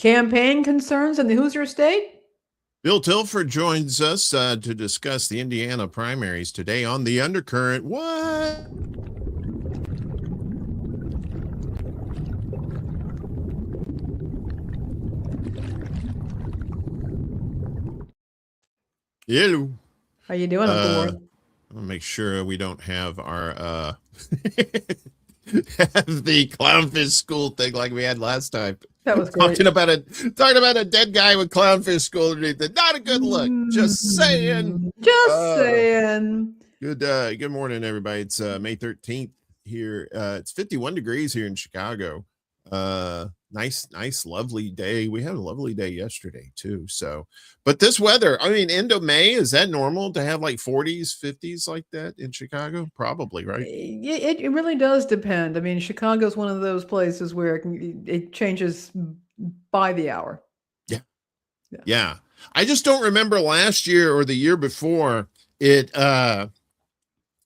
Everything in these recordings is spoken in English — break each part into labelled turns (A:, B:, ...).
A: Campaign concerns in the Hoosier State?
B: Bill Tilford joins us to discuss the Indiana primaries today on The Undercurrent. What? Hello.
A: How you doing, Uncle Warren?
B: I'll make sure we don't have our have the clownfish school thing like we had last time.
A: That was great.
B: Talking about a dead guy with clownfish school underneath it. Not a good look. Just saying.
A: Saying.
B: Good morning, everybody. It's May 13th here. It's 51 degrees here in Chicago. Nice, lovely day. We had a lovely day yesterday too. So, but this weather, I mean, end of May, is that normal to have like 40s, 50s like that in Chicago? Probably, right?
A: It really does depend. I mean, Chicago's one of those places where it changes by the hour.
B: Yeah. I just don't remember last year or the year before it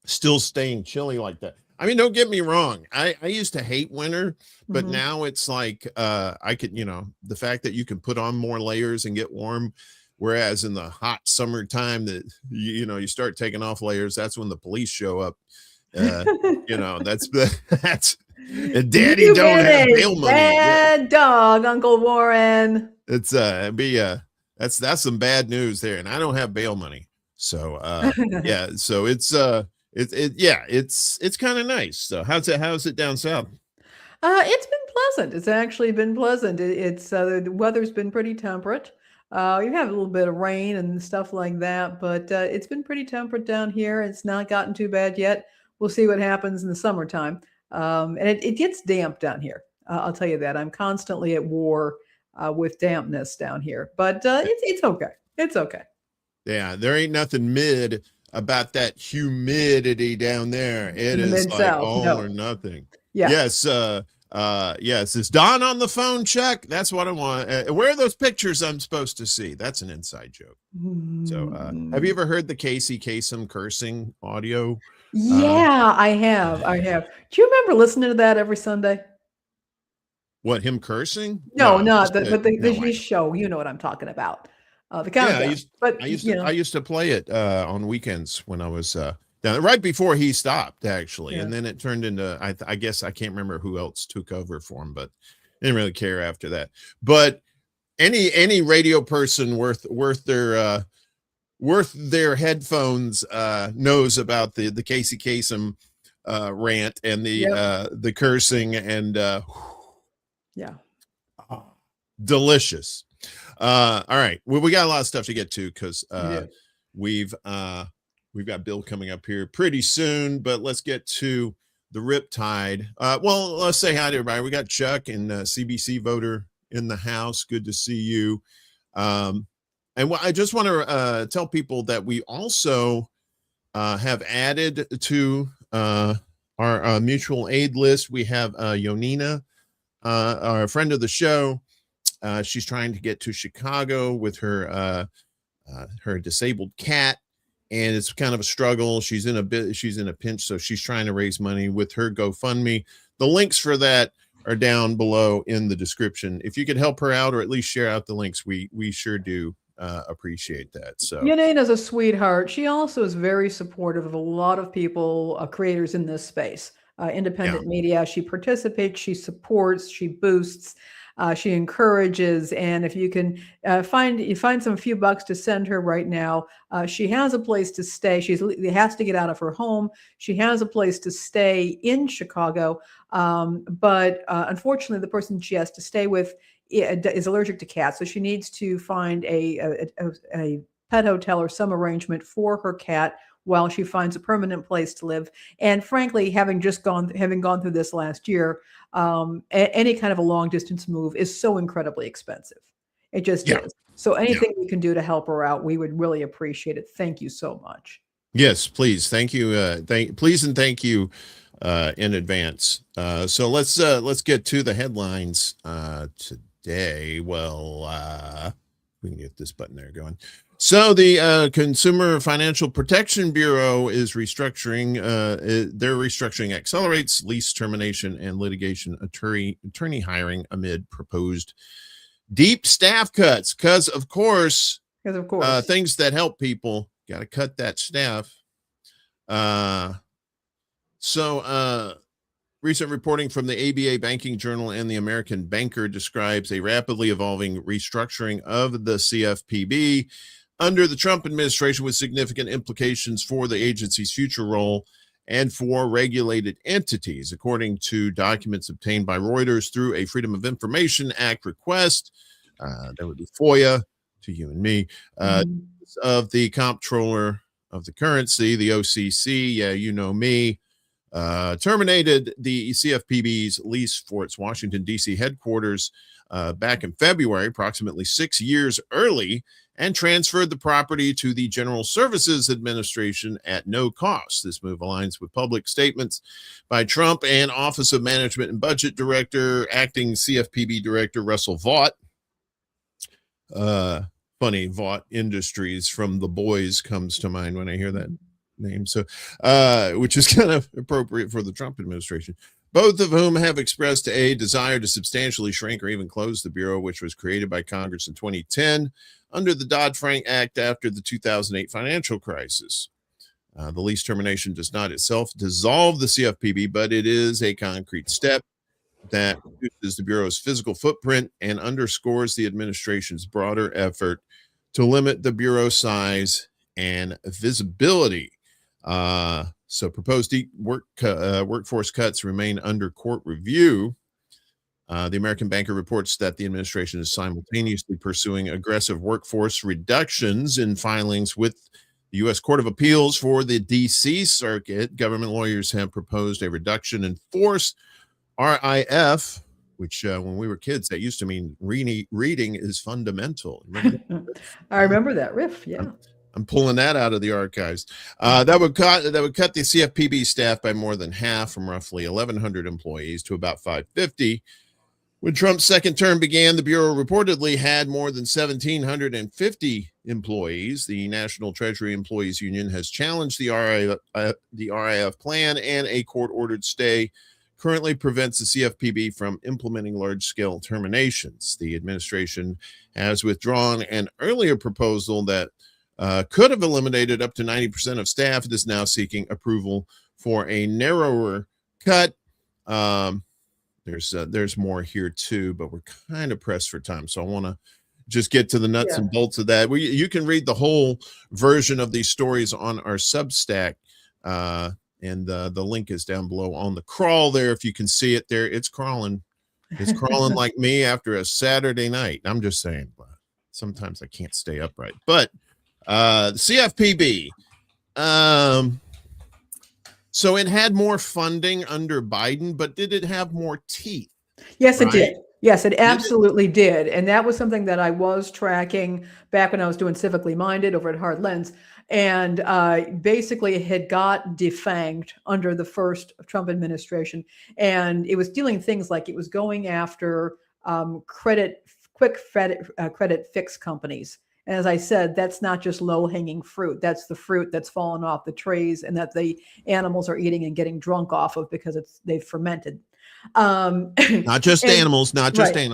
B: still staying chilly like that. I mean, don't get me wrong. I used to hate winter, but now it's like I could, the fact that you can put on more layers and get warm. Whereas in the hot summertime that, you start taking off layers, that's when the police show up. That's and Daddy don't have bail money.
A: Bad dog, Uncle Warren.
B: It's that's some bad news there. And I don't have bail money. So so it's kind of nice. So how's it down south?
A: It's been pleasant. It's actually been pleasant. The weather's been pretty temperate. You have a little bit of rain and stuff like that, but it's been pretty temperate down here. It's not gotten too bad yet. We'll see what happens in the summertime. And it gets damp down here. I'll tell you that. I'm constantly at war with dampness down here, but it's okay. It's okay.
B: Yeah, there ain't nothing mid about that humidity down there. It is like all or nothing.
A: Yeah.
B: Yes. Yes. Is Don on the phone, Chuck? That's what I want. Where are those pictures I'm supposed to see? That's an inside joke. So have you ever heard the Casey Kasem cursing audio?
A: Yeah, I have. Do you remember listening to that every Sunday?
B: What, him cursing?
A: No, the show. You know what I'm talking about. The countdown.
B: Yeah, I used to play it on weekends when I was down right before he stopped, actually. Yeah. And then it turned into I guess I can't remember who else took over for him, but I didn't really care after that. But any radio person worth their headphones knows about the Casey Kasem rant and the cursing and delicious. All right. Well, we got a lot of stuff to get to because we've got Bill coming up here pretty soon, but let's get to the Riptide. Well, let's say hi to everybody. We got Chuck and CBC voter in the house. Good to see you. And I just want to tell people that we also have added to our mutual aid list. We have Yoninah, our friend of the show. She's trying to get to Chicago with her disabled cat, and it's kind of a struggle. She's in a pinch, so she's trying to raise money with her GoFundMe. The links for that are down below in the description. If you could help her out or at least share out the links, we sure do appreciate that. So
A: Yoninah's a sweetheart. She also is very supportive of a lot of people, creators in this space, independent media. She participates, she supports, she boosts. She encourages, and if you can find some few bucks to send her right now, she has a place to stay. She has to get out of her home. She has a place to stay in Chicago, but unfortunately, the person she has to stay with is allergic to cats, so she needs to find a pet hotel or some arrangement for her cat while she finds a permanent place to live. And frankly, having gone through this last year, any kind of a long distance move is so incredibly expensive. It just is. So anything we can do to help her out, we would really appreciate it. Thank you so much.
B: Yes, please. Thank you. Please and thank you in advance. So let's get to the headlines today. Well, we can get this button there going. So the Consumer Financial Protection Bureau is restructuring. Their restructuring accelerates lease termination and litigation attorney hiring amid proposed Deep staff cuts, because of course,
A: things
B: that help people got to cut that staff. Recent reporting from the ABA Banking Journal and the American Banker describes a rapidly evolving restructuring of the CFPB under the Trump administration, with significant implications for the agency's future role and for regulated entities, according to documents obtained by Reuters through a Freedom of Information Act request. That would be FOIA to you and me, of the comptroller of the currency, the OCC. Yeah, you know me. Terminated the CFPB's lease for its Washington, D.C. headquarters back in February, approximately 6 years early, and transferred the property to the General Services Administration at no cost. This move aligns with public statements by Trump and Office of Management and Budget Director, acting CFPB Director Russell Vought. Funny, Vought Industries from The Boys comes to mind when I hear that name. So, which is kind of appropriate for the Trump administration. Both of whom have expressed a desire to substantially shrink or even close the Bureau, which was created by Congress in 2010 under the Dodd-Frank Act after the 2008 financial crisis. The lease termination does not itself dissolve the CFPB, but it is a concrete step that reduces the Bureau's physical footprint and underscores the administration's broader effort to limit the Bureau's size and visibility. So proposed workforce cuts remain under court review. The American Banker reports that the administration is simultaneously pursuing aggressive workforce reductions in filings with the U.S. Court of Appeals for the D.C. Circuit. Government lawyers have proposed a reduction in force, RIF, which when we were kids, that used to mean reading is fundamental.
A: I remember that riff, yeah.
B: I'm pulling that out of the archives. That would cut the CFPB staff by more than half, from roughly 1,100 employees to about 550. When Trump's second term began, the Bureau reportedly had more than 1,750 employees. The National Treasury Employees Union has challenged the RIF plan, and a court-ordered stay currently prevents the CFPB from implementing large-scale terminations. The administration has withdrawn an earlier proposal that could have eliminated up to 90% of staff. It is now seeking approval for a narrower cut. There's more here too, but we're kind of pressed for time, so I want to just get to the nuts and bolts of that. You can read the whole version of these stories on our Substack, and the link is down below on the crawl there. If you can see it there, it's crawling. It's crawling like me after a Saturday night. I'm just saying, sometimes I can't stay upright. But the CFPB, so it had more funding under Biden, but did it have more teeth?
A: Yes, it did. Yes, it absolutely did. And that was something that I was tracking back when I was doing Civically Minded over at Hard Lens. And basically it had got defanged under the first Trump administration. And it was dealing things like it was going after credit fix companies. And as I said, that's not just low-hanging fruit. That's the fruit that's fallen off the trees and that the animals are eating and getting drunk off of because they've fermented.
B: Not just animals. I'm just saying.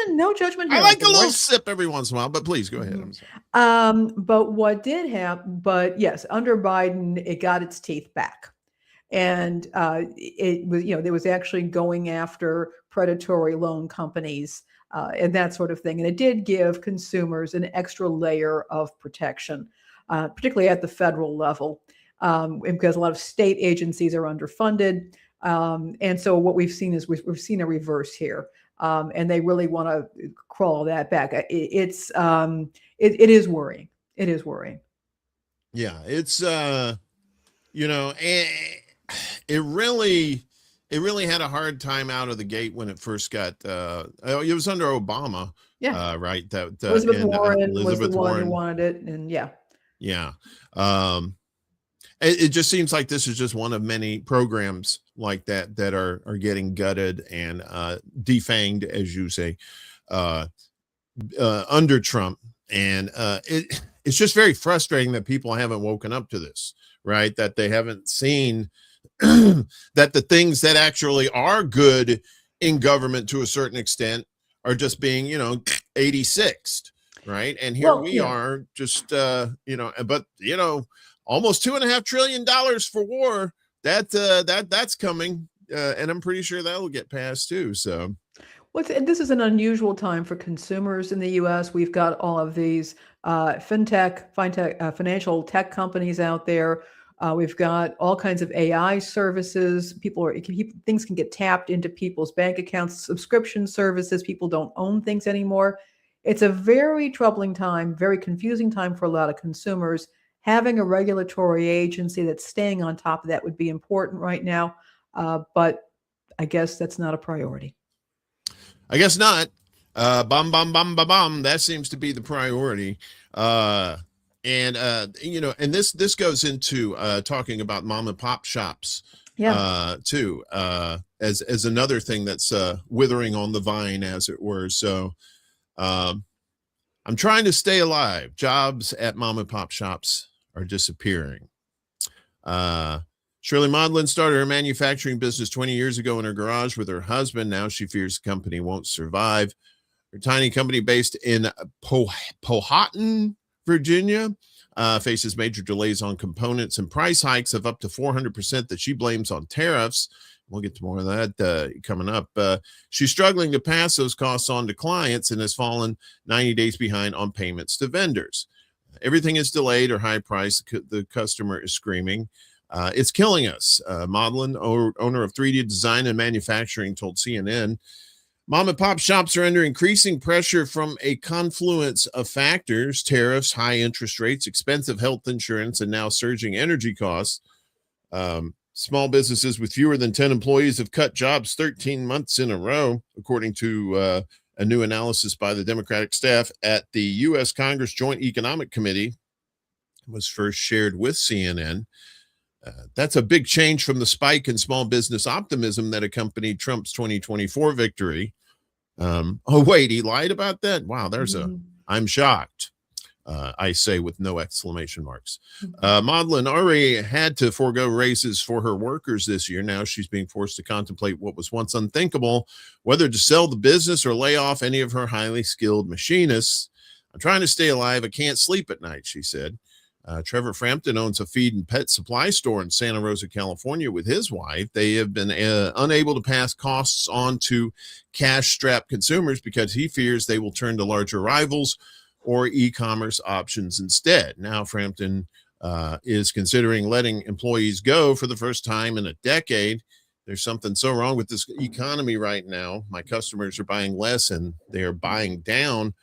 A: No judgment here.
B: I like a little sip every once in a while, but please go ahead. I'm
A: sorry. But what did happen? But yes, under Biden, it got its teeth back, and it was there was actually going after predatory loan companies. And that sort of thing. And it did give consumers an extra layer of protection, particularly at the federal level, because a lot of state agencies are underfunded. And so what we've seen is we've seen a reverse here. And they really want to crawl that back. It is worrying. It is worrying.
B: Yeah, it's, it really had a hard time out of the gate when it first got, it was under Obama.
A: Yeah.
B: Right.
A: Elizabeth Warren was the one who wanted it. And yeah.
B: Yeah. It just seems like this is just one of many programs like that are getting gutted and defanged, as you say, under Trump. And it's just very frustrating that people haven't woken up to this, right? That they haven't seen that the things that actually are good in government to a certain extent are just being, 86th, right? And here we are just, but, almost $2.5 trillion for war. That's coming. And I'm pretty sure that'll get passed too. So.
A: This is an unusual time for consumers in the U.S. We've got all of these financial tech companies out there. We've got all kinds of AI services. Things can get tapped into people's bank accounts, subscription services. People don't own things anymore. It's a very troubling time, very confusing time for a lot of consumers. Having a regulatory agency that's staying on top of that would be important right now. But I guess that's not a priority.
B: I guess not. Bum, bum, bum, bum, bum. That seems to be the priority. And this goes into talking about mom and pop shops too, as another thing that's withering on the vine, as it were. So I'm trying to stay alive. Jobs at mom and pop shops are disappearing. Shirley Maudlin started her manufacturing business 20 years ago in her garage with her husband. Now she fears the company won't survive. Her tiny company based in Powhatan, Virginia, faces major delays on components and price hikes of up to 400% that she blames on tariffs. We'll get to more of that coming up. She's struggling to pass those costs on to clients and has fallen 90 days behind on payments to vendors. Everything is delayed or high priced. The customer is screaming. It's killing us. Maudlin, owner of 3D Design and Manufacturing, told CNN, mom and pop shops are under increasing pressure from a confluence of factors: tariffs, high interest rates, expensive health insurance, and now surging energy costs. Small businesses with fewer than 10 employees have cut jobs 13 months in a row, according to a new analysis by the Democratic staff at the U.S. Congress Joint Economic Committee. It was first shared with CNN. That's a big change from the spike in small business optimism that accompanied Trump's 2024 victory. Oh, wait, he lied about that? Wow, I'm shocked, I say with no exclamation marks. Maudlin already had to forego raises for her workers this year. Now she's being forced to contemplate what was once unthinkable, whether to sell the business or lay off any of her highly skilled machinists. I'm trying to stay alive. I can't sleep at night, she said. Trevor Frampton owns a feed and pet supply store in Santa Rosa, California with his wife. They have been unable to pass costs on to cash-strapped consumers because he fears they will turn to larger rivals or e-commerce options instead. Now Frampton is considering letting employees go for the first time in a decade. There's something so wrong with this economy right now. My customers are buying less and they are buying down.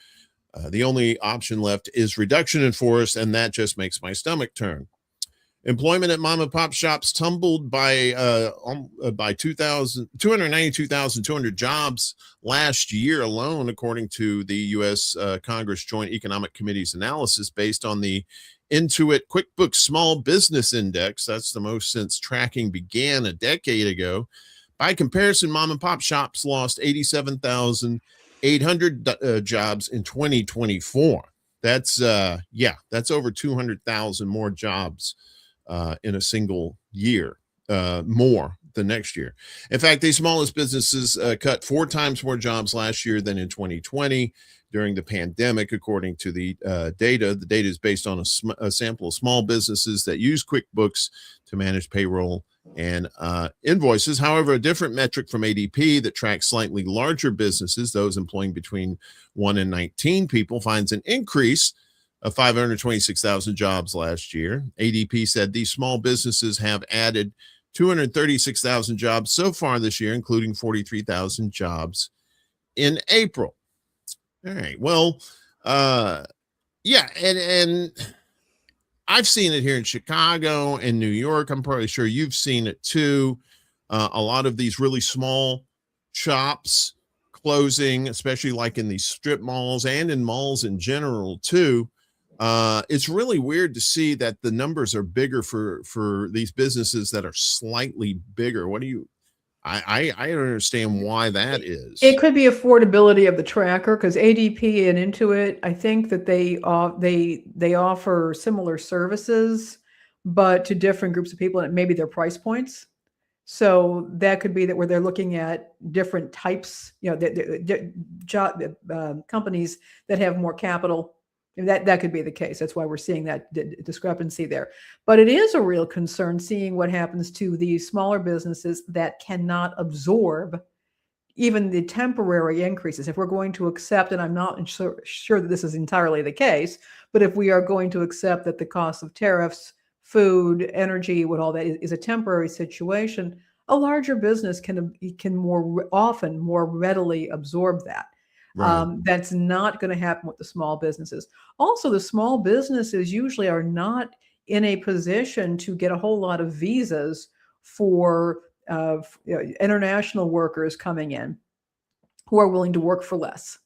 B: The only option left is reduction in force, and that just makes my stomach turn. Employment at mom and pop shops tumbled by 292,200 jobs last year alone, according to the U.S. Congress Joint Economic Committee's analysis based on the Intuit QuickBooks Small Business Index. That's the most since tracking began a decade ago. By comparison, mom and pop shops lost 87,800 jobs in 2024. That's over 200,000 more jobs in a single year, more the next year. In fact, these smallest businesses cut 4 times more jobs last year than in 2020 during the pandemic, according to the data. The data is based on a sample of small businesses that use QuickBooks to manage payroll and invoices. However, a different metric from ADP that tracks slightly larger businesses, those employing between 1 and 19 people, finds an increase of 526,000 jobs last year. ADP said these small businesses have added 236,000 jobs so far this year, including 43,000 jobs in April. All right. Well, and I've seen it here in Chicago and New York. I'm probably sure you've seen it too. A lot of these really small shops closing, especially like in these strip malls and in malls in general too. It's really weird to see that the numbers are bigger for these businesses that are slightly bigger. I don't understand why that is.
A: It could be affordability of the tracker, because ADP and Intuit, I think that they offer similar services, but to different groups of people, and maybe their price points. So that could be that where they're looking at different types, companies that have more capital. And that could be the case. That's why we're seeing that discrepancy there. But it is a real concern seeing what happens to these smaller businesses that cannot absorb even the temporary increases. If we're going to accept, and I'm not sure that this is entirely the case, but if we are going to accept that the cost of tariffs, food, energy, what all that is a temporary situation, a larger business can more often more readily absorb that.
B: Right.
A: That's not going to happen with the small businesses. Also, the small businesses usually are not in a position to get a whole lot of visas for international workers coming in who are willing to work for less.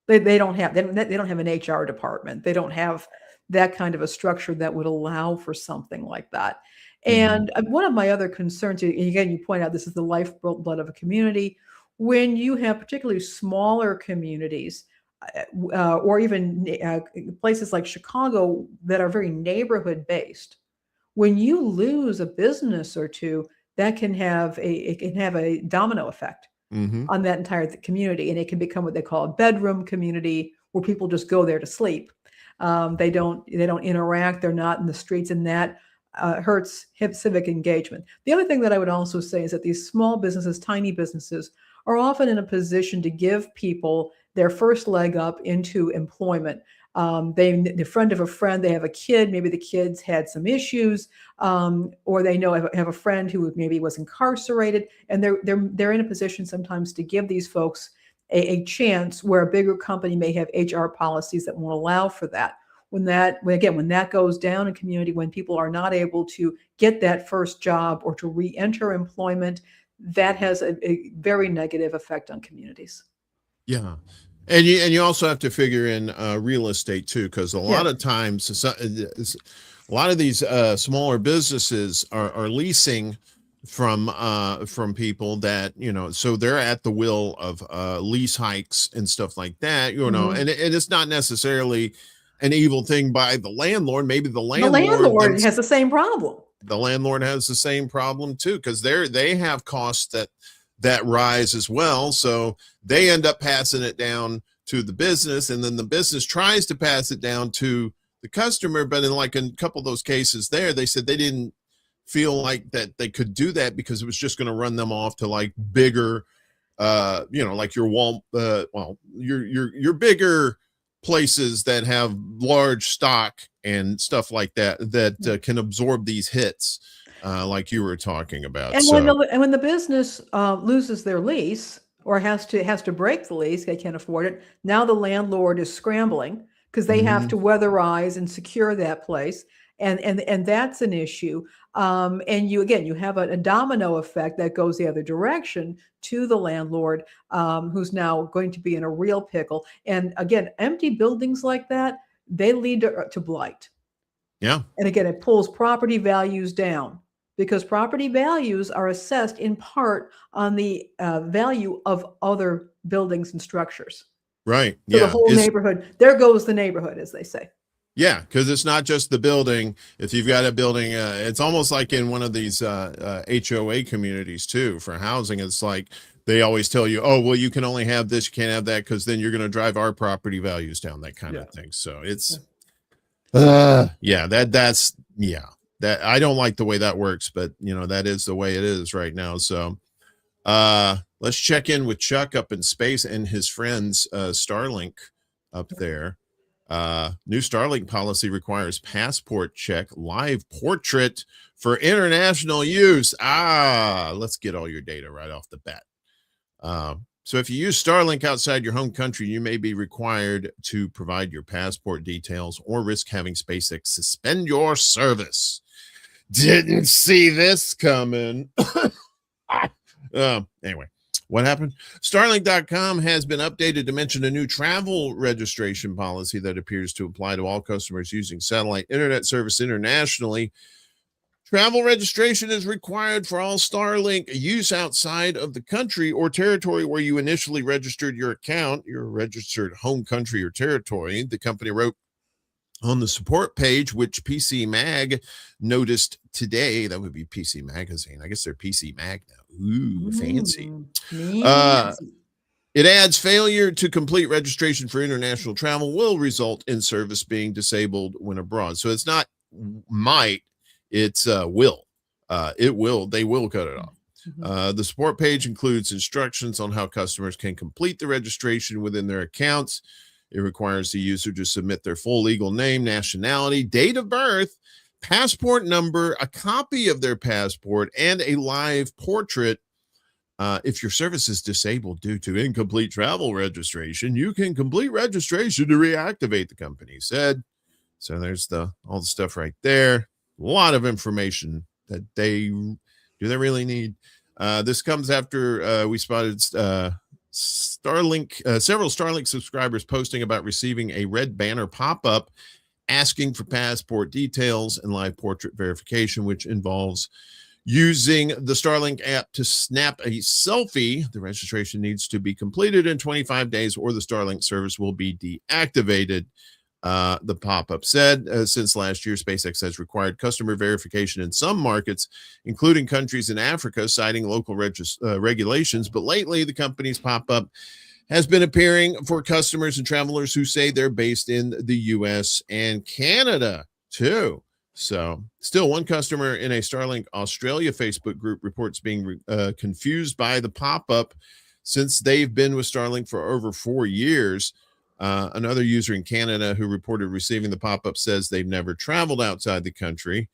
A: They don't have an HR department. They don't have that kind of a structure that would allow for something like that. And one of my other concerns, again, you point out this is the lifeblood of a community. When you have particularly smaller communities, or even places like Chicago that are very neighborhood based, when you lose a business or two, that can have a domino effect on that entire community, and it can become what they call a bedroom community, where people just go there to sleep. They don't interact. They're not in the streets, and that hurts civic engagement. The other thing that I would also say is that these small businesses, tiny businesses, are often in a position to give people their first leg up into employment. The friend of a friend, they have a kid, maybe the kid's had some issues, or they have a friend who maybe was incarcerated, and they're in a position sometimes to give these folks a chance where a bigger company may have HR policies that won't allow for that. When that goes down in community, when people are not able to get that first job or to re-enter employment, that has a very negative effect on communities.
B: Yeah. And you also have to figure in real estate too, because a lot of times, a lot of these smaller businesses are leasing from people that, so they're at the will of lease hikes and stuff like that, and it's not necessarily an evil thing by the landlord. Maybe the landlord
A: has the same problem.
B: The landlord has the same problem too, because they have costs that rise as well. So they end up passing it down to the business, and then the business tries to pass it down to the customer. But in like a couple of those cases there, they said they didn't feel like that they could do that because it was just going to run them off to like bigger, like your your bigger places that have large stock and stuff like that can absorb these hits, like you were talking about.
A: And when the business loses their lease or has to break the lease, they can't afford it. Now the landlord is scrambling because they have to weatherize and secure that place, and that's an issue. And you have a domino effect that goes the other direction to the landlord, who's now going to be in a real pickle. And again, empty buildings like that, they lead to blight.
B: Yeah.
A: And again, it pulls property values down, because property values are assessed in part on the value of other buildings and structures.
B: Right.
A: So the whole neighborhood, there goes the neighborhood, as they say.
B: Yeah, because it's not just the building. If you've got a building, it's almost like in one of these HOA communities too for housing. It's like they always tell you, oh, well, you can only have this, you can't have that, because then you're going to drive our property values down, that kind of thing. So it's, that I don't like the way that works, but that is the way it is right now. So let's check in with Chuck up in space and his friends, Starlink up there. New Starlink policy requires passport check live portrait for international use. Let's get all your data right off the bat. So if you use Starlink outside your home country, you may be required to provide your passport details or risk having SpaceX suspend your service. Didn't see this coming. Anyway, what happened? Starlink.com has been updated to mention a new travel registration policy that appears to apply to all customers using satellite internet service internationally. Travel registration is required for all Starlink use outside of the country or territory where you initially registered your account, your registered home country or territory. The company wrote On the support page, which PC Mag noticed today, that would be PC Magazine. I guess they're PC Mag now. Ooh, fancy. It adds failure to complete registration for international travel will result in service being disabled when abroad. So it's not might, it's will. They will cut it off. The support page includes instructions on how customers can complete the registration within their accounts. It requires the user to submit their full legal name, nationality, date of birth, passport number, a copy of their passport, and a live portrait. If your service is disabled due to incomplete travel registration, you can complete registration to reactivate, the company said. So there's all the stuff right there. A lot of information that they really need. This comes after we spotted several Starlink subscribers posting about receiving a red banner pop-up asking for passport details and live portrait verification, which involves using the Starlink app to snap a selfie. The registration needs to be completed in 25 days or the Starlink service will be deactivated. The pop-up said, since last year, SpaceX has required customer verification in some markets, including countries in Africa, citing local regulations. But lately, the company's pop-up has been appearing for customers and travelers who say they're based in the U.S. and Canada, too. So still, one customer in a Starlink Australia Facebook group reports being confused by the pop-up since they've been with Starlink for over 4 years. Another user in Canada who reported receiving the pop-up says they've never traveled outside the country.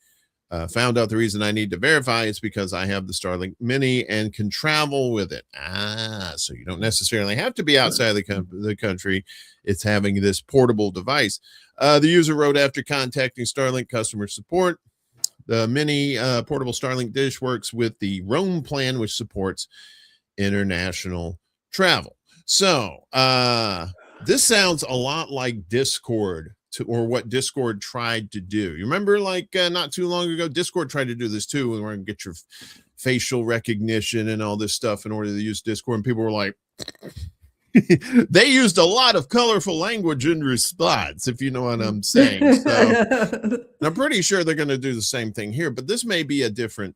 B: Found out the reason I need to verify is because I have the Starlink Mini and can travel with it. So you don't necessarily have to be outside the country. It's having this portable device. The user wrote after contacting Starlink customer support. The Mini portable Starlink dish works with the Roam plan, which supports international travel. So this sounds a lot like Discord, or what Discord tried to do. You remember, like not too long ago, Discord tried to do this too. We were going to get your facial recognition and all this stuff in order to use Discord, and people were like, they used a lot of colorful language in response, if you know what I'm saying. So I'm pretty sure they're going to do the same thing here, but this may be a different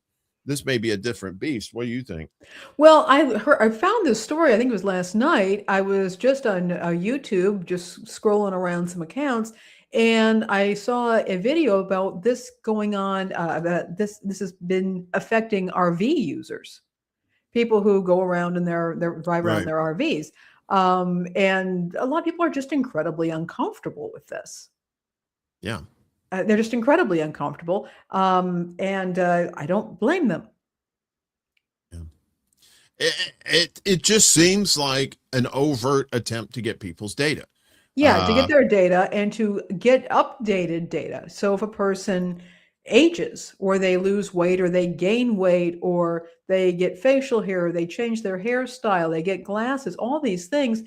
B: beast. What do you think?
A: Well, I found this story, I think it was last night. I was just on YouTube, just scrolling around some accounts, and I saw a video about this going on, that this has been affecting RV users, people who go around in their drive around their RVs. And a lot of people are just incredibly uncomfortable with this.
B: Yeah.
A: They're just incredibly uncomfortable. And I don't blame them.
B: Yeah. It just seems like an overt attempt to get people's data.
A: Yeah, to get their data and to get updated data. So if a person ages or they lose weight or they gain weight or they get facial hair, or they change their hairstyle, they get glasses, all these things,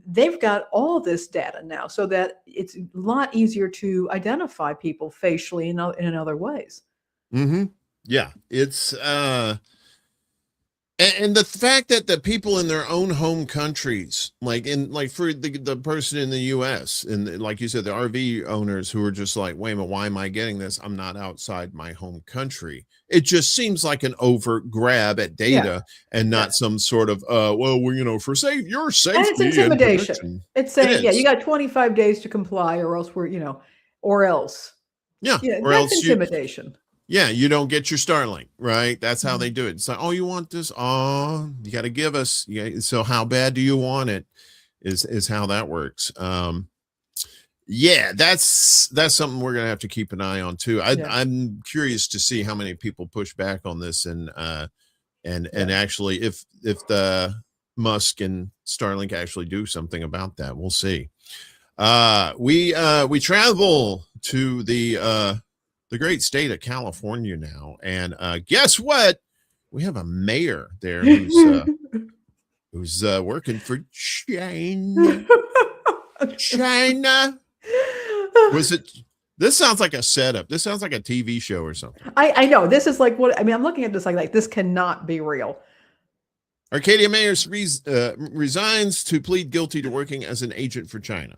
A: they've got all this data now so that it's a lot easier to identify people facially in other ways.
B: Yeah, it's and the fact that the people in their own home countries, like for the person in the US, and like you said, the RV owners who are just like, wait a minute, why am I getting this? I'm not outside my home country. It just seems like an overt grab at data and not some sort of for your safety.
A: And it's intimidation. It's saying, you got 25 days to comply or else or else.
B: Yeah, or
A: that's
B: else
A: intimidation.
B: You don't get your Starlink, right? That's how they do it. It's like, oh, you want this? Oh, you got to give us. Yeah. So how bad do you want it? Is how that works. That's something we're gonna have to keep an eye on too. I'm curious to see how many people push back on this and actually if the Musk and Starlink actually do something about that. We'll see. We travel to the great state of California now, and guess what? We have a mayor there who's working for China. China. This sounds like a setup. This sounds like a TV show or something.
A: I know. This is like I'm looking at this like this cannot be real.
B: Arcadia mayor resigns to plead guilty to working as an agent for China.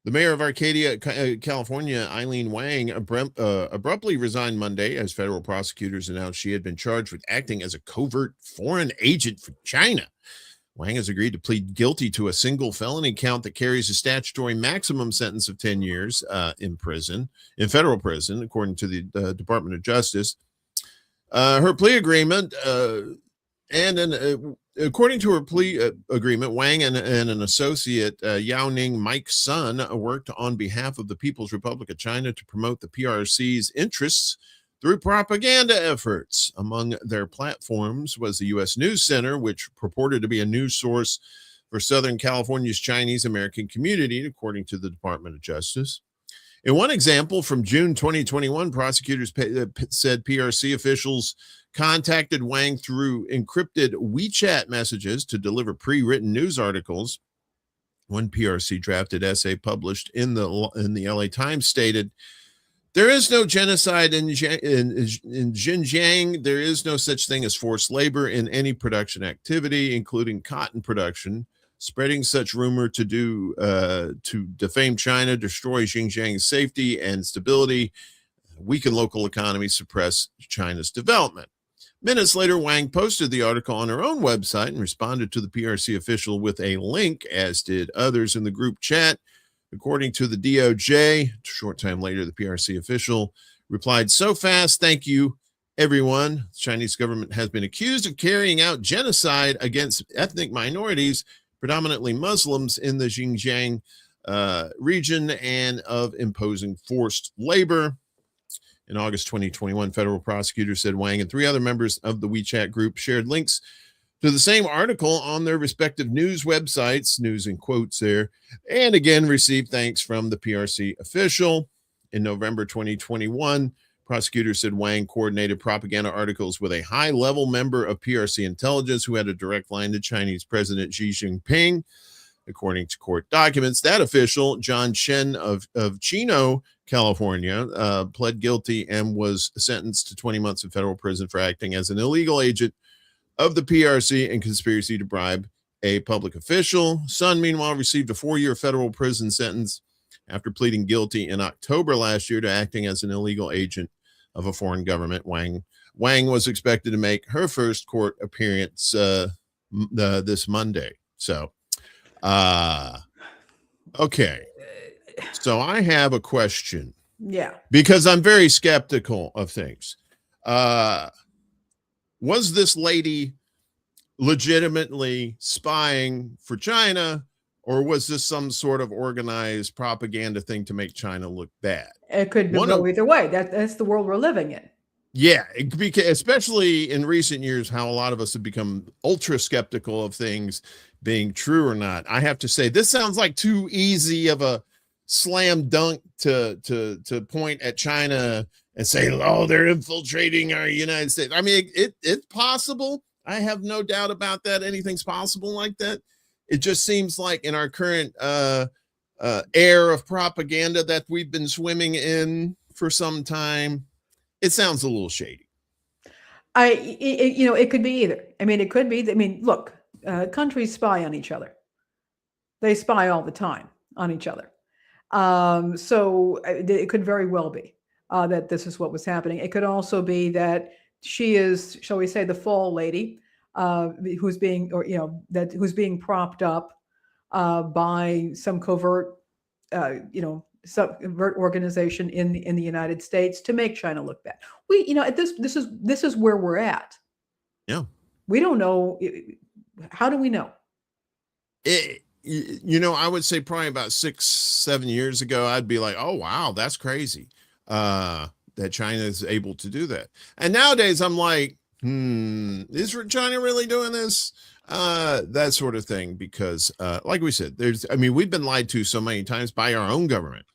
B: The mayor of Arcadia, California, Eileen Wang, abruptly resigned Monday as federal prosecutors announced she had been charged with acting as a covert foreign agent for China. Wang has agreed to plead guilty to a single felony count that carries a statutory maximum sentence of 10 years in federal prison, according to the Department of Justice. Her plea agreement according to her plea agreement, Wang and an associate, Yoninah, Mike's son, worked on behalf of the People's Republic of China to promote the PRC's interests through propaganda efforts. Among their platforms was the U.S. News Center, which purported to be a news source for Southern California's Chinese American community, according to the Department of Justice. In one example from June 2021, prosecutors said PRC officials contacted Wang through encrypted WeChat messages to deliver pre-written news articles. One PRC drafted essay published in the LA Times stated, "There is no genocide in Xinjiang. There is no such thing as forced labor in any production activity, including cotton production. Spreading such rumor to defame China, destroy Xinjiang's safety and stability, weaken local economies, suppress China's development." Minutes later, Wang posted the article on her own website and responded to the PRC official with a link, as did others in the group chat. According to the DOJ, a short time later, the PRC official replied, "So fast, thank you, everyone. The Chinese government has been accused of carrying out genocide against ethnic minorities, predominantly Muslims, in the Xinjiang region and of imposing forced labor." In August 2021, federal prosecutors said Wang and 3 other members of the WeChat group shared links to the same article on their respective news websites, news in quotes there, and again received thanks from the PRC official. In November 2021, prosecutors said Wang coordinated propaganda articles with a high-level member of PRC intelligence who had a direct line to Chinese President Xi Jinping. According to court documents, that official, John Chen of Chino, California, pled guilty and was sentenced to 20 months in federal prison for acting as an illegal agent of the PRC and conspiracy to bribe a public official. Sun, meanwhile, received a 4-year federal prison sentence after pleading guilty in October last year to acting as an illegal agent of a foreign government. Wang was expected to make her first court appearance this Monday. So, okay. So I have a question.
A: Yeah.
B: Because I'm very skeptical of things. Was this lady legitimately spying for China, or was this some sort of organized propaganda thing to make China look bad?
A: It could go either way. That's the world we're living in.
B: Yeah, especially in recent years, how a lot of us have become ultra skeptical of things being true or not. I have to say, this sounds like too easy of a slam dunk to point at China and say, "Oh, they're infiltrating our United States." I mean, it's possible. I have no doubt about that. Anything's possible like that. It just seems like in our current air of propaganda that we've been swimming in for some time, it sounds a little shady.
A: It could be either. I mean, it could be. I mean, look, countries spy on each other. They spy all the time on each other. So it could very well be that this is what was happening. It could also be that she is, shall we say, the fall lady who's being propped up by some covert, covert organization in the United States to make China look bad. This is where we're at.
B: Yeah,
A: we don't know. How do we know?
B: I would say probably about 6-7 years ago, I'd be like, "Oh, wow, that's crazy that China is able to do that." And nowadays I'm like, is China really doing this? That sort of thing, because like we said, we've been lied to so many times by our own government.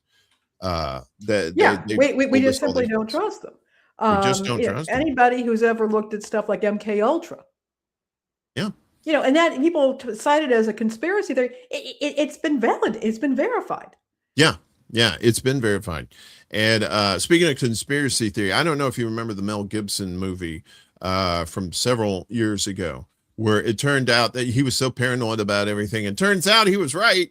A: We just simply don't trust them.
B: We just don't trust them.
A: Anybody who's ever looked at stuff like MK Ultra.
B: Yeah.
A: And that people cite it as a conspiracy theory. It's been valid. It's been verified.
B: Yeah, it's been verified. And speaking of conspiracy theory, I don't know if you remember the Mel Gibson movie from several years ago, where it turned out that he was so paranoid about everything. And turns out he was right.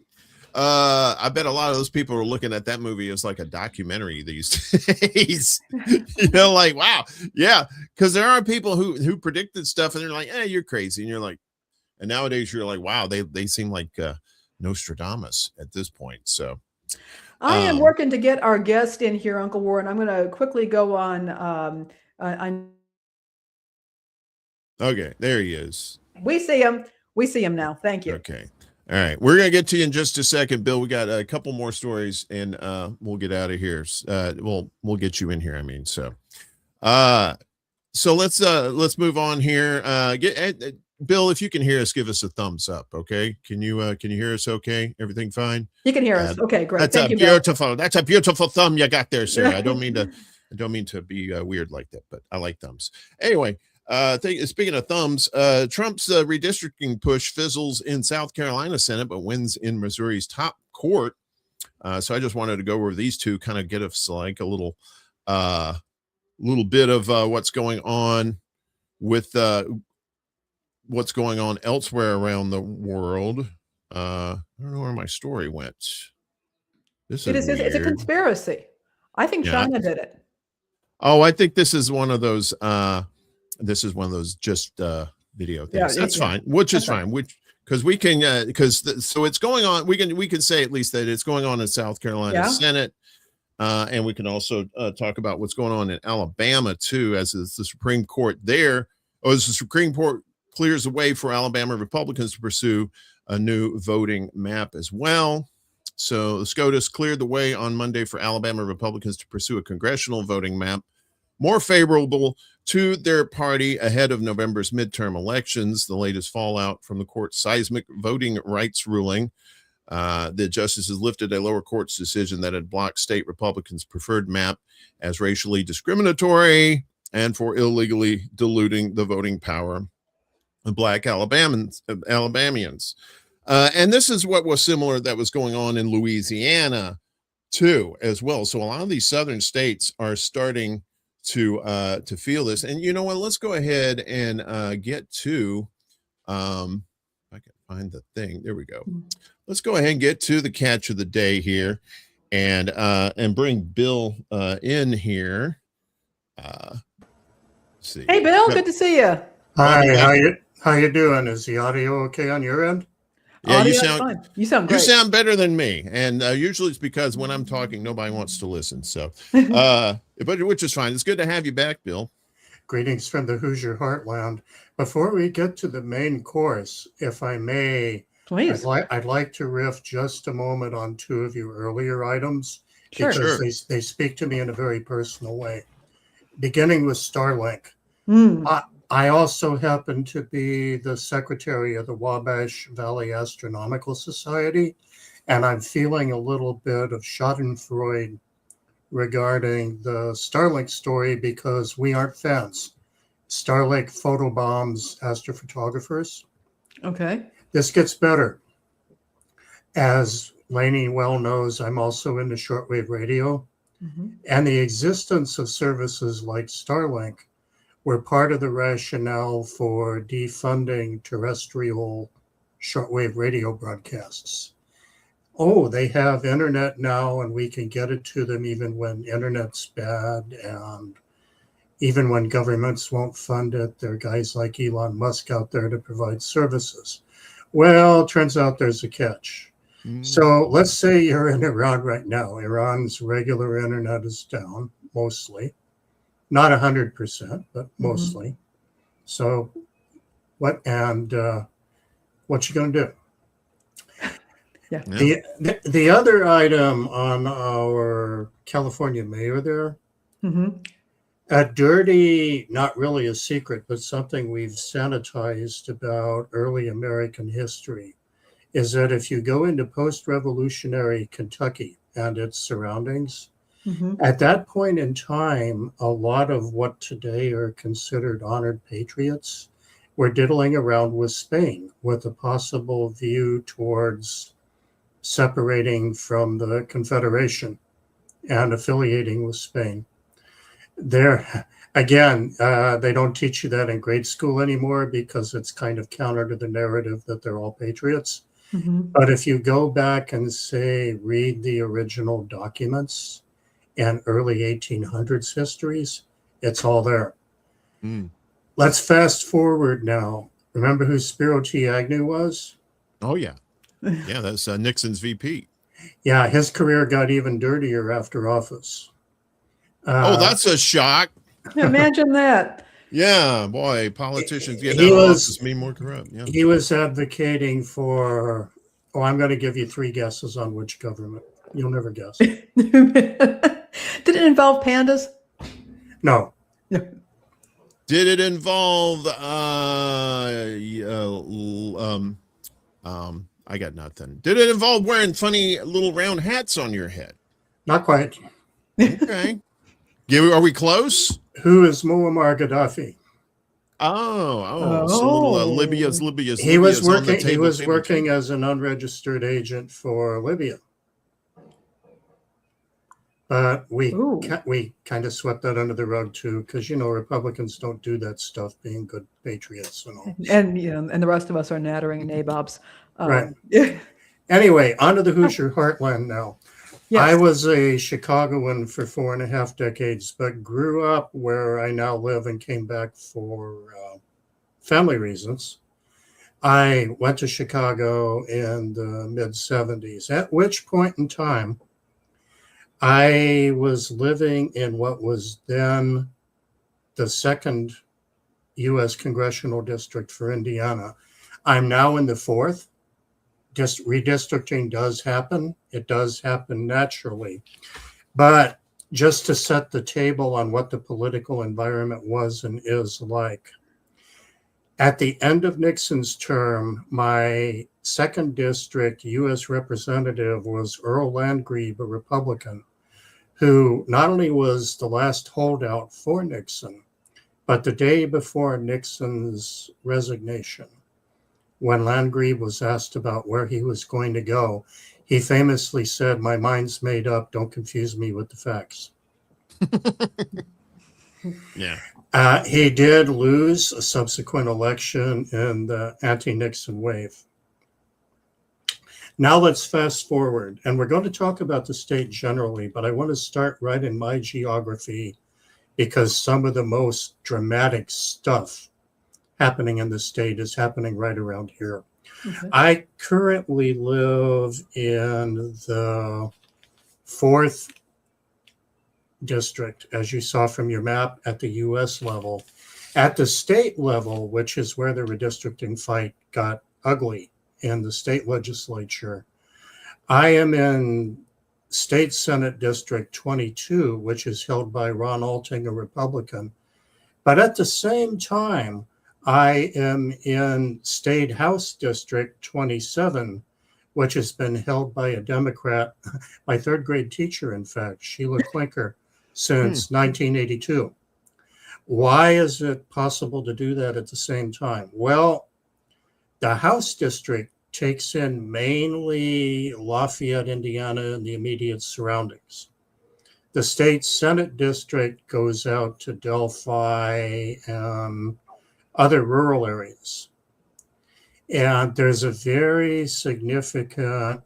B: I bet a lot of those people are looking at that movie as like a documentary these days. You know, like, wow, yeah, because there are people who predicted stuff and they're like, you're crazy, and you're like, and nowadays you're like, wow, they seem like Nostradamus at this point. So
A: I am working to get our guest in here, Uncle Warren. I'm going to quickly go on.
B: Okay, there he is.
A: We see him. We see him now. Thank you.
B: Okay. All right. We're going to get to you in just a second, Bill. We got a couple more stories and we'll get out of here. We'll get you in here. I mean, so let's move on here. Bill, if you can hear us, give us a thumbs up. Okay. Can you hear us? Okay. Everything fine?
A: You can hear us. Okay, great.
B: That's That's a beautiful thumb you got there, sir. I don't mean to be weird like that, but I like thumbs. Anyway, speaking of thumbs, Trump's redistricting push fizzles in South Carolina Senate, but wins in Missouri's top court. So I just wanted to go over these two, kind of get us like a little bit of what's going on with what's going on elsewhere around the world. I don't know where my story went. It's a
A: conspiracy. I think Chanda did it.
B: Oh, I think this is one of those just video things. That's fine. Which is fine. Because we can so it's going on. We can say at least that it's going on in South Carolina Senate. And we can also talk about what's going on in Alabama too, as is the Supreme Court there. As the Supreme Court clears the way for Alabama Republicans to pursue a new voting map as well. So the SCOTUS cleared the way on Monday for Alabama Republicans to pursue a congressional voting map more favorable to their party ahead of November's midterm elections. The latest fallout from the court's seismic voting rights ruling. The justices lifted a lower court's decision that had blocked state Republicans' preferred map as racially discriminatory and for illegally diluting the voting power of Black Alabamians. And this is what was similar that was going on in Louisiana too, as well. So a lot of these southern states are starting to feel this. And you know what? Let's go ahead and get to I can find the thing. There we go. Let's go ahead and get to the catch of the day here, and bring Bill in here. See.
A: Hey, Bill, good to see you.
C: Hi, how you doing? Is the audio okay on your end?
B: Yeah,
A: you sound great.
B: You sound better than me, and usually it's because when I'm talking, nobody wants to listen. So, but which is fine. It's good to have you back, Bill.
C: Greetings from the Hoosier Heartland. Before we get to the main course, if I may,
A: please,
C: I'd like to riff just a moment on two of your earlier items,
A: because
C: they speak to me in a very personal way. Beginning with Starlink. I also happen to be the secretary of the Wabash Valley Astronomical Society, and I'm feeling a little bit of schadenfreude regarding the Starlink story because we aren't fans. Starlink photobombs astrophotographers.
A: Okay.
C: This gets better. As Lainey well knows, I'm also into shortwave radio, and the existence of services like Starlink were part of the rationale for defunding terrestrial shortwave radio broadcasts. Oh, they have internet now and we can get it to them even when internet's bad and even when governments won't fund it. There are guys like Elon Musk out there to provide services. Well, turns out there's a catch. So let's say you're in Iran right now. Iran's regular internet is down, mostly. Not 100%, but mostly. So what you going to do?
A: Yeah.
C: The other item on our California mayor there, a dirty, not really a secret, but something we've sanitized about early American history, is that if you go into post-revolutionary Kentucky and its surroundings, at that point in time, a lot of what today are considered honored patriots were diddling around with Spain with a possible view towards separating from the Confederation and affiliating with Spain. There, again, they don't teach you that in grade school anymore because it's kind of counter to the narrative that they're all patriots. But if you go back and say, read the original documents and early 1800s histories, it's all there. Let's fast forward now. Remember who Spiro T. Agnew was?
B: Oh, yeah. Yeah, that's Nixon's VP.
C: Yeah, his career got even dirtier after office.
B: Oh, that's a shock.
A: Imagine that.
B: Yeah, boy, politicians get out of office, be more corrupt. Yeah.
C: He was advocating for, I'm going to give you 3 guesses on which government. You'll never guess.
A: Did it involve pandas?
C: No.
B: Did it involve I got nothing. Did it involve wearing funny little round hats on your head?
C: Not quite.
B: Okay. Are we close?
C: Who is Muammar Gaddafi?
B: So Libya's
C: He was working as an unregistered agent for Libya. But we kind of swept that under the rug too, because Republicans don't do that stuff, being good patriots and all.
A: And and the rest of us are nattering and nabobs.
C: Right. Anyway, on to the Hoosier heartland now. Yes. I was a Chicagoan for 4.5 decades, but grew up where I now live and came back for family reasons. I went to Chicago in the mid-'70s, at which point in time, I was living in what was then the 2nd U.S. Congressional District for Indiana. I'm now in the 4th. Just redistricting does happen. It does happen naturally. But just to set the table on what the political environment was and is like, at the end of Nixon's term, my 2nd district U.S. representative was Earl Landgrebe, a Republican, who not only was the last holdout for Nixon, but the day before Nixon's resignation, when Landgrebe was asked about where he was going to go, he famously said, "My mind's made up. Don't confuse me with the facts."
B: Yeah.
C: He did lose a subsequent election in the anti-Nixon wave. Now let's fast forward, and we're going to talk about the state generally, but I want to start right in my geography because some of the most dramatic stuff happening in the state is happening right around here. Okay. I currently live in the 4th district, as you saw from your map, at the U.S. level. At the state level, which is where the redistricting fight got ugly in the state legislature, I am in State Senate District 22, which is held by Ron Alting, a Republican. But at the same time, I am in State House District 27, which has been held by a Democrat, my 3rd grade teacher, in fact, Sheila Klinker, since 1982. Why is it possible to do that at the same time? Well, the House District takes in mainly Lafayette, Indiana, and the immediate surroundings. The State Senate District goes out to Delphi and other rural areas. And there's a very significant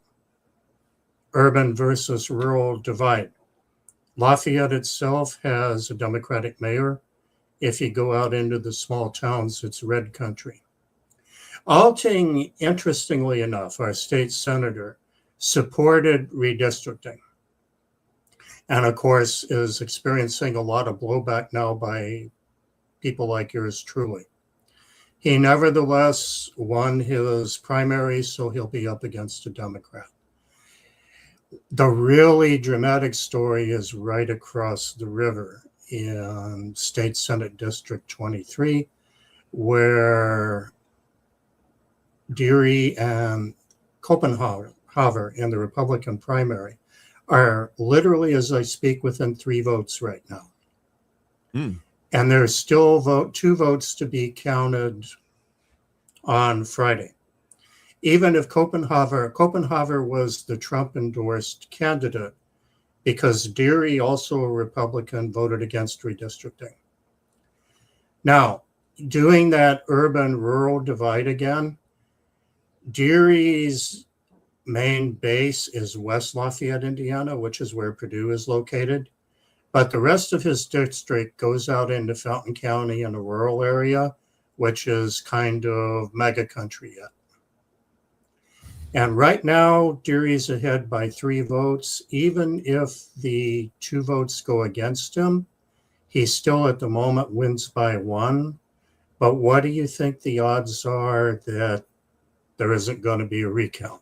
C: urban versus rural divide. Lafayette itself has a Democratic mayor. If you go out into the small towns, it's red country. Alting, interestingly enough, our state senator, supported redistricting. And of course, is experiencing a lot of blowback now by people like yours truly. He nevertheless won his primary, so he'll be up against a Democrat. The really dramatic story is right across the river in State Senate District 23, where Deary and Copenhaver in the Republican primary are literally, as I speak, within 3 votes right now. And there's still 2 votes to be counted on Friday. Even if Copenhaver was the Trump-endorsed candidate because Deary, also a Republican, voted against redistricting. Now, doing that urban-rural divide again, Deary's main base is West Lafayette, Indiana, which is where Purdue is located. But the rest of his district goes out into Fountain County in a rural area, which is kind of mega country yet. And right now, Deary's ahead by 3 votes. Even if the 2 votes go against him, he still at the moment wins by 1. But what do you think the odds are that there isn't going to be a recount?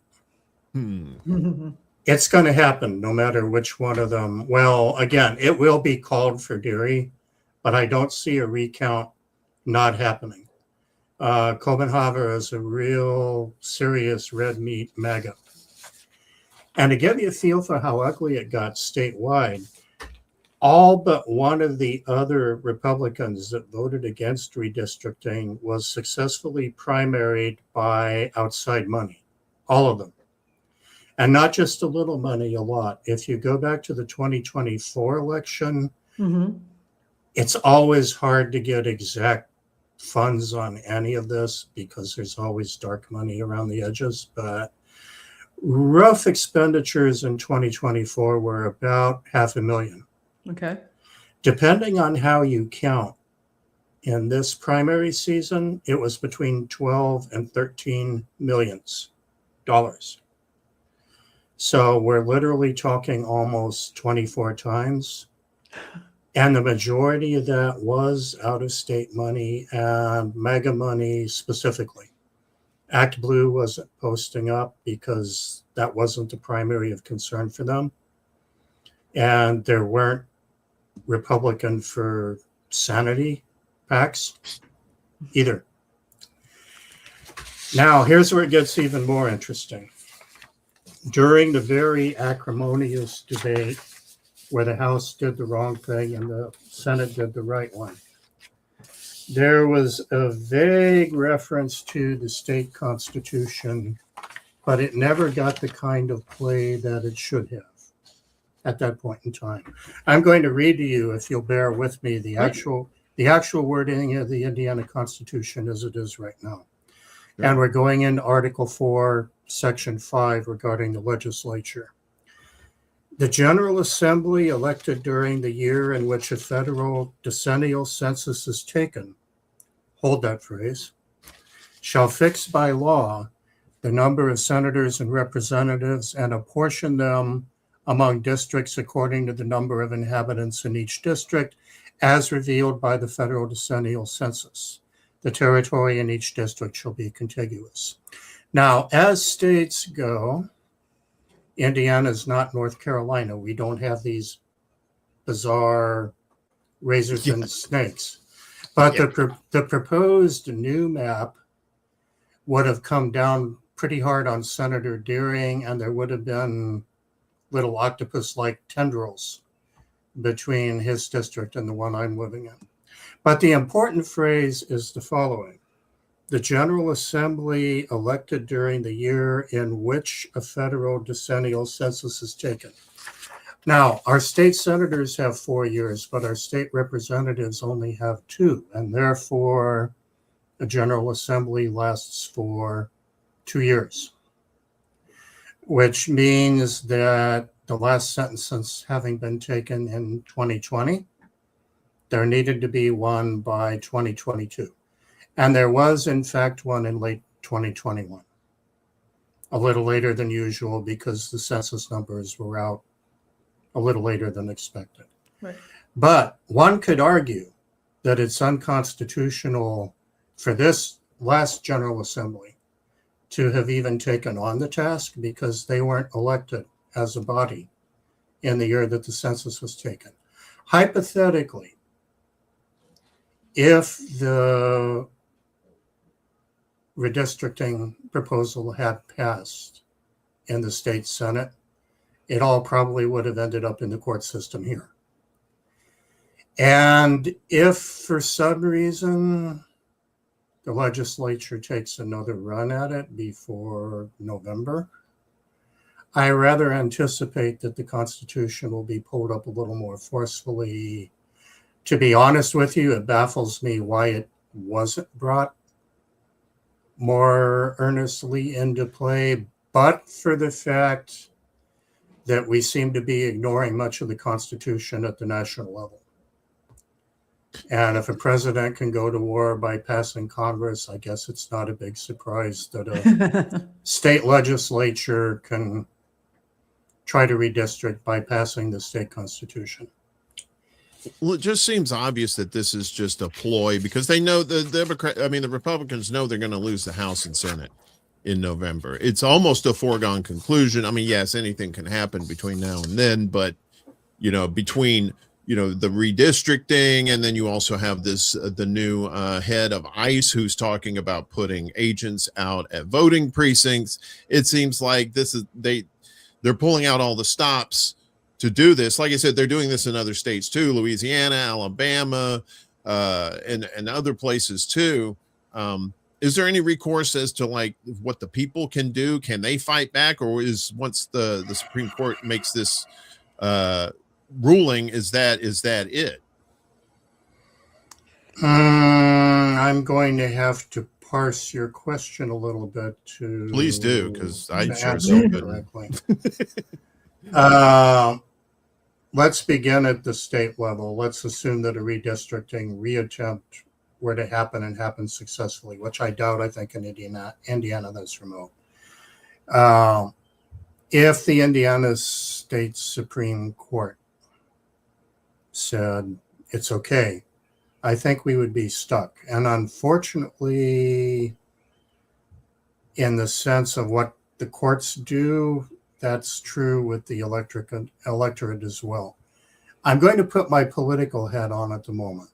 C: It's going to happen no matter which one of them. Well, again, it will be called for Deary, but I don't see a recount not happening. Copenhagen is a real serious red meat MAGA. And to give you a feel for how ugly it got statewide, all but one of the other Republicans that voted against redistricting was successfully primaried by outside money, all of them. And not just a little money, a lot. If you go back to the 2024 election, it's always hard to get exact funds on any of this because there's always dark money around the edges. But rough expenditures in 2024 were about $500,000.
A: Okay.
C: Depending on how you count, in this primary season, it was between 12 and 13 millions dollars. So we're literally talking almost 24 times. And the majority of that was out-of-state money and mega money specifically. Act Blue wasn't posting up because that wasn't the primary of concern for them. And there weren't Republican for Sanity PACs either. Now, here's where it gets even more interesting. During the very acrimonious debate where the House did the wrong thing and the Senate did the right one, there was a vague reference to the state constitution, but it never got the kind of play that it should have at that point in time. I'm going to read to you, if you'll bear with me, the actual wording of the Indiana Constitution as it is right now. And we're going into Article 4, Section 5 regarding the legislature. The General Assembly elected during the year in which a federal decennial census is taken, hold that phrase, shall fix by law the number of senators and representatives and apportion them among districts according to the number of inhabitants in each district as revealed by the federal decennial census. The territory in each district shall be contiguous. Now, as states go, Indiana is not North Carolina. We don't have these bizarre razors and snakes. But the proposed new map would have come down pretty hard on Senator Deering, and there would have been little octopus-like tendrils between his district and the one I'm living in. But the important phrase is the following. The General Assembly elected during the year in which a federal decennial census is taken. Now, our state senators have 4 years, but our state representatives only have 2, and therefore the General Assembly lasts for 2 years, which means that the last census having been taken in 2020, there needed to be one by 2022. And there was, in fact, one in late 2021, a little later than usual because the census numbers were out a little later than expected.
A: Right.
C: But one could argue that it's unconstitutional for this last General Assembly to have even taken on the task because they weren't elected as a body in the year that the census was taken. Hypothetically, if the redistricting proposal had passed in the state Senate, it all probably would have ended up in the court system here. And if for some reason the legislature takes another run at it before November, I rather anticipate that the Constitution will be pulled up a little more forcefully. To be honest with you, it baffles me why it wasn't brought more earnestly into play, but for the fact that we seem to be ignoring much of the Constitution at the national level. And if a president can go to war by passing Congress, I guess it's not a big surprise that a state legislature can try to redistrict by passing the state constitution.
B: Well, it just seems obvious that this is just a ploy because they know the Republicans know they're going to lose the House and Senate in November. It's almost a foregone conclusion. I mean, yes, anything can happen between now and then, but between the redistricting, and then you also have the new head of ICE who's talking about putting agents out at voting precincts. It seems like they're pulling out all the stops to do this. Like I said, they're doing this in other states too, Louisiana, Alabama, and other places too. Is there any recourse as to like what the people can do? Can they fight back, or is once the Supreme Court makes this ruling, is that it?
C: I'm going to have to parse your question a little bit to
B: please do, because I sure
C: answer correctly. Let's begin at the state level. Let's assume that a redistricting reattempt were to happen and happen successfully, which I doubt. I think in Indiana that's remote. If the Indiana State Supreme Court said it's okay, I think we would be stuck. And unfortunately, in the sense of what the courts do, that's true with the electorate as well. I'm going to put my political hat on at the moment.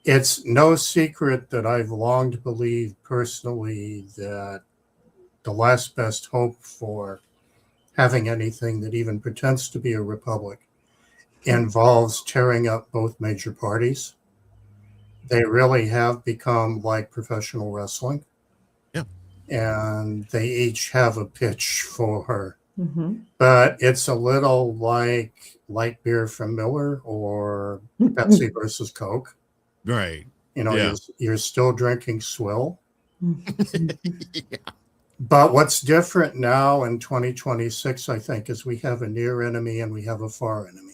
C: It's no secret that I've long to believe personally that the last best hope for having anything that even pretends to be a republic involves tearing up both major parties. They really have become like professional wrestling.
B: Yeah.
C: And they each have a pitch for her.
A: Mm-hmm.
C: But it's a little like light beer from Miller or Pepsi versus Coke.
B: Right.
C: You're still drinking swill.
B: Yeah.
C: But what's different now in 2026, I think, is we have a near enemy and we have a far enemy.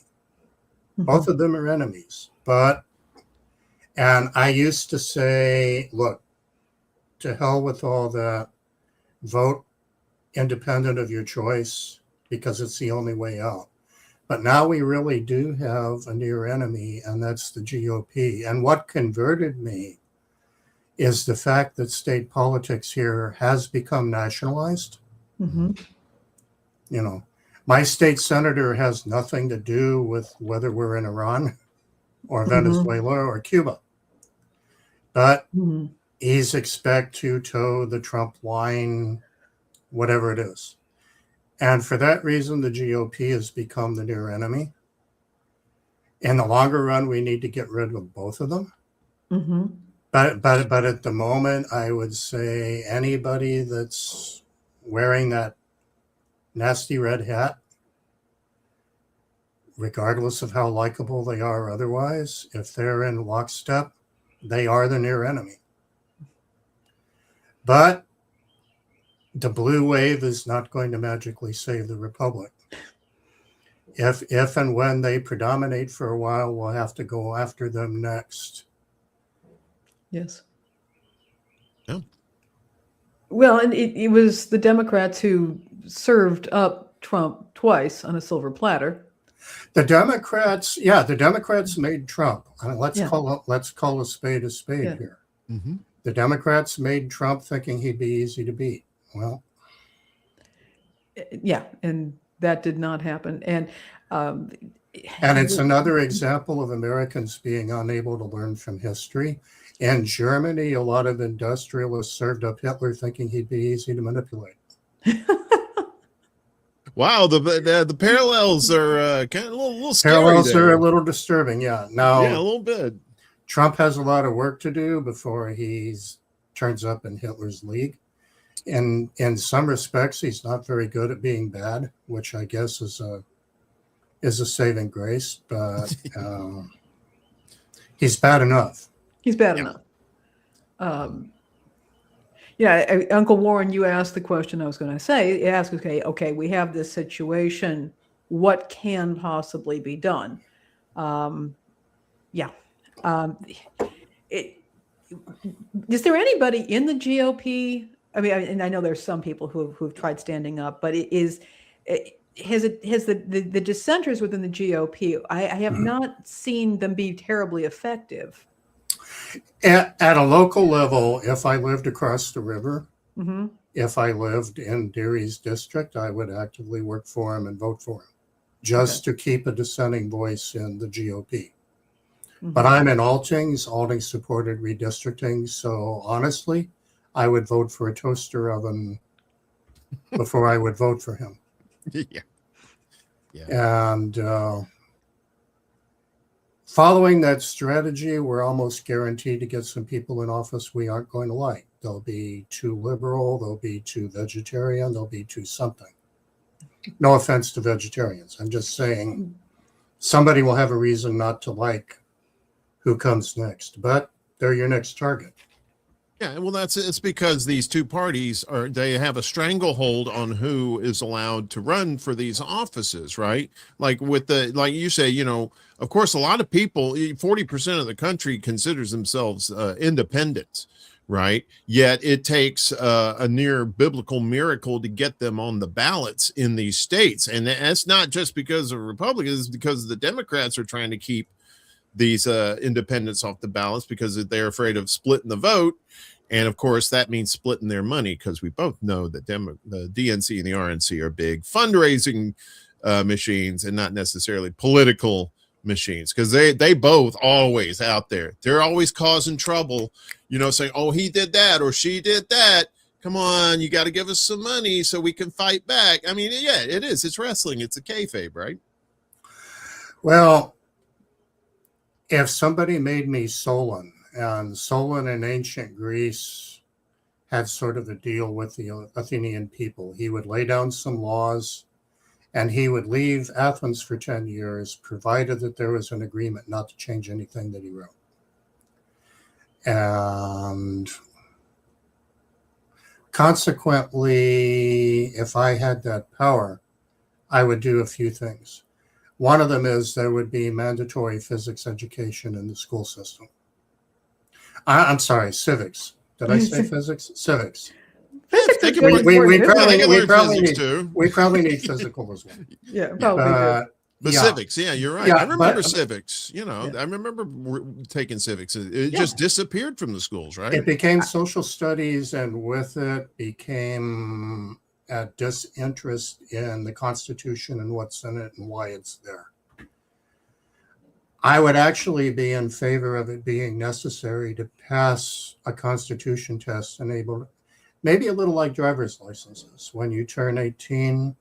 C: Mm-hmm. Both of them are enemies. And I used to say, look, to hell with all that, vote independent of your choice because it's the only way out. But now we really do have a near enemy, and that's the GOP. And what converted me is the fact that state politics here has become nationalized.
A: Mm-hmm.
C: My state senator has nothing to do with whether we're in Iran or Venezuela or Cuba. But he's expect to toe the Trump line, whatever it is. And for that reason, the GOP has become the near enemy. In the longer run, we need to get rid of both of them.
A: Mm-hmm.
C: But at the moment, I would say anybody that's wearing that nasty red hat, regardless of how likable they are otherwise, if they're in lockstep, they are the near enemy. But the blue wave is not going to magically save the republic. If and when they predominate for a while, we'll have to go after them next.
A: Yes.
B: Yeah.
A: Well, and it was the Democrats who served up Trump twice on a silver platter.
C: The Democrats made Trump. Let's call a spade here.
B: Mm-hmm.
C: The Democrats made Trump thinking he'd be easy to beat. Well,
A: yeah, and that did not happen. And
C: it's another example of Americans being unable to learn from history. In Germany, a lot of industrialists served up Hitler thinking he'd be easy to manipulate.
B: Wow, the parallels are kind of a little scary.
C: Parallels
B: there.
C: are a little disturbing, yeah. Now,
B: yeah, a little bit.
C: Trump has a lot of work to do before he turns up in Hitler's league. In some respects, he's not very good at being bad, which I guess is a saving grace. But he's bad enough.
A: He's bad enough. Yeah, Uncle Warren, you asked the question I was going to say. Ask, okay, we have this situation. What can possibly be done? Yeah. Is there anybody in the GOP? I mean, and I know there's some people who've tried standing up, but has the dissenters within the GOP? I have not seen them be terribly effective.
C: At a local level, if I lived across the river, if I lived in Deary's district, I would actively work for him and vote for him, just to keep a dissenting voice in the GOP. But I'm in Altings. Altings supported redistricting. So honestly, I would vote for a toaster oven before I would vote for him. And following that strategy, we're almost guaranteed to get some people in office we aren't going to like. They'll be too liberal. They'll be too vegetarian. They'll be too something. No offense to vegetarians. I'm just saying somebody will have a reason not to like who comes next, but they're your next target.
B: Yeah, well, it's because these two parties they have a stranglehold on who is allowed to run for these offices, right? Like like you say, of course, a lot of people, 40% of the country considers themselves independents, right? Yet it takes a near biblical miracle to get them on the ballots in these states. And that's not just because of Republicans, it's because the Democrats are trying to keep these independents off the ballots because they're afraid of splitting the vote. And of course, that means splitting their money, because we both know that the DNC and the RNC are big fundraising machines and not necessarily political machines, because they both always out there. They're always causing trouble, saying, oh, he did that or she did that. Come on, you got to give us some money so we can fight back. I mean, yeah, it is. It's wrestling. It's a kayfabe, right?
C: Well, if somebody made me Solon, and Solon in ancient Greece had sort of a deal with the Athenian people. He would lay down some laws and he would leave Athens for 10 years, provided that there was an agreement not to change anything that he wrote. And consequently, if I had that power, I would do a few things. One of them is there would be mandatory physics education in the school system. I'm sorry, civics. Did I say physics? Civics.
A: Physics is
C: we probably need physical as well.
A: Yeah, probably.
B: But civics, yeah, you're right. I remember civics. I remember taking civics. It just disappeared from the schools, right?
C: It became social studies, and with it became a disinterest in the Constitution and what's in it and why it's there. I would actually be in favor of it being necessary to pass a Constitution test, enabled, maybe a little like driver's licenses. When you turn 18,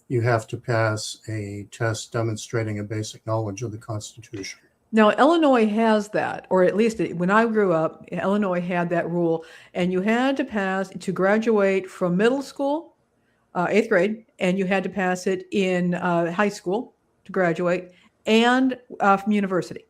C: you have to pass a test demonstrating a basic knowledge of the Constitution.
A: Now, Illinois has that, or at least when I grew up, Illinois had that rule, and you had to graduate from middle school, 8th grade, and you had to pass it in high school to graduate, and from university.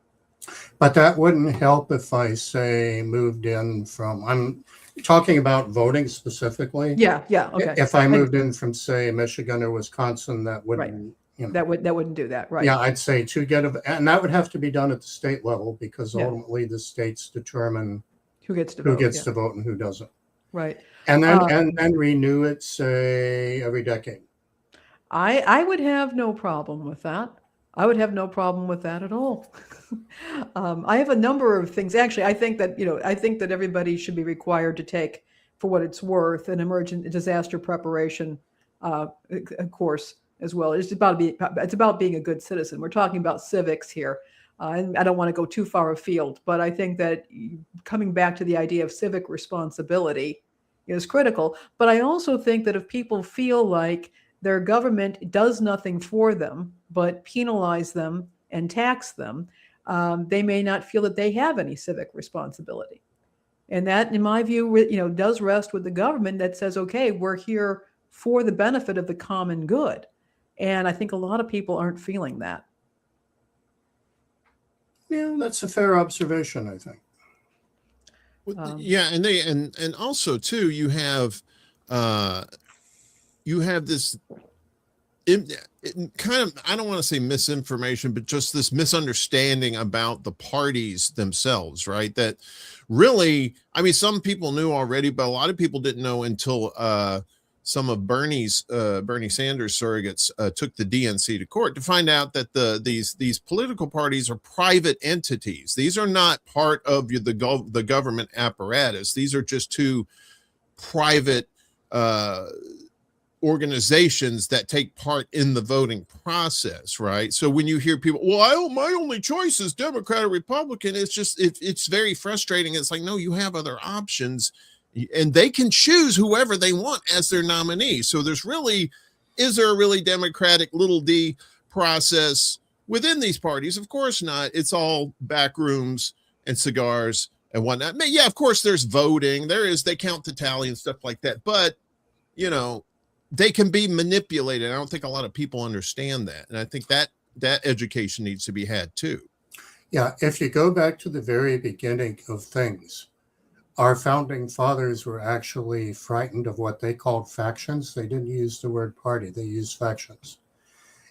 C: But that wouldn't help if I, say, moved in from, I'm talking about voting specifically.
A: Yeah, okay.
C: If I moved in from, say, Michigan or Wisconsin, that wouldn't,
A: that wouldn't do that, right?
C: Yeah, I'd say and that would have to be done at the state level, because ultimately the states determine
A: who gets to vote
C: and who doesn't.
A: Right.
C: And then and renew it, say, every decade.
A: I would have no problem with that. I would have no problem with that at all. I have a number of things. Actually, I think that everybody should be required to take, for what it's worth, an emergent disaster preparation course as well. It's about being a good citizen. We're talking about civics here. And I don't want to go too far afield, but I think that coming back to the idea of civic responsibility is critical. But I also think that if people feel like their government does nothing for them but penalize them and tax them, they may not feel that they have any civic responsibility. And that, in my view, does rest with the government that says, okay, we're here for the benefit of the common good. And I think a lot of people aren't feeling that.
C: Yeah, that's a fair observation, I think.
B: Yeah, and also too, you have this kind of, I don't want to say misinformation, but just this misunderstanding about the parties themselves, right? That really, I mean, some people knew already, but a lot of people didn't know until some of Bernie Sanders surrogates took the DNC to court to find out that these political parties are private entities. These are not part of the government apparatus. These are just two private organizations that take part in the voting process, right? So when you hear people, well, my only choice is Democrat or Republican, it's very frustrating. It's like, no, you have other options, and they can choose whoever they want as their nominee. So is there a really democratic little d process within these parties? Of course not. It's all back rooms and cigars and whatnot. Yeah, of course there's voting. They count the tally and stuff like that. But, they can be manipulated. I don't think a lot of people understand that. And I think that education needs to be had too.
C: Yeah. If you go back to the very beginning of things, our founding fathers were actually frightened of what they called factions. They didn't use the word party. They used factions.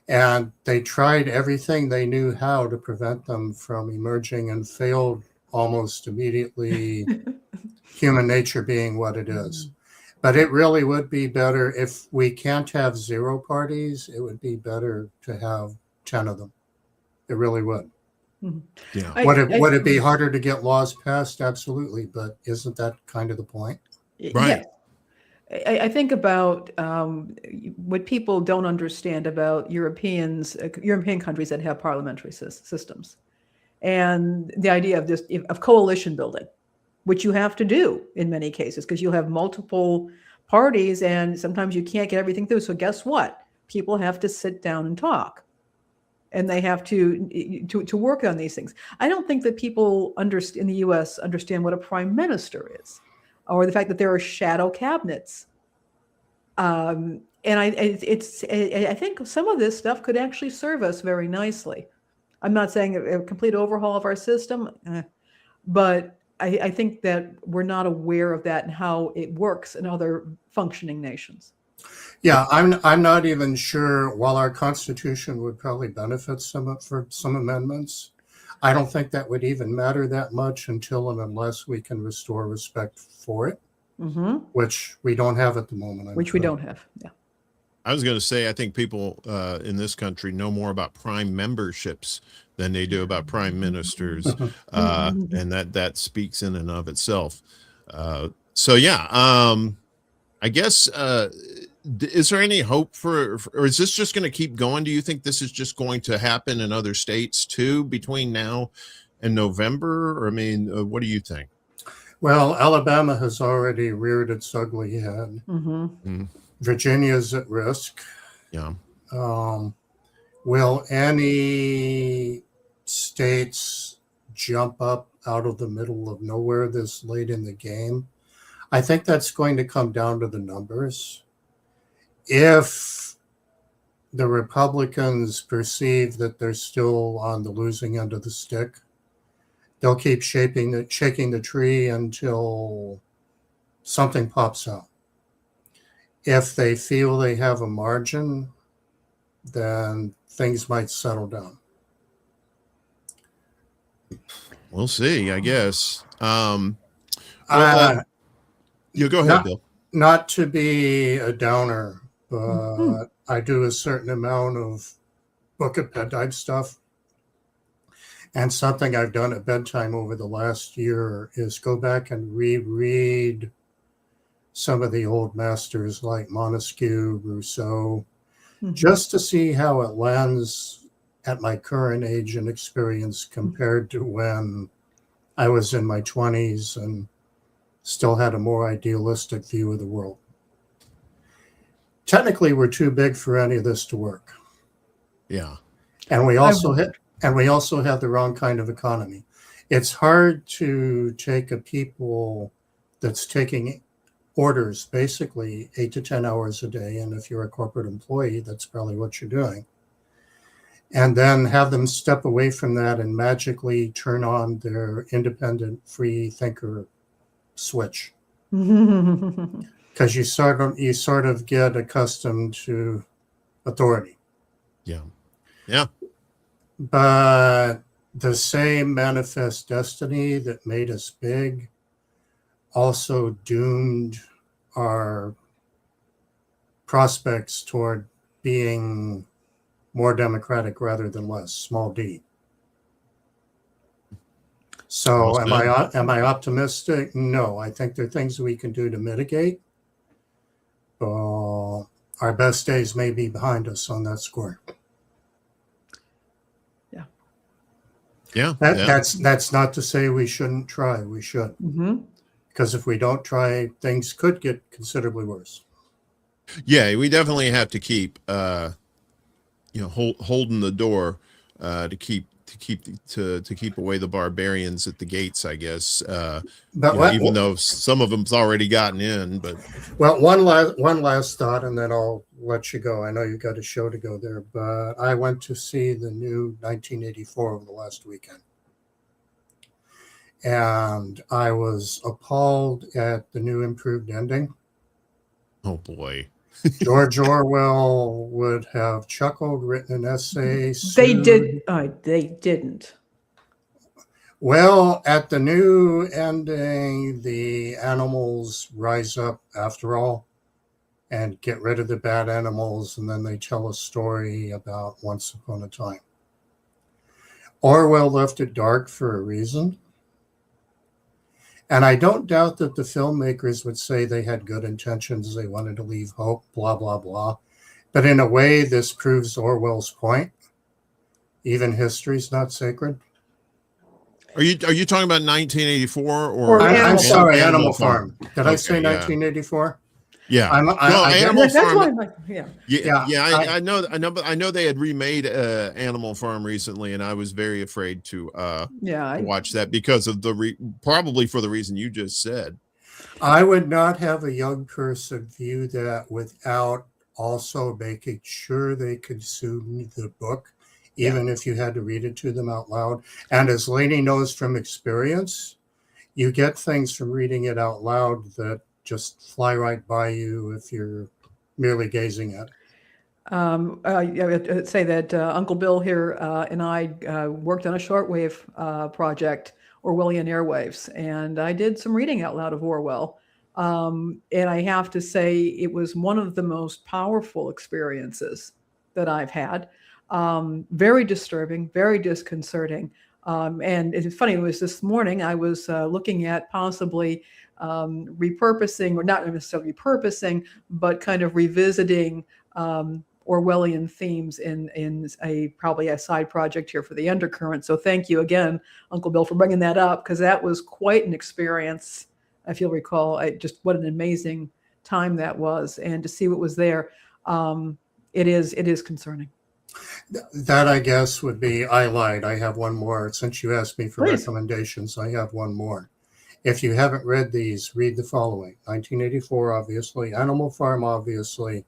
C: And they tried everything they knew how to prevent them from emerging, and failed almost immediately, human nature being what it is. But it really would be better if we can't have 0 parties. It would be better to have 10 of them. It really would.
B: Yeah.
C: Would it be harder to get laws passed? Absolutely. But isn't that kind of the point?
B: Right.
A: Yeah. I think about what people don't understand about European countries that have parliamentary systems, and the idea of coalition building, which you have to do in many cases because you have multiple parties and sometimes you can't get everything through. So guess what? People have to sit down and talk, and they have to work on these things. I don't think that people in the U.S. understand what a prime minister is, or the fact that there are shadow cabinets. And I think some of this stuff could actually serve us very nicely. I'm not saying a complete overhaul of our system, but I think that we're not aware of that and how it works in other functioning nations.
C: Yeah, I'm not even sure. While our Constitution would probably benefit for some amendments, I don't think that would even matter that much until and unless we can restore respect for it, which we don't have at the moment.
A: We don't have. Yeah.
B: I was going to say, I think people in this country know more about prime memberships than they do about prime ministers, and that speaks in and of itself. So yeah, I guess is there any hope or is this just going to keep going? Do you think this is just going to happen in other states too between now and November? Or I mean, what do you think?
C: Well, Alabama has already reared its ugly head. Virginia's at risk.
B: Yeah.
C: Will any states jump up out of the middle of nowhere this late in the game? I think that's going to come down to the numbers. If the Republicans perceive that they're still on the losing end of the stick, they'll keep shaking the tree until something pops out. If they feel they have a margin, then things might settle down.
B: We'll see, I guess. You go ahead, Bill.
C: Not to be a downer, but I do a certain amount of book at bedtime stuff. And something I've done at bedtime over the last year is go back and reread some of the old masters like Montesquieu, Rousseau, just to see how it lands at my current age and experience compared to when I was in my 20s and still had a more idealistic view of the world. Technically, we're too big for any of this to work.
B: Yeah.
C: And we also have the wrong kind of economy. It's hard to take a people that's taking orders basically 8 to 10 hours a day. And if you're a corporate employee, that's probably what you're doing. And then have them step away from that and magically turn on their independent free thinker switch, because you sort of get accustomed to authority.
B: Yeah. Yeah.
C: But the same manifest destiny that made us big also doomed our prospects toward being more democratic rather than less, small d. So am I optimistic? No, I think there are things we can do to mitigate. Our best days may be behind us on that score.
B: Yeah.
C: That's not to say we shouldn't try. We should. Because if we don't try, things could get considerably worse.
B: Yeah, we definitely have to keep holding the door to keep away the barbarians at the gates, I guess. Even though some of them's already gotten in, but
C: well, one last thought, and then I'll let you go. I know you've got a show to go there, but I went to see the new 1984 over the last weekend, and I was appalled at the new improved ending.
B: Oh boy.
C: George Orwell would have chuckled, written an essay.
A: They didn't.
C: Well, at the new ending, the animals rise up after all and get rid of the bad animals, and then they tell a story about once upon a time. Orwell left it dark for a reason. And I don't doubt that the filmmakers would say they had good intentions, they wanted to leave hope, blah, blah, blah. But in a way, this proves Orwell's point. Even history's not sacred.
B: Are you talking about 1984 or
C: I'm sorry, Animal Farm. Did I say 1984?
B: Yeah.
A: Animal Farm.
B: I know they had remade Animal Farm recently, and I was very afraid to watch that because of probably for the reason you just said.
C: I would not have a young person view that without also making sure they consume the book, even if you had to read it to them out loud. And as Lainey knows from experience, you get things from reading it out loud that just fly right by you if you're merely gazing at it.
A: I would say that Uncle Bill here and I worked on a shortwave project, Orwellian Airwaves, and I did some reading out loud of Orwell. And I have to say it was one of the most powerful experiences that I've had. Very disturbing, very disconcerting. And it's funny, it was this morning I was looking at possibly repurposing, or not necessarily repurposing, but kind of revisiting Orwellian themes in probably a side project here for the Undercurrent. So thank you again, Uncle Bill, for bringing that up, because that was quite an experience. If you'll recall, just what an amazing time that was, and to see what was there, it is concerning.
C: That, I guess, would be, I lied. I have one more. Since you asked me for recommendations, I have one more. If you haven't read these, read the following. 1984, obviously. Animal Farm, obviously.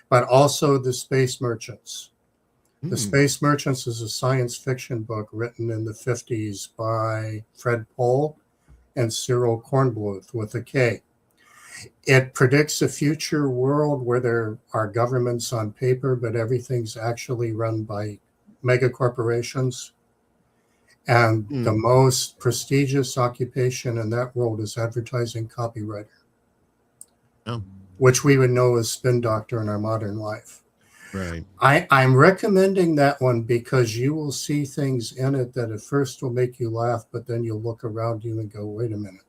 C: But also The Space Merchants. The Space Merchants is a science fiction book written in the 50s by Fred Pohl and Cyril Kornbluth with a K. It predicts a future world where there are governments on paper, but everything's actually run by mega corporations. And the most prestigious occupation in that world is advertising copywriter, which we would know as spin doctor in our modern life.
B: Right.
C: I'm recommending that one because you will see things in it that at first will make you laugh, but then you'll look around you and go, wait a minute.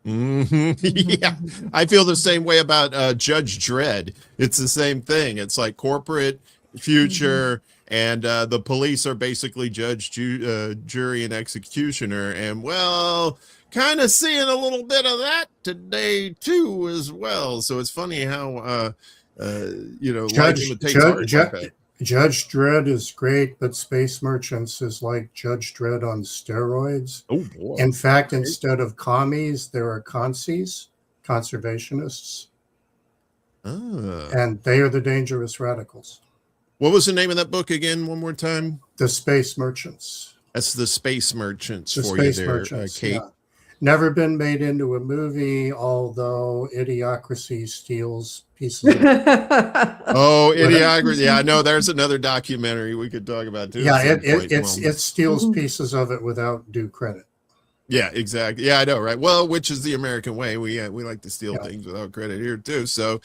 B: Yeah, I feel the same way about Judge Dredd. It's the same thing. It's like corporate future, and the police are basically judge, jury, and executioner. And well, kind of seeing a little bit of that today too, as well. So it's funny how
C: Judge Dredd is great, but Space Merchants is like Judge Dredd on steroids.
B: Oh boy!
C: In fact, instead of commies, there are consies, conservationists, and they are the dangerous radicals.
B: What was the name of that book again? One more time.
C: The Space Merchants.
B: That's The Space Merchants
C: the
B: for
C: Space
B: you there,
C: Merchants,
B: Kate.
C: yeah. Never been made into a movie, although Idiocracy steals pieces of
B: Oh, Idiocracy. Yeah, I know there's another documentary we could talk about too.
C: Yeah,
B: At some point.
C: it steals pieces of it without due credit.
B: Yeah, exactly. Yeah, I know, right? Well, which is the American way. We like to steal things without credit here too. So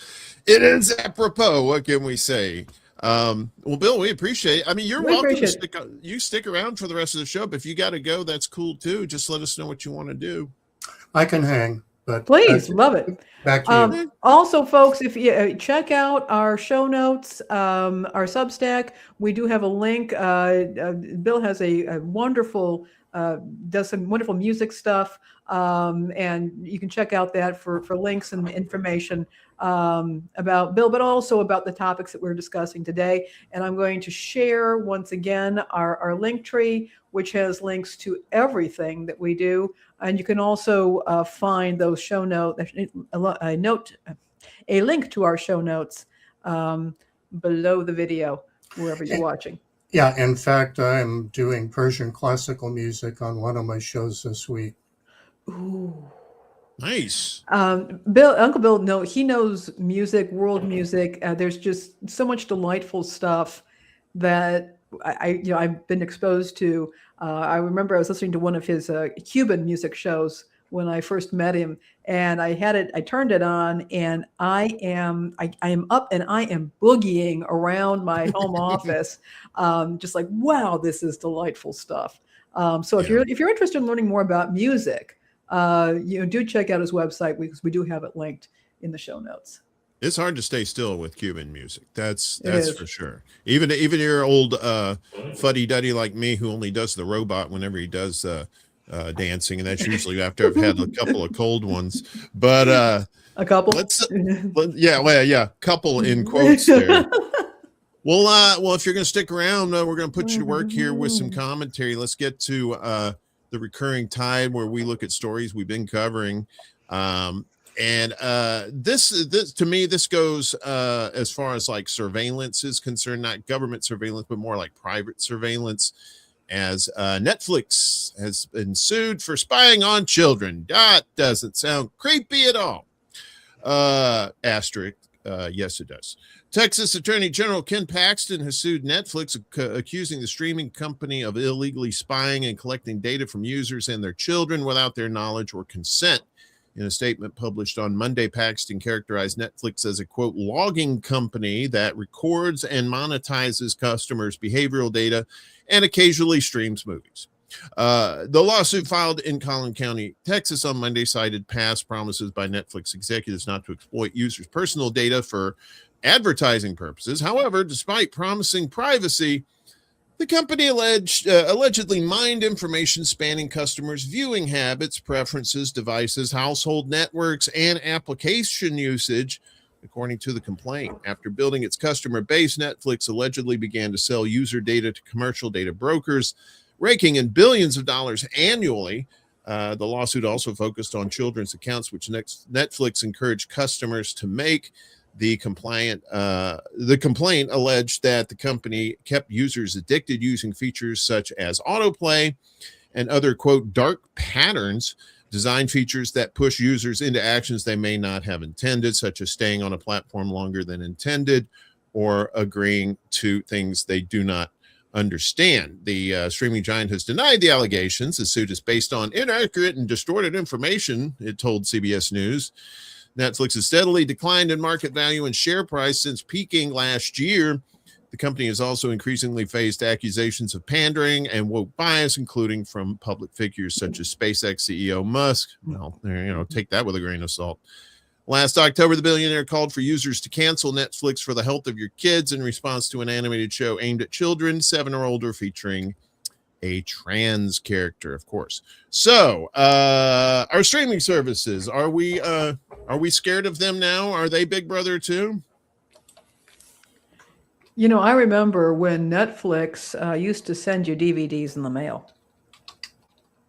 B: it is apropos. What can we say? Well, Bill, we appreciate it. I mean, you're welcome to stick around for the rest of the show, but if you got to go, that's cool too. Just let us know what you want to do.
C: I can hang, but
A: please, love it.
C: Back to you.
A: Also, folks, if you check out our show notes, our Substack, we do have a link. Bill has a wonderful, does some wonderful music stuff, and you can check out that for links and information about Bill, but also about the topics that we're discussing today. And I'm going to share once again our link tree, which has links to everything that we do. And you can also find those show notes, a link to our show notes below the video, wherever you're watching.
C: Yeah, in fact, I'm doing Persian classical music on one of my shows this week.
A: Ooh.
B: Nice.
A: Uncle Bill, no, he knows music, world music. There's just so much delightful stuff that I've been exposed to. I remember I was listening to one of his Cuban music shows when I first met him, and I turned it on, and I am up and I am boogieing around my home office, just like, wow, this is delightful stuff. So if you're interested in learning more about music, do check out his website, because we do have it linked in the show notes.
B: It's hard to stay still with Cuban music. That's for sure. Even your old fuddy-duddy like me, who only does the robot whenever he does dancing, and that's usually after I've had a couple of cold ones. But
A: a couple.
B: Couple in quotes there. Well, if you're going to stick around, we're going to put you to work here with some commentary. Let's get to the recurring tide, where we look at stories we've been covering. And this to me, this goes as far as like surveillance is concerned, not government surveillance, but more like private surveillance, as Netflix has been sued for spying on children. That doesn't sound creepy at all. Asterisk, yes, it does. Texas Attorney General Ken Paxton has sued Netflix, accusing the streaming company of illegally spying and collecting data from users and their children without their knowledge or consent. In a statement published on Monday, Paxton characterized Netflix as a, quote, logging company that records and monetizes customers' behavioral data and occasionally streams movies. The lawsuit filed in Collin County, Texas on Monday cited past promises by Netflix executives not to exploit users' personal data for advertising purposes. However, despite promising privacy, the company allegedly mined information spanning customers' viewing habits, preferences, devices, household networks, and application usage, according to the complaint. After building its customer base, Netflix allegedly began to sell user data to commercial data brokers, raking in billions of dollars annually. The lawsuit also focused on children's accounts, which Netflix encouraged customers to make. The complaint alleged that the company kept users addicted using features such as autoplay and other, quote, dark patterns, design features that push users into actions they may not have intended, such as staying on a platform longer than intended or agreeing to things they do not understand. The streaming giant has denied the allegations. The suit is based on inaccurate and distorted information, it told CBS News. Netflix has steadily declined in market value and share price since peaking last year. The company has also increasingly faced accusations of pandering and woke bias, including from public figures such as SpaceX CEO Musk. Well, take that with a grain of salt. Last October, the billionaire called for users to cancel Netflix for the health of your kids in response to an animated show aimed at children 7 or older, featuring a trans character, of course. So, our streaming services, are we scared of them now? Are they Big Brother too?
A: I remember when Netflix used to send you DVDs in the mail.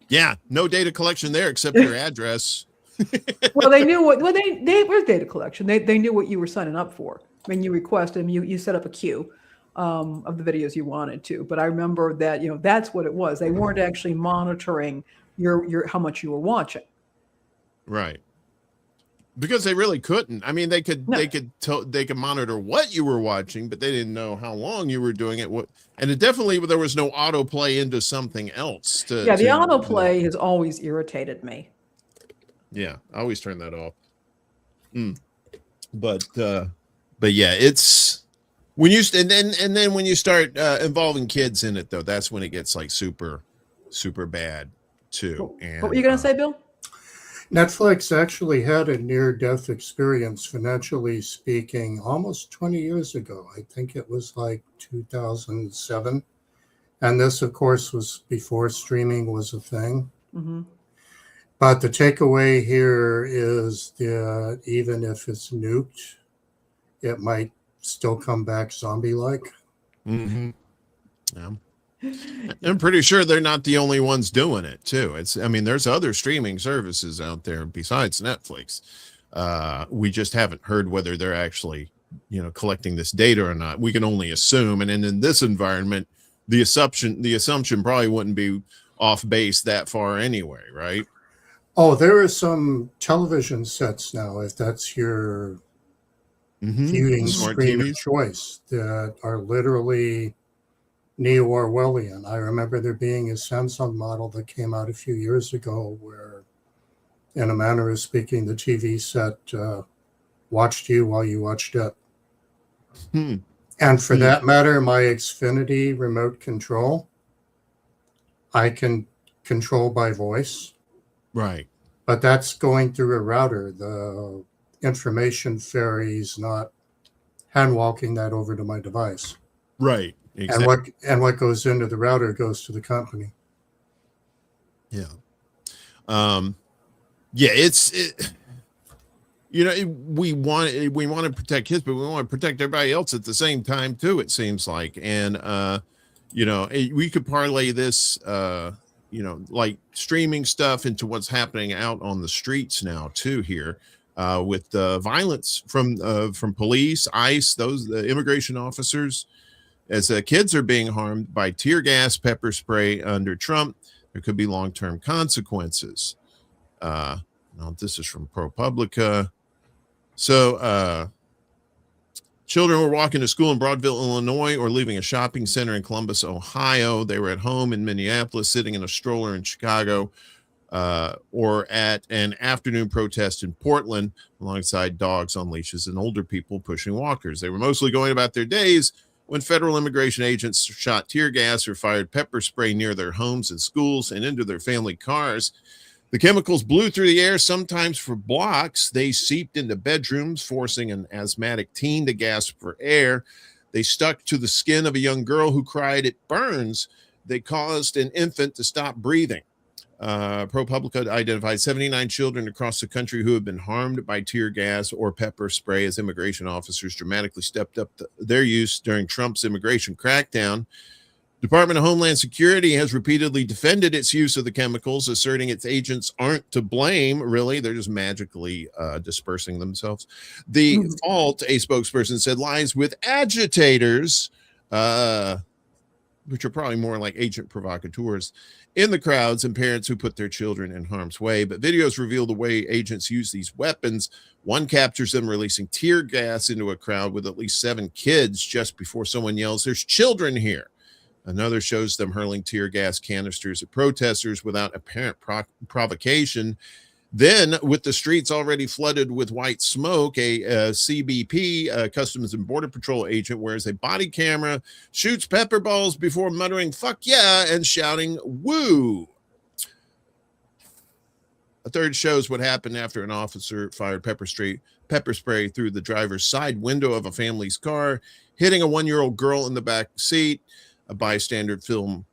B: Yeah, no data collection there except your address.
A: Well, they knew what. Well, they were data collection. They knew what you were signing up for. When you request them, you set up a queue of the videos you wanted to. But I remember that that's what it was. They weren't actually monitoring your how much you were watching.
B: Right. Because they really couldn't. I mean, they could monitor what you were watching, but they didn't know how long you were doing it. And it definitely, there was no autoplay into something else.
A: The autoplay has always irritated me.
B: Yeah, I always turn that off. But yeah, it's when you and then when you start involving kids in it, though, that's when it gets like super bad too. And
A: what were you going to say, Bill?
C: Netflix actually had a near-death experience, financially speaking, almost 20 years ago. I think it was like 2007. And this, of course, was before streaming was a thing.
A: Mm-hmm.
C: But the takeaway here is that even if it's nuked, it might still come back zombie-like.
B: Mm-hmm. Yeah. I'm pretty sure they're not the only ones doing it too. There's other streaming services out there besides Netflix. We just haven't heard whether they're actually, collecting this data or not. We can only assume. And in this environment, the assumption probably wouldn't be off base that far anyway, right?
C: Oh, there are some television sets now, if that's your viewing screen of choice, that are literally neo-Orwellian. I remember there being a Samsung model that came out a few years ago where, in a manner of speaking, the TV set watched you while you watched it. And for that matter, my Xfinity remote control, I can control by voice.
B: Right.
C: But that's going through a router. The information ferries, not hand walking that over to my device.
B: Right. Exactly.
C: And what goes into the router goes to the company.
B: Yeah. We want to protect kids, but we want to protect everybody else at the same time too, it seems like. And we could parlay this like streaming stuff into what's happening out on the streets now too here, with the violence from police, ICE, the immigration officers. As kids are being harmed by tear gas, pepper spray under Trump, there could be long-term consequences. Now this is from ProPublica. So children were walking to school in Broadville, Illinois, or leaving a shopping center in Columbus, Ohio. They were at home in Minneapolis, sitting in a stroller in Chicago, or at an afternoon protest in Portland, alongside dogs on leashes and older people pushing walkers. They were mostly going about their days when federal immigration agents shot tear gas or fired pepper spray near their homes and schools and into their family cars. The chemicals blew through the air, sometimes for blocks. They seeped into bedrooms, forcing an asthmatic teen to gasp for air. They stuck to the skin of a young girl who cried, "It burns." They caused an infant to stop breathing. ProPublica identified 79 children across the country who have been harmed by tear gas or pepper spray as immigration officers dramatically stepped up their use during Trump's immigration crackdown. Department of Homeland Security has repeatedly defended its use of the chemicals, asserting its agents aren't to blame. Really, they're just magically dispersing themselves. The fault, a spokesperson said, lies with agitators, which are probably more like agent provocateurs, in the crowds, and parents who put their children in harm's way. But videos reveal the way agents use these weapons. One captures them releasing tear gas into a crowd with at least 7 kids just before someone yells, "There's children here." Another shows them hurling tear gas canisters at protesters without apparent provocation. Then, with the streets already flooded with white smoke, a CBP, Customs and Border Patrol agent, wears a body camera, shoots pepper balls before muttering "fuck yeah" and shouting "woo." A third shows what happened after an officer fired pepper spray through the driver's side window of a family's car, hitting a 1-year-old girl in the back seat. A bystander filmed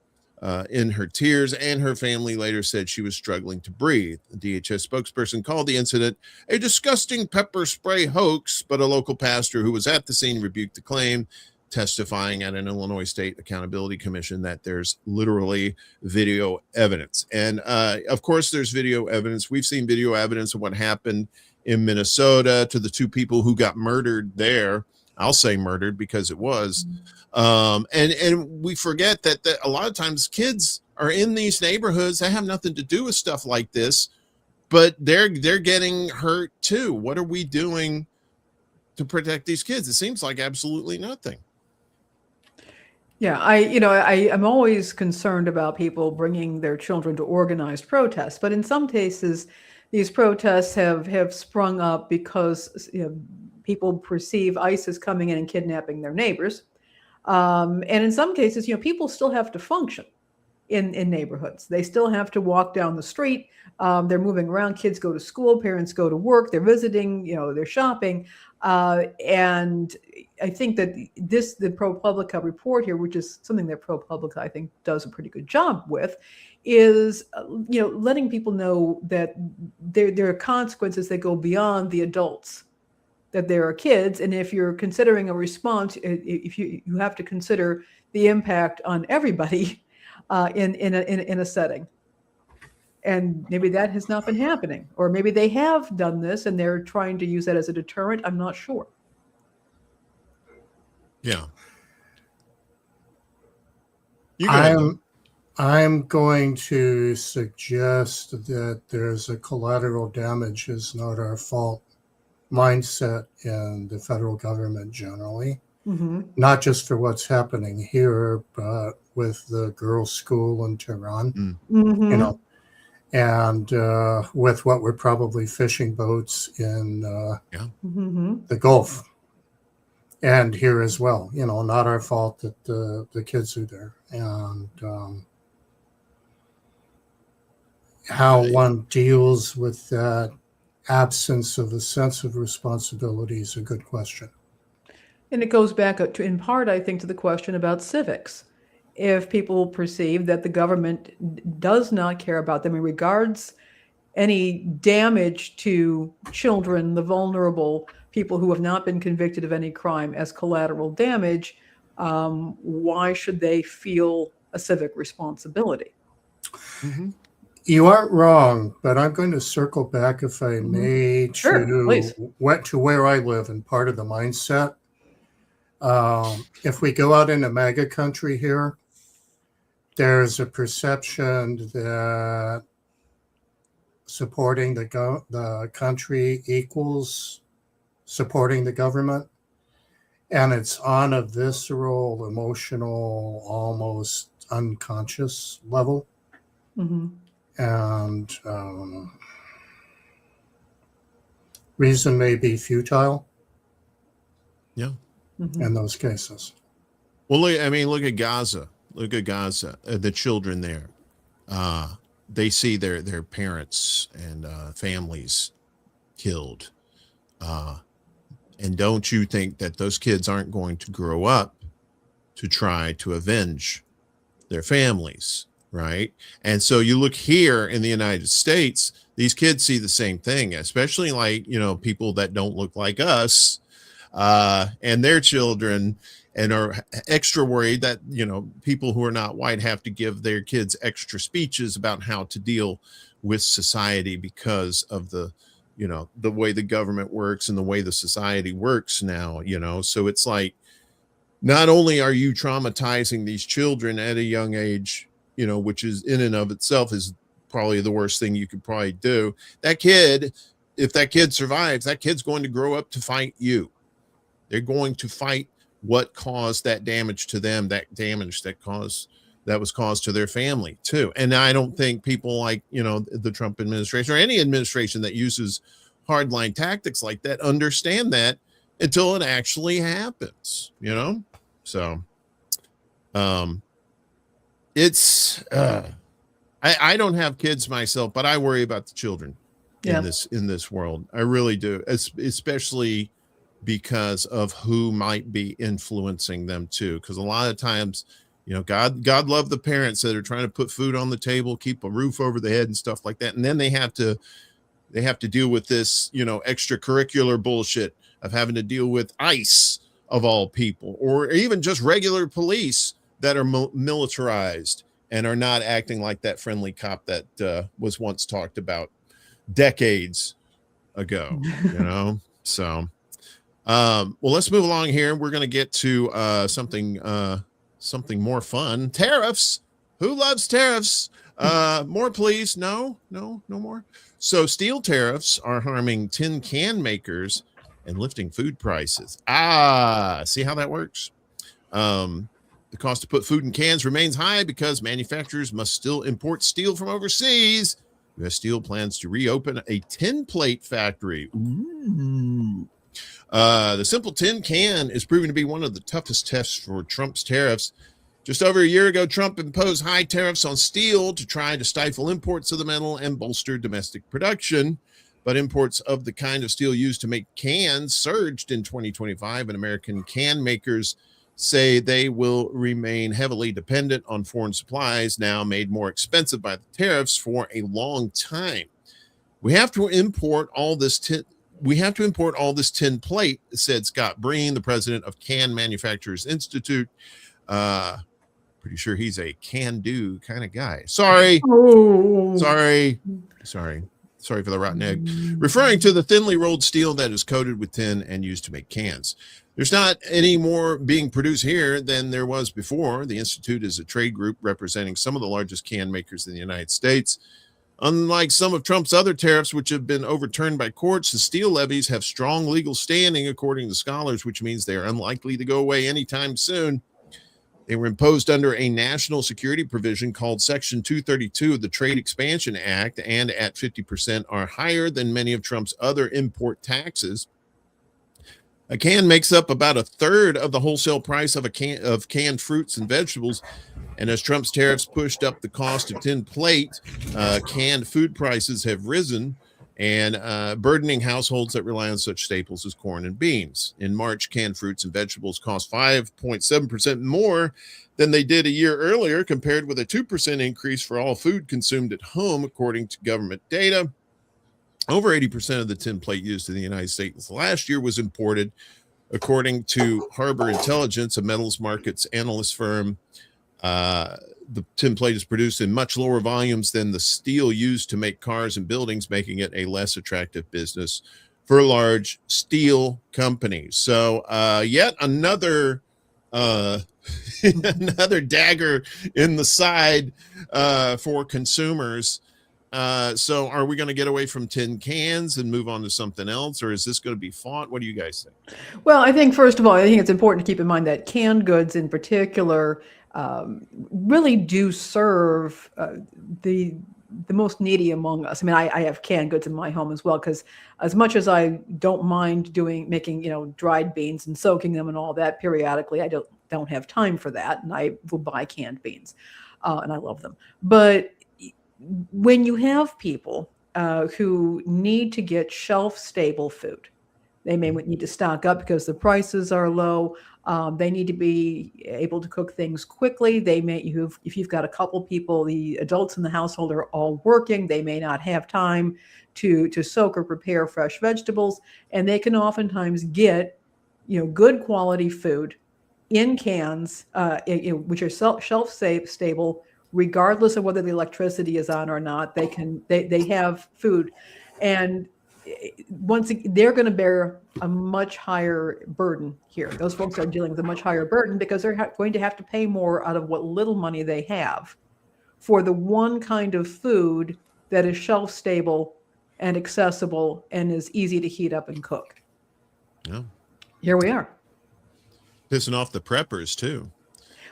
B: in her tears, and her family later said she was struggling to breathe. The DHS spokesperson called the incident a disgusting pepper spray hoax, but a local pastor who was at the scene rebuked the claim, testifying at an Illinois State Accountability Commission that there's literally video evidence. And of course, there's video evidence. We've seen video evidence of what happened in Minnesota to the 2 people who got murdered there. I'll say murdered because it was. And we forget that a lot of times kids are in these neighborhoods that have nothing to do with stuff like this. but they're getting hurt too. What are we doing to protect these kids? It seems like absolutely nothing.
A: Yeah, I'm always concerned about people bringing their children to organized protests, but in some cases, these protests have sprung up because people perceive ISIS coming in and kidnapping their neighbors, and in some cases, people still have to function in neighborhoods. They still have to walk down the street. They're moving around. Kids go to school. Parents go to work. They're visiting. They're shopping. And I think that the ProPublica report here, which is something that ProPublica I think does a pretty good job with, is letting people know that there are consequences that go beyond the adults, that there are kids, and if you're considering a response, if you have to consider the impact on everybody in a setting. And maybe that has not been happening, or maybe they have done this and they're trying to use that as a deterrent. I'm not sure.
B: Yeah.
C: I'm going to suggest that there's a collateral damage is not our fault mindset in the federal government generally, not just for what's happening here, but with the girls' school in Tehran, and with what were probably fishing boats in the Gulf and here as well. Not our fault that the kids are there. And how one deals with that absence of a sense of responsibility is a good question.
A: And it goes back to, in part, I think, to the question about civics. If people perceive that the government does not care about them and regards any damage to children, the vulnerable, people who have not been convicted of any crime, as collateral damage, why should they feel a civic responsibility?
C: You aren't wrong, but I'm going to circle back, if I may, to where I live and part of the mindset. If we go out into MAGA country here, there's a perception that supporting the country equals supporting the government. And it's on a visceral, emotional, almost unconscious level. And reason may be futile.
B: Yeah.
C: In those cases.
B: Well, look at Gaza. Look at Gaza. The children there. They see their parents and families killed. And don't you think that those kids aren't going to grow up to try to avenge their families, right? And so you look here in the United States, these kids see the same thing, especially people that don't look like us and their children, and are extra worried that, people who are not white have to give their kids extra speeches about how to deal with society because of the way the government works and the way the society works now, so it's like, not only are you traumatizing these children at a young age, which is in and of itself is probably the worst thing you could probably do. That kid, if that kid survives, that kid's going to grow up to fight you. They're going to fight what caused that damage to them, that damage that was caused to their family too. And I don't think people like, the Trump administration or any administration that uses hardline tactics like that understand that until it actually happens, So it's I don't have kids myself, but I worry about the children in this world. I really do, especially because of who might be influencing them too. Because a lot of times, God love the parents that are trying to put food on the table, keep a roof over the head and stuff like that. And then they have to deal with this, extracurricular bullshit of having to deal with ICE of all people, or even just regular police that are militarized and are not acting like that friendly cop that was once talked about decades ago, So, well, let's move along here. We're going to get to something more fun. Tariffs. Who loves tariffs? More, please. No more. So steel tariffs are harming tin can makers and lifting food prices. See how that works? The cost to put food in cans remains high because manufacturers must still import steel from overseas. U.S. Steel plans to reopen a tin plate factory. Ooh. The simple tin can is proving to be one of the toughest tests for Trump's tariffs. Just over a year ago, Trump imposed high tariffs on steel to try to stifle imports of the metal and bolster domestic production. But imports of the kind of steel used to make cans surged in 2025, and American can makers say they will remain heavily dependent on foreign supplies, now made more expensive by the tariffs, for a long time. We have to import all this tin plate, said Scott Breen, the president of Can Manufacturers Institute. Pretty sure he's a can-do kind of guy. Sorry for the rotten egg. Referring to the thinly rolled steel that is coated with tin and used to make cans. There's not any more being produced here than there was before. The Institute is a trade group representing some of the largest can makers in the United States. Unlike some of Trump's other tariffs, which have been overturned by courts, the steel levies have strong legal standing, according to scholars, which means they are unlikely to go away anytime soon. They were imposed under a national security provision called Section 232 of the Trade Expansion Act, and at 50% are higher than many of Trump's other import taxes. A can makes up about a third of the wholesale price of canned fruits and vegetables. And as Trump's tariffs pushed up the cost of tin plate, canned food prices have risen, and burdening households that rely on such staples as corn and beans. In March, canned fruits and vegetables cost 5.7% more than they did a year earlier, compared with a 2% increase for all food consumed at home, according to government data. Over 80% of the tin plate used in the United States last year was imported, according to Harbor Intelligence, a metals markets analyst firm. The tin plate is produced in much lower volumes than the steel used to make cars and buildings, making it a less attractive business for large steel companies. So yet another another dagger in the side for consumers. So are we going to get away from tin cans and move on to something else, or is this going to be fought? What do you guys think?
A: Well, I think, first of all, I think it's important to keep in mind that canned goods in particular really do serve the most needy among us. I mean, I have canned goods in my home as well, because as much as I don't mind making dried beans and soaking them and all that periodically, I don't have time for that, and I will buy canned beans, and I love them. But when you have people who need to get shelf-stable food, they may need to stock up because the prices are low. They need to be able to cook things quickly. If you've got a couple people, the adults in the household are all working, they may not have time to soak or prepare fresh vegetables, and they can oftentimes get good quality food in cans, which are shelf stable, regardless of whether the electricity is on or not. They have food, and they're going to bear a much higher burden here. Those folks are dealing with a much higher burden because they're going to have to pay more out of what little money they have for the one kind of food that is shelf stable and accessible and is easy to heat up and cook.
B: Yeah.
A: Here we are.
B: Pissing off the preppers too.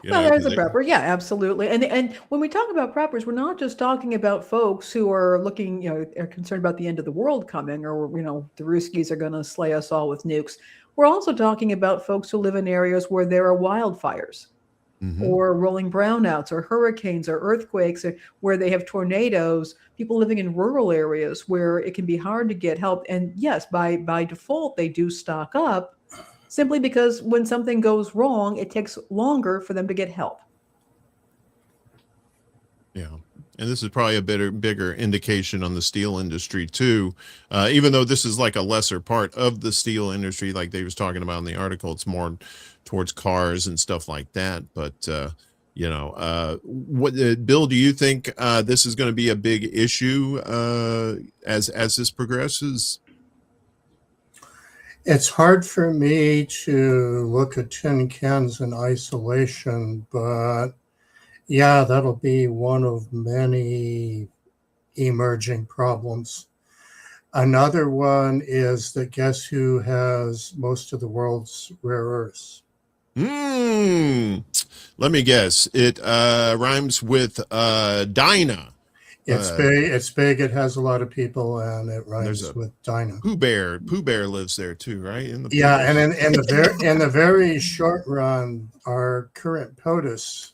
A: There's a prepper. Yeah, absolutely. And when we talk about preppers, we're not just talking about folks who are looking, are concerned about the end of the world coming, or, the Ruskies are going to slay us all with nukes. We're also talking about folks who live in areas where there are wildfires, or rolling brownouts, or hurricanes, or earthquakes, or where they have tornadoes, people living in rural areas where it can be hard to get help. And yes, by default, they do stock up, simply because when something goes wrong, it takes longer for them to get help.
B: Yeah. And this is probably a bigger indication on the steel industry too. Even though this is like a lesser part of the steel industry, like they was talking about in the article, it's more towards cars and stuff like that. But, Bill, do you think this is going to be a big issue as this progresses?
C: It's hard for me to look at tin cans in isolation, but Yeah, that'll be one of many emerging problems. Another one is that guess who has most of the world's rare earths?
B: Let me guess. It rhymes with Dinah.
C: It's big. It's big. It has a lot of people, and it rhymes with Dinah.
B: Pooh Bear. Pooh Bear lives there too, right?
C: Yeah, and in the very short run, our current POTUS,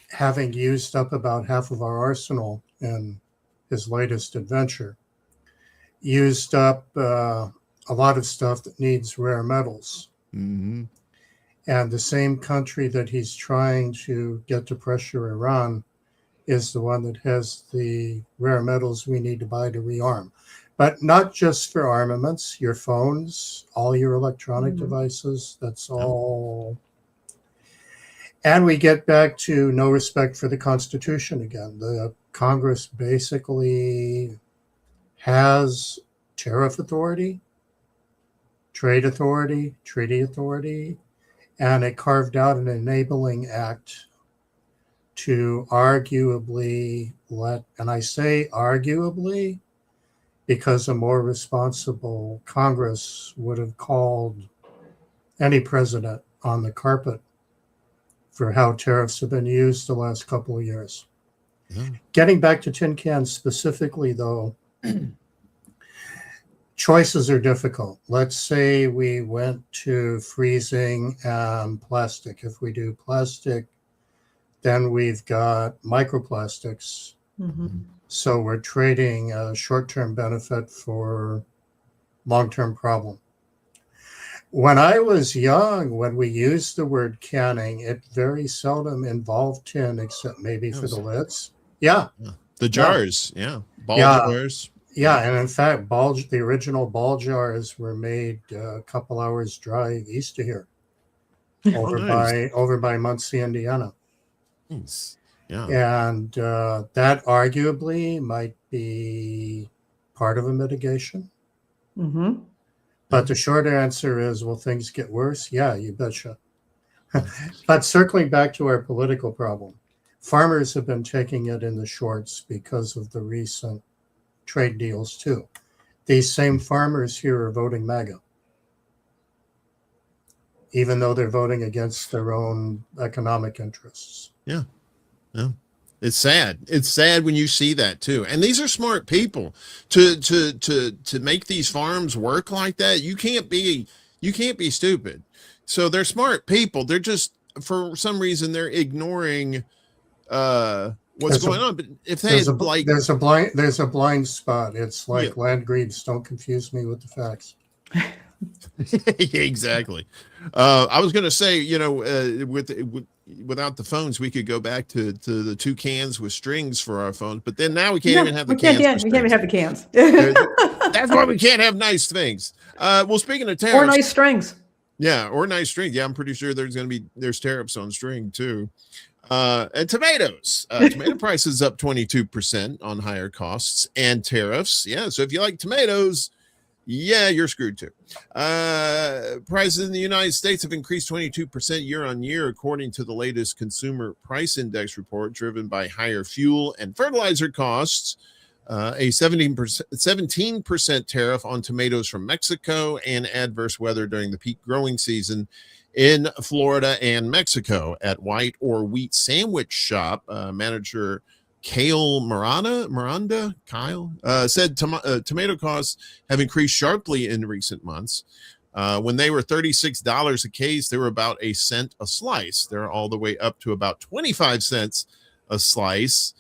C: having used up about half of our arsenal in his latest adventure, used up a lot of stuff that needs rare metals.
B: Mm-hmm.
C: And the same country that he's trying to get to pressure Iran is the one that has the rare metals we need to buy to rearm. But not just for armaments, your phones, all your electronic devices, that's all. And we get back to no respect for the Constitution again. The Congress basically has tariff authority, trade authority, treaty authority, and it carved out an enabling act to arguably let, and I say arguably because a more responsible Congress would have called any president on the carpet for how tariffs have been used the last couple of years. Getting back to tin cans specifically, though, choices are difficult. Let's say we went to freezing and plastic. If we do plastic, then we've got microplastics. So we're trading a short-term benefit for long-term problem. When I was young, when we used the word canning, it very seldom involved tin, except maybe for the lids. Yeah.
B: The jars. Yeah. Ball jars.
C: Yeah, and in fact, the original ball jars were made a couple hours drive east of here, over by Muncie, Indiana.
B: Nice. Yeah,
C: and that arguably might be part of a mitigation. But the short answer is, will things get worse? Yeah, you betcha. But circling back to our political problem, farmers have been taking it in the shorts because of the recent trade deals too. These same farmers here are voting MAGA, even though they're voting against their own economic interests.
B: Yeah. It's sad. It's sad when you see that too. And these are smart people to make these farms work like that. You can't be stupid. So they're smart people. They're just, for some reason, they're ignoring what's going on. But if they
C: there's a blind spot. It's like land grabes. Don't confuse me with the facts.
B: Exactly. I was going to say, without the phones, we could go back to the two cans with strings for our phones, but then now we can't even have the cans.
A: We can't even have the cans.
B: That's why we can't have nice things. Well, speaking of tariffs,
A: or nice strings.
B: Yeah, or nice strings. Yeah, I'm pretty sure there's tariffs on string too. And tomatoes. Tomato prices up 22% on higher costs and tariffs. Yeah, so if you like tomatoes, yeah, you're screwed too. Prices in the United States have increased 22% year on year, according to the latest Consumer Price Index report, driven by higher fuel and fertilizer costs, a 17% tariff on tomatoes from Mexico, and adverse weather during the peak growing season in Florida and Mexico. At White or Wheat Sandwich Shop, manager Kyle Miranda said tomato costs have increased sharply in recent months. When they were $36 a case, they were about a cent a slice. They're all the way up to about 25 cents a slice.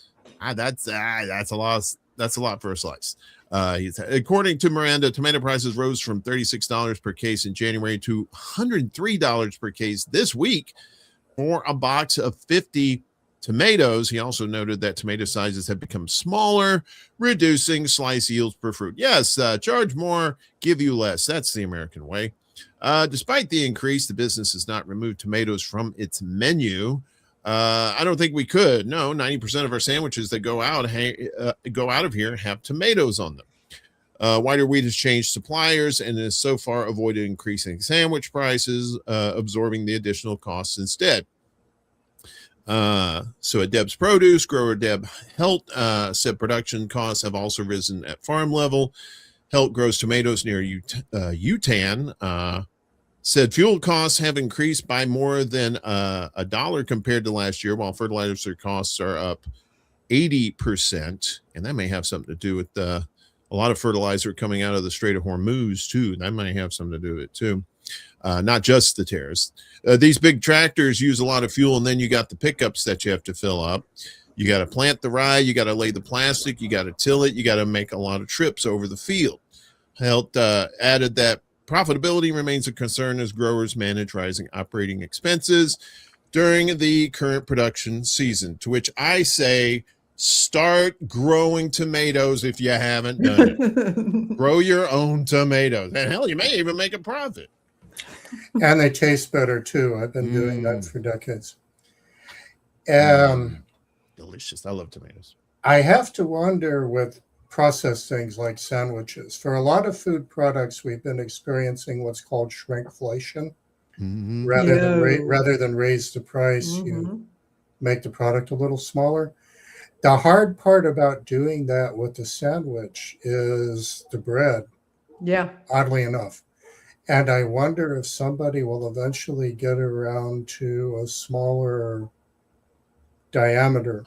B: That's a lot. That's a lot for a slice. According to Miranda, tomato prices rose from $36 per case in January to $103 per case this week for a box of 50 tomatoes. He also noted that tomato sizes have become smaller, reducing slice yields per fruit. Yes, charge more, give you less. That's the American way. Despite the increase, the business has not removed tomatoes from its menu. I don't think we could. No, 90% of our sandwiches that go out of here have tomatoes on them. White or Wheat has changed suppliers and has so far avoided increasing sandwich prices, absorbing the additional costs instead. So at Deb's Produce, grower Deb Helt said production costs have also risen at farm level. Helt grows tomatoes near Utan. Said fuel costs have increased by more than $1 compared to last year, while fertilizer costs are up 80%. And that may have something to do with a lot of fertilizer coming out of the Strait of Hormuz, too. That might have something to do with it, too. Not just the tariffs. These big tractors use a lot of fuel, and then you got the pickups that you have to fill up. You got to plant the rye, you got to lay the plastic, you got to till it, you got to make a lot of trips over the field. Helt added that profitability remains a concern as growers manage rising operating expenses during the current production season, to which I say, start growing tomatoes if you haven't done it. Grow your own tomatoes. And hell, you may even make a profit.
C: And they taste better too. I've been doing that for decades.
B: Delicious. I love tomatoes.
C: I have to wonder with processed things like sandwiches. For a lot of food products, we've been experiencing what's called shrinkflation. Rather than raise the price, you make the product a little smaller. The hard part about doing that with the sandwich is the bread.
A: Yeah.
C: Oddly enough. And I wonder if somebody will eventually get around to a smaller diameter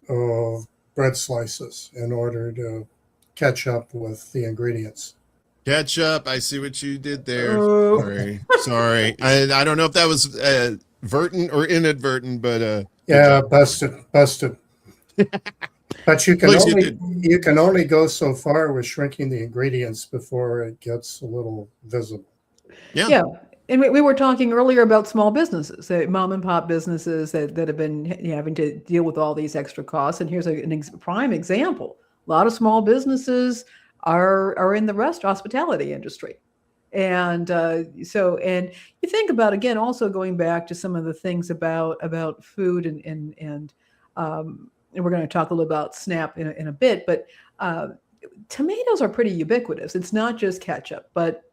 C: of bread slices in order to catch up with the ingredients.
B: Catch up. I see what you did there. Sorry. I don't know if that was vertent or inadvertent, but
C: yeah, busted. But you can only go so far with shrinking the ingredients before it gets a little visible.
A: Yeah. And we were talking earlier about small businesses, mom and pop businesses that have been having to deal with all these extra costs. And here's a prime example. A lot of small businesses are in the hospitality industry. And and you think about, again, also going back to some of the things about food and we're going to talk a little about SNAP in a bit, but tomatoes are pretty ubiquitous. It's not just ketchup, but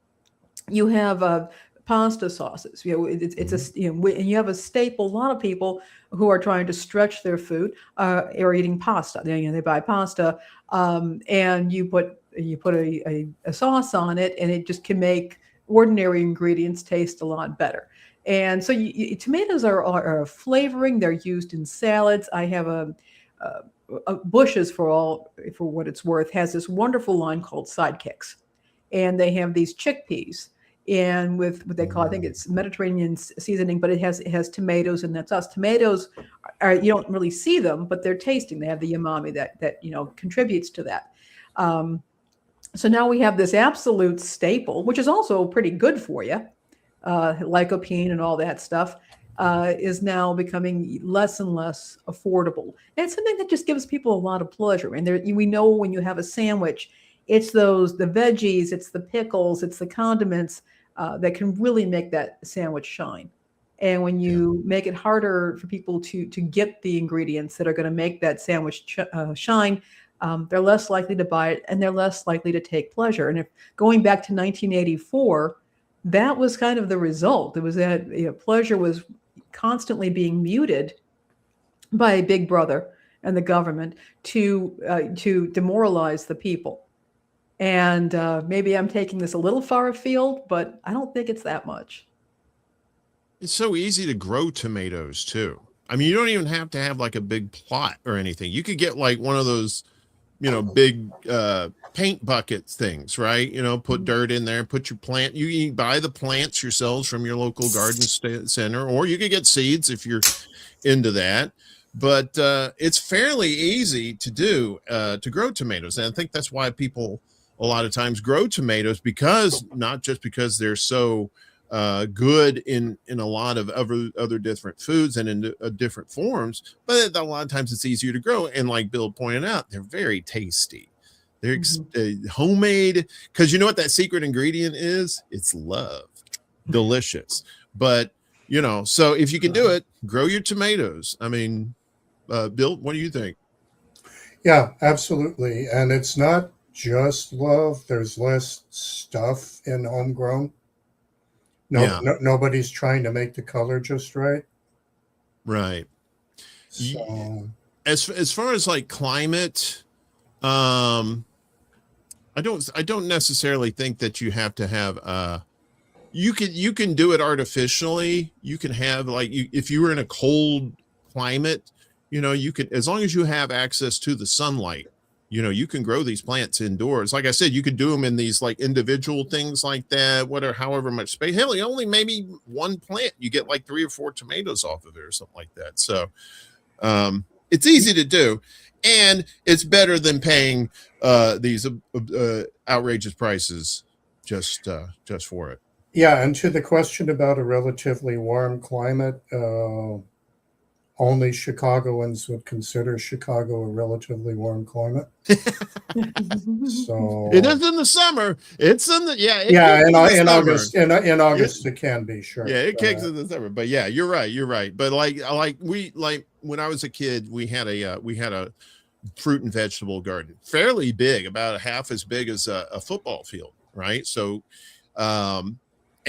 A: you have pasta sauces. And you have a staple. A lot of people who are trying to stretch their food are eating pasta. They buy pasta, and you put a sauce on it, and it just can make ordinary ingredients taste a lot better. And so tomatoes are a flavoring. They're used in salads. I have Bush's, for what it's worth, has this wonderful line called Sidekicks, and they have these chickpeas, and with what they call, I think it's Mediterranean seasoning, but it has tomatoes, and that's us. Tomatoes you don't really see them, but they're tasting. They have the umami that contributes to that. So now we have this absolute staple, which is also pretty good for you. Lycopene and all that stuff is now becoming less and less affordable. And it's something that just gives people a lot of pleasure. And we know when you have a sandwich, it's the veggies, it's the pickles, it's the condiments that can really make that sandwich shine. And when you make it harder for people to get the ingredients that are going to make that sandwich shine, they're less likely to buy it, and they're less likely to take pleasure. And if going back to 1984, that was kind of the result. It was that pleasure was constantly being muted by Big Brother and the government to demoralize the people. And maybe I'm taking this a little far afield, but I don't think it's that much.
B: It's so easy to grow tomatoes too. I mean, you don't even have to have like a big plot or anything. You could get like one of those, big paint buckets things, right? Put dirt in there, put your plant. You can buy the plants yourselves from your local garden center, or you could get seeds if you're into that. But it's fairly easy to do, to grow tomatoes. And I think that's why people a lot of times grow tomatoes, because not just because they're so good in a lot of other different foods and in different forms, but a lot of times it's easier to grow. And like Bill pointed out, they're very tasty. They're homemade, because you know what that secret ingredient is? It's love. Delicious. But so if you can do it, grow your tomatoes. I mean, Bill, what do you think?
C: Yeah, absolutely. And it's not just love. There's less stuff in homegrown. Nobody's trying to make the color just right.
B: Right.
C: So
B: as far as like climate, I don't necessarily think that you have to have you can do it artificially. You can have like if you were in a cold climate, you could, as long as you have access to the sunlight, you can grow these plants indoors. Like I said, you could do them in these like individual things like that, whatever, however much space. Hell, only maybe one plant, you get like 3 or 4 tomatoes off of it or something like that. So it's easy to do, and it's better than paying these outrageous prices just for it.
C: Yeah, and to the question about a relatively warm climate, only Chicagoans would consider Chicago a relatively warm climate. So
B: it is in the summer. It's in the
C: in August. In August, it can be, sure.
B: Yeah, it kicks in the summer. But yeah, you're right. But like when I was a kid, we had a fruit and vegetable garden, fairly big, about half as big as a football field, right? So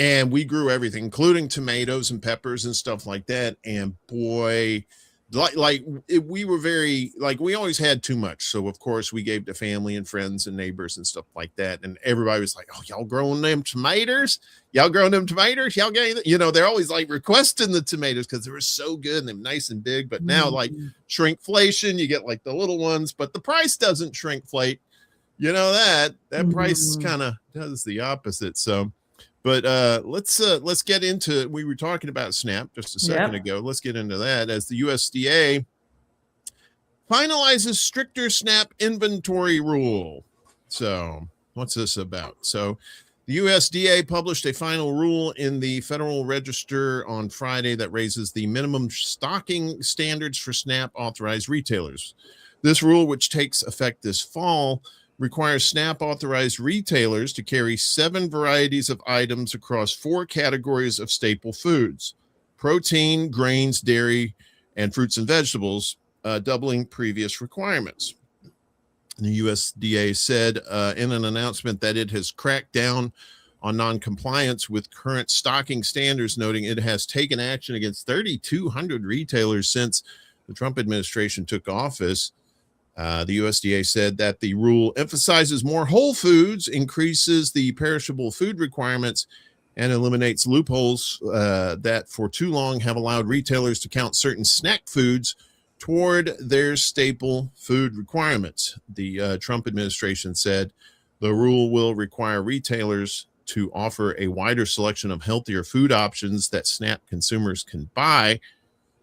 B: and we grew everything, including tomatoes and peppers and stuff like that. And boy, we were very, like, we always had too much. So of course we gave to family and friends and neighbors and stuff like that. And everybody was like, "Oh, y'all growing them tomatoes? Y'all growing them tomatoes? Y'all getting," they're always like requesting the tomatoes because they were so good and they're nice and big. But now like shrinkflation, you get like the little ones, but the price doesn't shrinkflate. That price kind of does the opposite. So, but let's get into, we were talking about SNAP just a second ago. Let's get into that as the USDA finalizes stricter SNAP inventory rule. So what's this about? So the USDA published a final rule in the Federal Register on Friday that raises the minimum stocking standards for SNAP authorized retailers. This rule, which takes effect this fall, requires SNAP authorized retailers to carry 7 varieties of items across 4 categories of staple foods: protein, grains, dairy, and fruits and vegetables, doubling previous requirements. The USDA said in an announcement that it has cracked down on non-compliance with current stocking standards, noting it has taken action against 3,200 retailers since the Trump administration took office. The USDA said that the rule emphasizes more whole foods, increases the perishable food requirements, and eliminates loopholes that for too long have allowed retailers to count certain snack foods toward their staple food requirements. The Trump administration said the rule will require retailers to offer a wider selection of healthier food options that SNAP consumers can buy.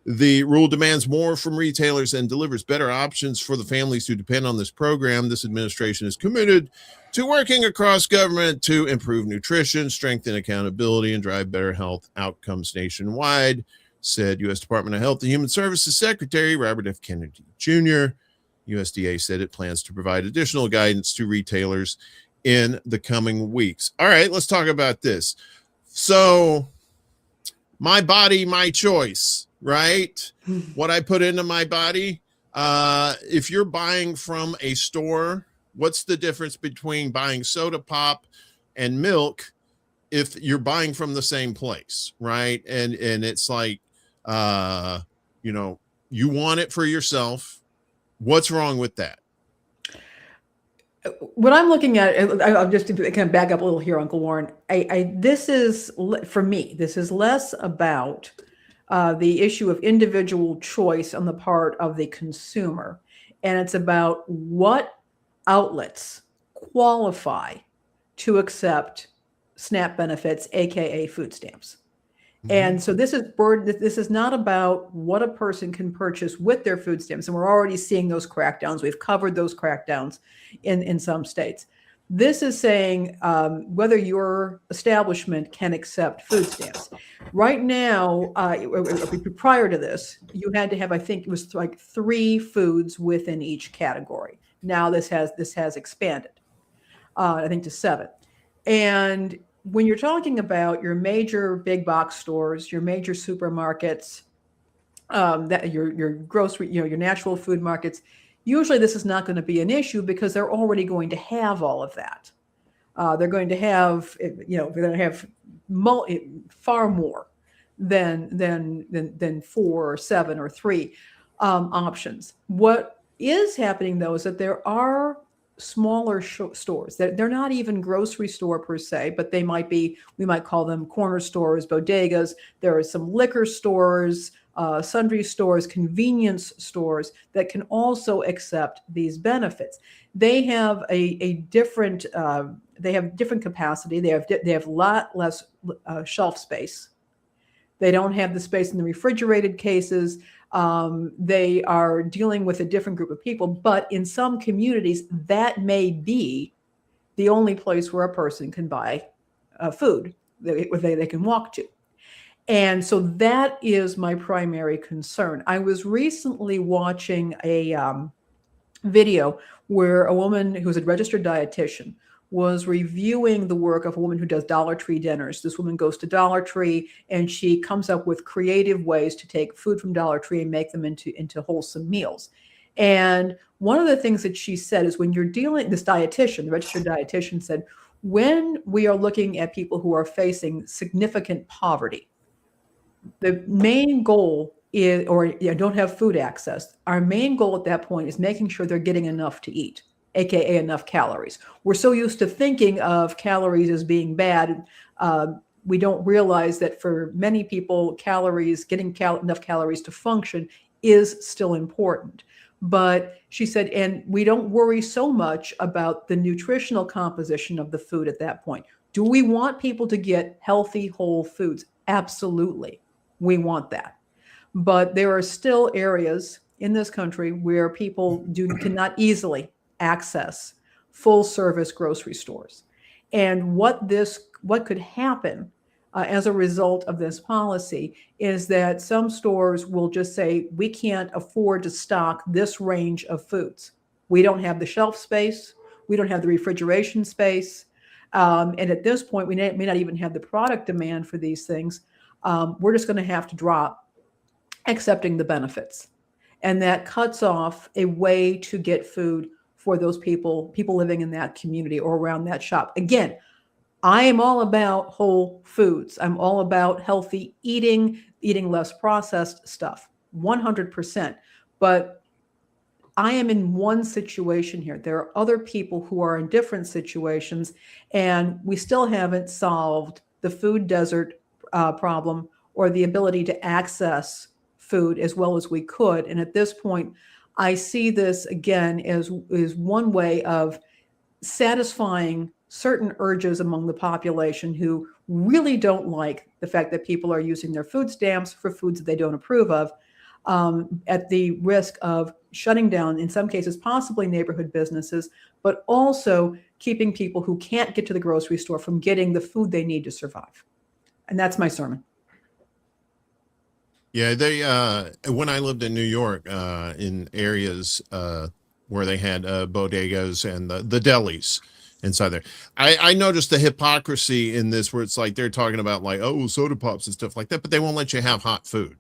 B: The rule demands more from retailers and delivers better options for the families who depend on this program. This administration is committed to working across government to improve nutrition, strengthen accountability, and drive better health outcomes nationwide, said U.S. Department of Health and Human Services Secretary Robert F. Kennedy Jr. USDA said it plans to provide additional guidance to retailers in the coming weeks. All right, let's talk about this. So, my body, my choice, right? What I put into my body. If you're buying from a store, what's the difference between buying soda pop and milk if you're buying from the same place, right? And it's like, you want it for yourself. What's wrong with that?
A: What I'm looking at, I'll just kind of back up a little here, Uncle Warren. This is, for me, this is less about the issue of individual choice on the part of the consumer. And it's about what outlets qualify to accept SNAP benefits, AKA food stamps. And so this is not about what a person can purchase with their food stamps. And we're already seeing those crackdowns. We've covered those crackdowns in some states. This is saying whether your establishment can accept food stamps. Right now, prior to this, you had to have, I think it was like 3 foods within each category. Now this has expanded, I think, to 7. And when you're talking about your major big box stores, your major supermarkets, that your grocery, your natural food markets, usually this is not going to be an issue because they're already going to have all of that. They're going to have, they're going to have far more than 4 or 7 or 3. options. What is happening though is that there are smaller stores that they're not even grocery store per se, but they might be, we might call them corner stores, bodegas. There are some liquor stores, sundry stores, convenience stores that can also accept these benefits. They have a different they have different capacity. They have a lot less shelf space. They don't have the space in the refrigerated cases. They are dealing with a different group of people, but in some communities, that may be the only place where a person can buy food that they can walk to. And so that is my primary concern. I was recently watching a video where a woman who's a registered dietitian was reviewing the work of a woman who does Dollar Tree dinners. This woman goes to Dollar Tree and she comes up with creative ways to take food from Dollar Tree and make them into wholesome meals. And one of the things that she said is when you're dealing, this dietitian, the registered dietitian said, when we are looking at people who are facing significant poverty, the main goal is, or don't have food access, our main goal at that point is making sure they're getting enough to eat, aka enough calories. We're so used to thinking of calories as being bad. We don't realize that for many people, calories, getting enough calories to function is still important. But she said, and we don't worry so much about the nutritional composition of the food at that point. Do we want people to get healthy, whole foods? Absolutely. We want that. But there are still areas in this country where people cannot easily access full service grocery stores. And what could happen as a result of this policy is that some stores will just say, we can't afford to stock this range of foods. We don't have the shelf space. We don't have the refrigeration space. And at this point, we may not even have the product demand for these things. We're just going to have to drop accepting the benefits. And that cuts off a way to get food for those people living in that community or around that shop. Again, I am all about whole foods. I'm all about healthy eating less processed stuff, 100%. But I am in one situation here. There are other people who are in different situations, and we still haven't solved the food desert problem or the ability to access food as well as we could. And at this point, I see this again as one way of satisfying certain urges among the population who really don't like the fact that people are using their food stamps for foods that they don't approve of, at the risk of shutting down, in some cases, possibly neighborhood businesses, but also keeping people who can't get to the grocery store from getting the food they need to survive. And that's my sermon.
B: Yeah, they when I lived in New York, in areas where they had bodegas and the delis inside there, I noticed the hypocrisy in this, where it's like they're talking about like, oh, soda pops and stuff like that, but they won't let you have hot food,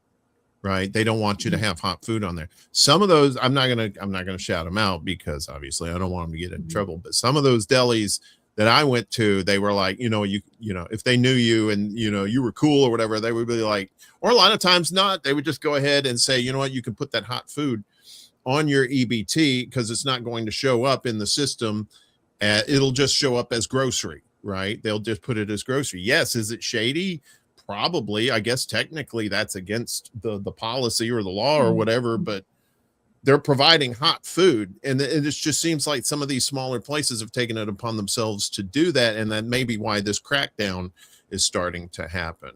B: right? They don't want you to have hot food on there. Some of those, I'm not gonna shout them out because obviously I don't want them to get in trouble, but some of those delis that I went to, they were like, you know, if they knew you and, you know, you were cool or whatever, they would be like, or a lot of times not, they would just go ahead and say, you know what, you can put that hot food on your EBT because it's not going to show up in the system. It'll just show up as grocery, right? They'll just put it as grocery. Yes. Is it shady? Probably. I guess technically that's against the policy or the law or whatever, but they're providing hot food. And it just seems like some of these smaller places have taken it upon themselves to do that. And that may be why this crackdown is starting to happen.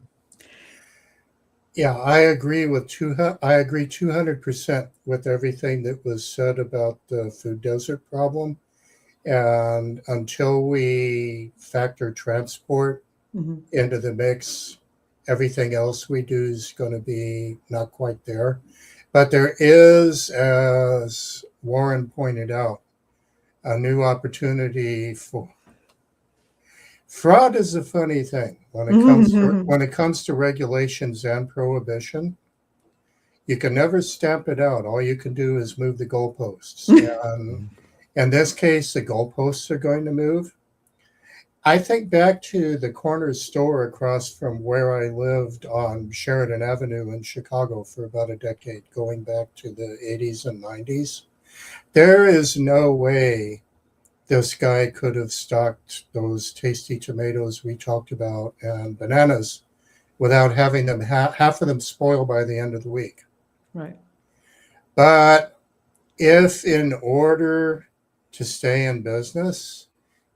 C: Yeah, I agree 200% with everything that was said about the food desert problem. And until we factor transport into the mix, everything else we do is going to be not quite there. But there is, as Warren pointed out, a new opportunity for fraud. Is a funny thing when it comes to regulations and prohibition. You can never stamp it out. All you can do is move the goalposts. And in this case, the goalposts are going to move. I think back to the corner store across from where I lived on Sheridan Avenue in Chicago for about a decade, going back to the 80s and 90s. There is no way this guy could have stocked those tasty tomatoes we talked about and bananas without having them half of them spoil by the end of the week.
A: Right.
C: But if in order to stay in business,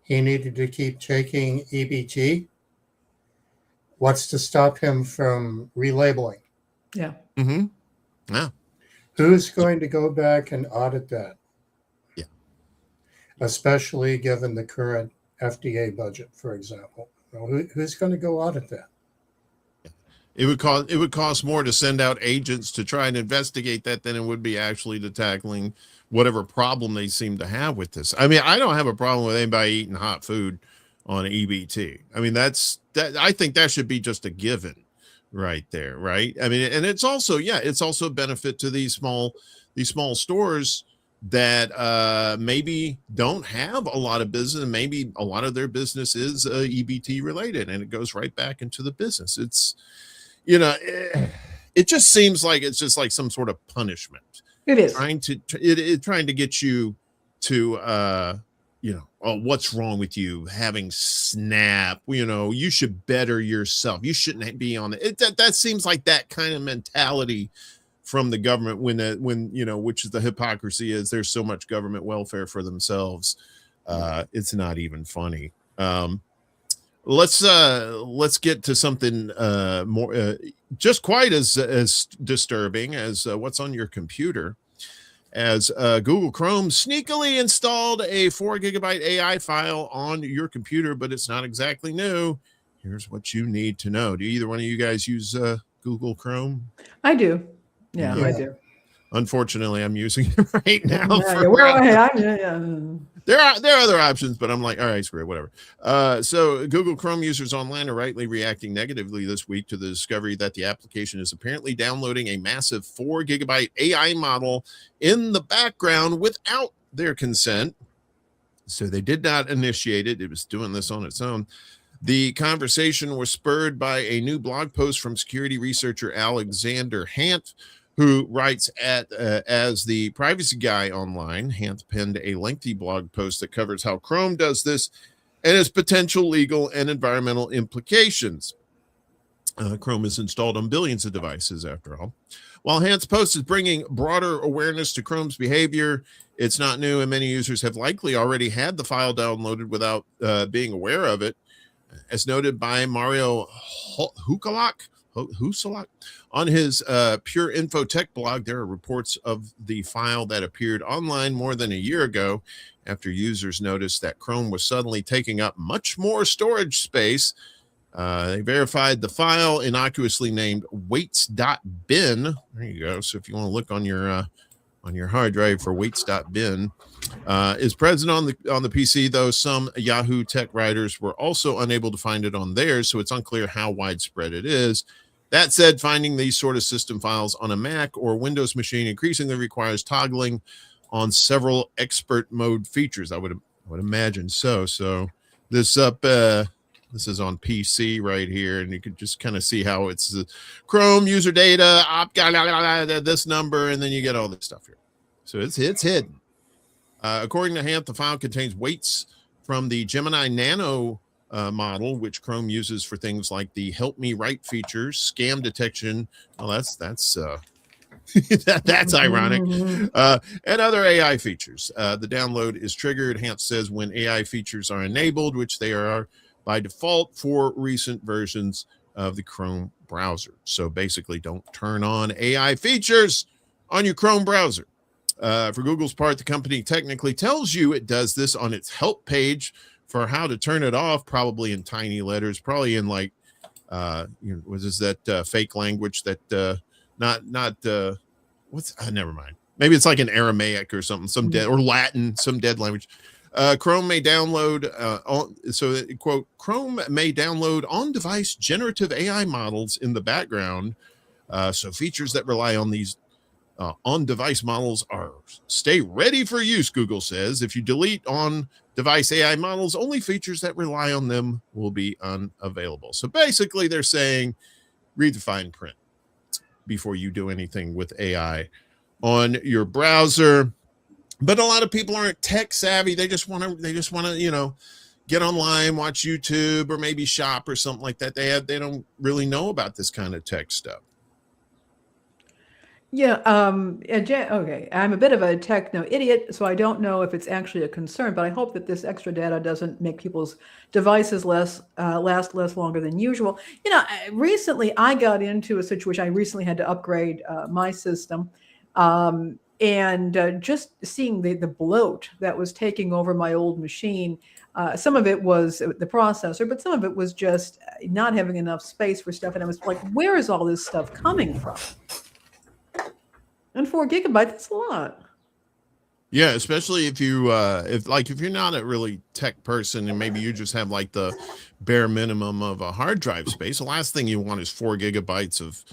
C: he needed to keep taking EBT, what's to stop him from relabeling?
A: Yeah.
B: Mm-hmm. Yeah.
C: Who's going to go back and audit that?
B: Yeah.
C: Especially given the current FDA budget, for example. Who's going to go audit that?
B: It would cost more to send out agents to try and investigate that than it would be actually to tackling whatever problem they seem to have with this. I mean, I don't have a problem with anybody eating hot food on EBT. I mean, I think that should be just a given right there, right? I mean, and it's also a benefit to these small stores that maybe don't have a lot of business, and maybe a lot of their business is EBT related, and it goes right back into the business. It's it just seems like it's just like some sort of punishment.
A: It is
B: trying to get you to oh, what's wrong with you having SNAP? You should better yourself. You shouldn't be on it. That seems like that kind of mentality from the government when which is the hypocrisy is there's so much government welfare for themselves. It's not even funny. Let's get to something more just quite as disturbing as what's on your computer, as Google Chrome sneakily installed a 4 gigabyte AI file on your computer, but it's not exactly new. Here's what you need to know. Do either one of you guys use Google Chrome?
A: I do. Yeah, I do.
B: Unfortunately, I'm using it right now. There are other options, but I'm like, all right, screw it, whatever. So Google Chrome users online are rightly reacting negatively this week to the discovery that the application is apparently downloading a massive 4 gigabyte AI model in the background without their consent. So they did not initiate it. It was doing this on its own. The conversation was spurred by a new blog post from security researcher Alexander Hant, who writes as the privacy guy online. Hant penned a lengthy blog post that covers how Chrome does this and its potential legal and environmental implications. Chrome is installed on billions of devices, after all. While Hant's post is bringing broader awareness to Chrome's behavior, it's not new, and many users have likely already had the file downloaded without being aware of it. As noted by Mario Husalak on his Pure Info Tech blog, there are reports of the file that appeared online more than a year ago after users noticed that Chrome was suddenly taking up much more storage space. They verified the file, innocuously named weights.bin. There you go. So if you want to look on your hard drive for weights.bin, is present on the PC, though some Yahoo tech writers were also unable to find it on theirs, so it's unclear how widespread it is. That said, finding these sort of system files on a Mac or Windows machine increasingly requires toggling on several expert mode features. I would imagine so. So this is on PC right here, and you can just kind of see how it's Chrome user data, this number, and then you get all this stuff here. So it's hidden. According to Hant, the file contains weights from the Gemini Nano model, which Chrome uses for things like the Help Me Write features, scam detection. Well, that's that's ironic, and other AI features. The download is triggered, Hant says, when AI features are enabled, which they are by default for recent versions of the Chrome browser. So basically, don't turn on AI features on your Chrome browser. For Google's part, the company technically tells you it does this on its help page for how to turn it off, probably in tiny letters, probably in like, what is that fake language that never mind. Maybe it's like an Aramaic or something, or Latin, some dead language. Chrome may download, quote, Chrome may download on-device generative AI models in the background. So features that rely on these on-device models stay ready for use, Google says. If you delete on device AI models, only features that rely on them will be unavailable. So basically they're saying read the fine print before you do anything with AI on your browser. But a lot of people aren't tech savvy. They just want to, you know, get online, watch YouTube, or maybe shop or something like that. They don't really know about this kind of tech stuff.
A: Yeah, okay. I'm a bit of a techno idiot, so I don't know if it's actually a concern, but I hope that this extra data doesn't make people's devices last less longer than usual. You know, recently I got into a situation. I recently had to upgrade my system, and just seeing the bloat that was taking over my old machine. Some of it was the processor, but some of it was just not having enough space for stuff. And I was like, where is all this stuff coming from? And 4 gigabytes, that's a lot.
B: Yeah, especially if you're not a really tech person and maybe you just have like the bare minimum of a hard drive space. The last thing you want is 4 gigabytes of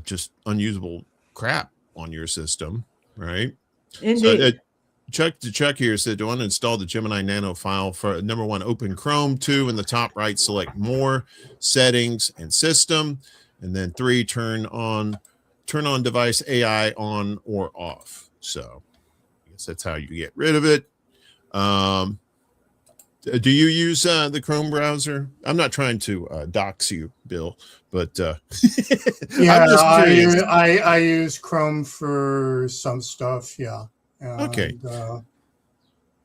B: just unusable crap on your system, right?
A: Indeed.
B: So Chuck here said to uninstall the Gemini Nano file for number 1, open Chrome. 2, in the top right, select more, settings and system, and then 3, turn on device AI on or off. So I guess that's how you get rid of it. Do you use the Chrome browser? I'm not trying to dox you, Bill, but
C: yeah,
B: I'm just curious.
C: I use Chrome for some stuff. Yeah. And,
B: okay.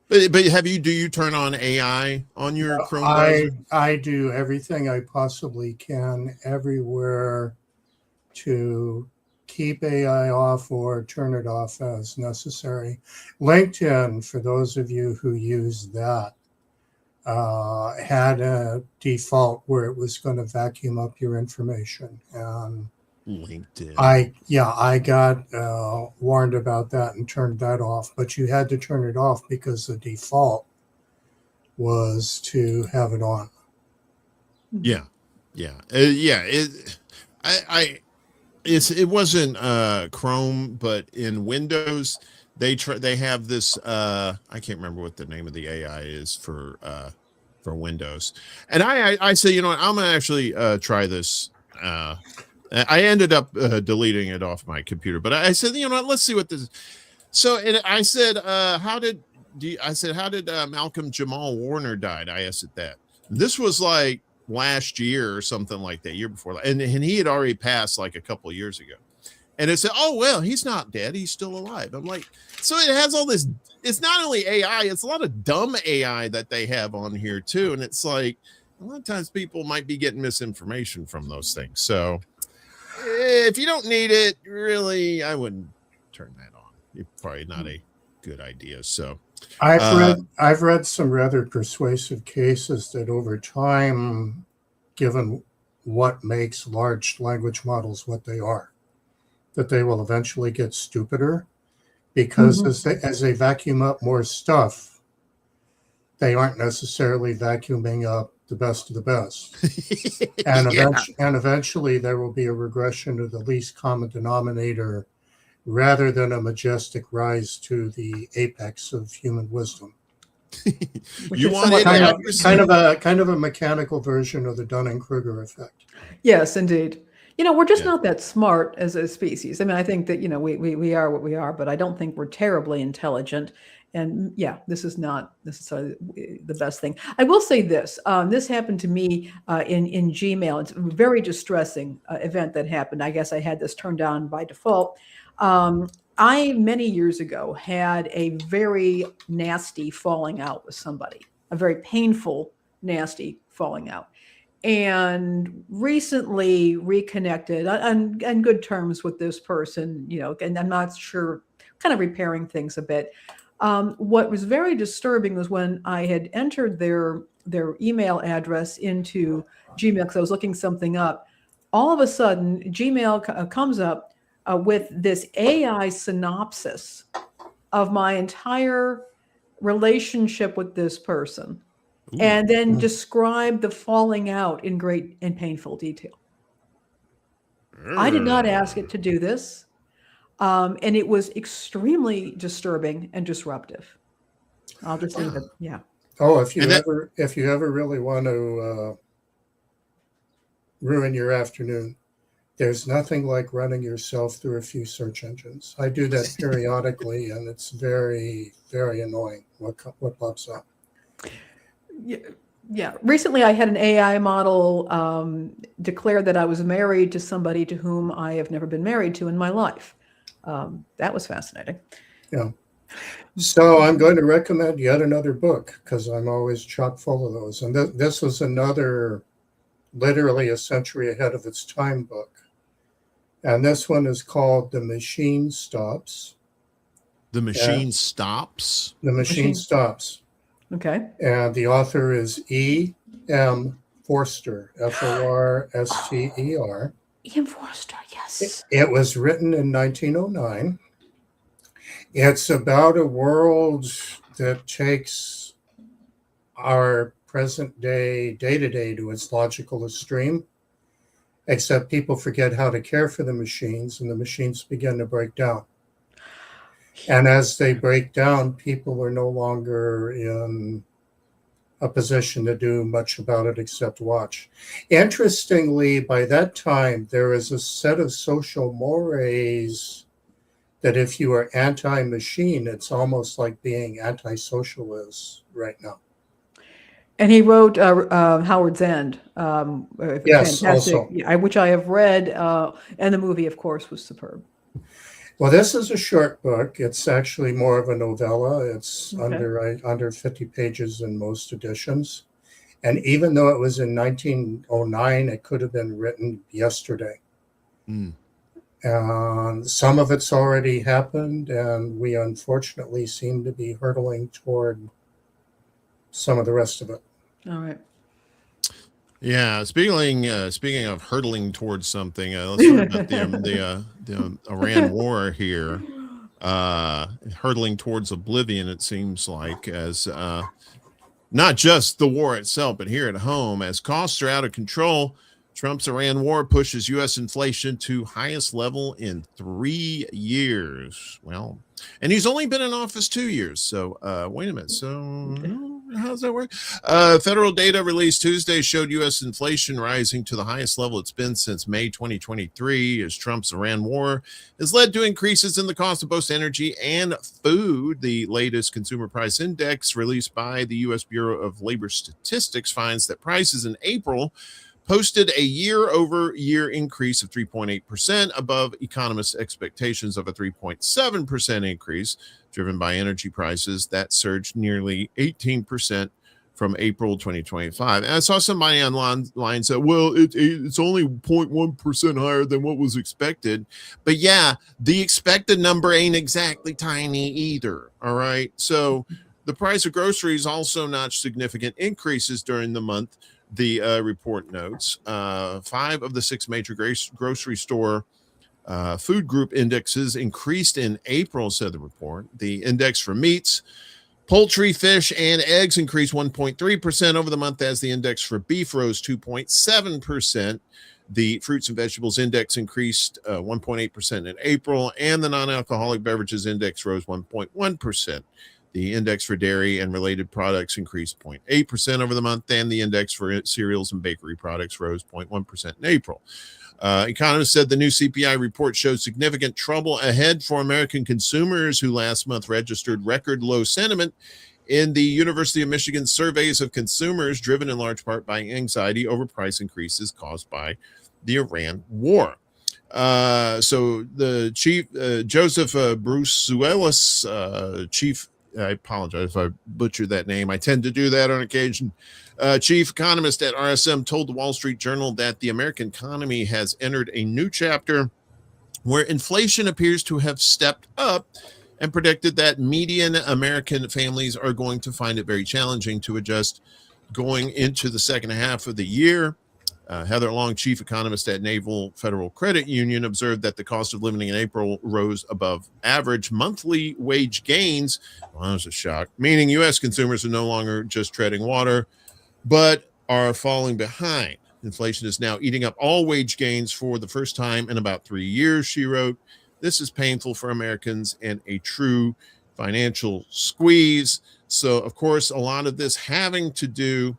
B: But do you turn on AI on your Chrome browser?
C: I do everything I possibly can everywhere to keep AI off or turn it off as necessary. LinkedIn, for those of you who use that, had a default where it was going to vacuum up your information. And
B: LinkedIn.
C: I got warned about that and turned that off, but you had to turn it off because the default was to have it on.
B: Yeah. It wasn't Chrome, but in Windows they have this I can't remember what the name of the AI is for Windows. And I say, you know what, I'm gonna actually try this. I ended up deleting it off my computer, but I said, you know what, let's see what this is. So I said, how did Malcolm Jamal Warner died? I asked it that. This was like last year or something like that, year before, and he had already passed like a couple of years ago. And it said, oh well, he's not dead, he's still alive. I'm like, so it has all this. It's not only AI, it's a lot of dumb AI that they have on here too. And it's like a lot of times people might be getting misinformation from those things. So if you don't need it, really, I wouldn't turn that on. It's probably not a good idea. So
C: I've read some rather persuasive cases that over time, given what makes large language models what they are, that they will eventually get stupider because as they vacuum up more stuff, they aren't necessarily vacuuming up the best of the best. And eventually there will be a regression to the least common denominator rather than a majestic rise to the apex of human wisdom.
B: You want
C: kind of a mechanical version of the Dunning-Kruger effect.
A: Yes, indeed. You know, we're just not that smart as a species. I mean, I think that, you know, we are what we are, but I don't think we're terribly intelligent. And yeah, this is not necessarily the best thing. I will say this. This happened to me in Gmail. It's a very distressing event that happened. I guess I had this turned on by default. I, many years ago, had a very nasty falling out with somebody, a very painful, nasty falling out. And recently reconnected on good terms with this person, you know, and I'm not sure, kind of repairing things a bit. What was very disturbing was when I had entered their email address into Gmail because I was looking something up. All of a sudden, Gmail comes up with this AI synopsis of my entire relationship with this person. Ooh. And then describe the falling out in great and painful detail. I did not ask it to do this. And it was extremely disturbing and disruptive. I'll just leave it. Yeah.
C: Oh,
B: And that,
C: if you ever really want to ruin your afternoon, there's nothing like running yourself through a few search engines. I do that periodically, and it's very, very annoying what pops up.
A: Yeah. Recently, I had an AI model declare that I was married to somebody to whom I have never been married to in my life. That was fascinating.
C: Yeah. So I'm going to recommend yet another book because I'm always chock full of those. And this was another literally a century ahead of its time book. And this one is called The Machine Stops.
B: The Machine Stops?
C: The Machine Stops.
A: Okay.
C: And the author is E.M. Forster, Forster.
A: E.M. Forster, yes.
C: It was written in 1909. It's about a world that takes our present day-to-day to its logical extreme, except people forget how to care for the machines, and the machines begin to break down. And as they break down, people are no longer in a position to do much about it except watch. Interestingly, by that time, there is a set of social mores that if you are anti-machine, it's almost like being anti-social is right now.
A: And he wrote Howard's End.
C: Yes,
A: fantastic,
C: also.
A: which I have read, and the movie, of course, was superb.
C: Well, this is a short book. It's actually more of a novella. It's under 50 pages in most editions. And even though it was in 1909, it could have been written yesterday. And some of it's already happened, and we unfortunately seem to be hurtling toward some of the rest of it.
A: All right.
B: Yeah, speaking of hurtling towards something, let's talk about the Iran war here. Hurtling towards oblivion, it seems like, as not just the war itself, but here at home, as costs are out of control. Trump's Iran war pushes U.S. inflation to highest level in 3 years. Well, and he's only been in office 2 years. So wait a minute. So how does that work? Federal data released Tuesday showed U.S. inflation rising to the highest level it's been since May 2023, as Trump's Iran war has led to increases in the cost of both energy and food. The latest consumer price index released by the U.S. Bureau of Labor Statistics finds that prices in April posted a year-over-year increase of 3.8%, above economists' expectations of a 3.7% increase, driven by energy prices that surged nearly 18% from April 2025. And I saw somebody online say, well, it's only 0.1% higher than what was expected. But yeah, the expected number ain't exactly tiny either, all right? So the price of groceries also notched significant increases during the month. The report notes 5 of the 6 major grocery store food group indexes increased in April, said the report. The index for meats, poultry, fish, and eggs increased 1.3% over the month, as the index for beef rose 2.7%. The fruits and vegetables index increased 1.8% in April, and the non-alcoholic beverages index rose 1.1%. The index for dairy and related products increased 0.8% over the month, and the index for cereals and bakery products rose 0.1% in April. Economists said the new CPI report shows significant trouble ahead for American consumers, who last month registered record low sentiment in the University of Michigan surveys of consumers, driven in large part by anxiety over price increases caused by the Iran war. So the chief, Joseph Brusuelis, chief, I apologize if I butchered that name. I tend to do that on occasion. Chief economist at RSM told the Wall Street Journal that the American economy has entered a new chapter where inflation appears to have stepped up, and predicted that median American families are going to find it very challenging to adjust going into the second half of the year. Heather Long, chief economist at Naval Federal Credit Union, observed that the cost of living in April rose above average monthly wage gains. Well, that was a shock, meaning U.S. consumers are no longer just treading water, but are falling behind. Inflation is now eating up all wage gains for the first time in about 3 years, she wrote. This is painful for Americans and a true financial squeeze. So, of course, a lot of this having to do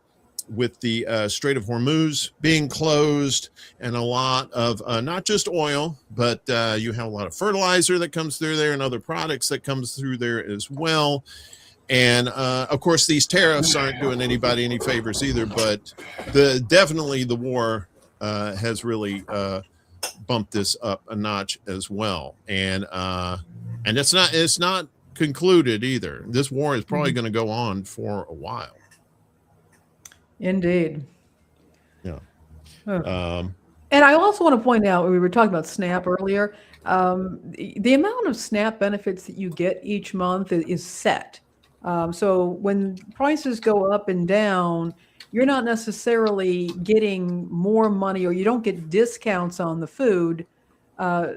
B: with the Strait of Hormuz being closed, and a lot of not just oil, but you have a lot of fertilizer that comes through there and other products that comes through there as well. And of course, these tariffs aren't doing anybody any favors either, but definitely the war has really bumped this up a notch as well. And it's not concluded either. This war is probably going to go on for a while.
A: Indeed.
B: Yeah.
A: And I also want to point out, we were talking about SNAP earlier. The amount of SNAP benefits that you get each month is set. So when prices go up and down, you're not necessarily getting more money, or you don't get discounts on the food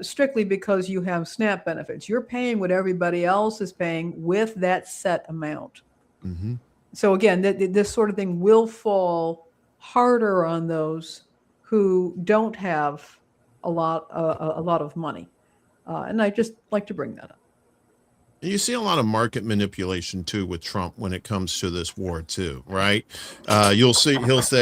A: strictly because you have SNAP benefits. You're paying what everybody else is paying with that set amount.
B: Mm-hmm.
A: So again, this sort of thing will fall harder on those who don't have a lot of money, and I just like to bring that up.
B: You see a lot of market manipulation too with Trump when it comes to this war too, right? He'll say,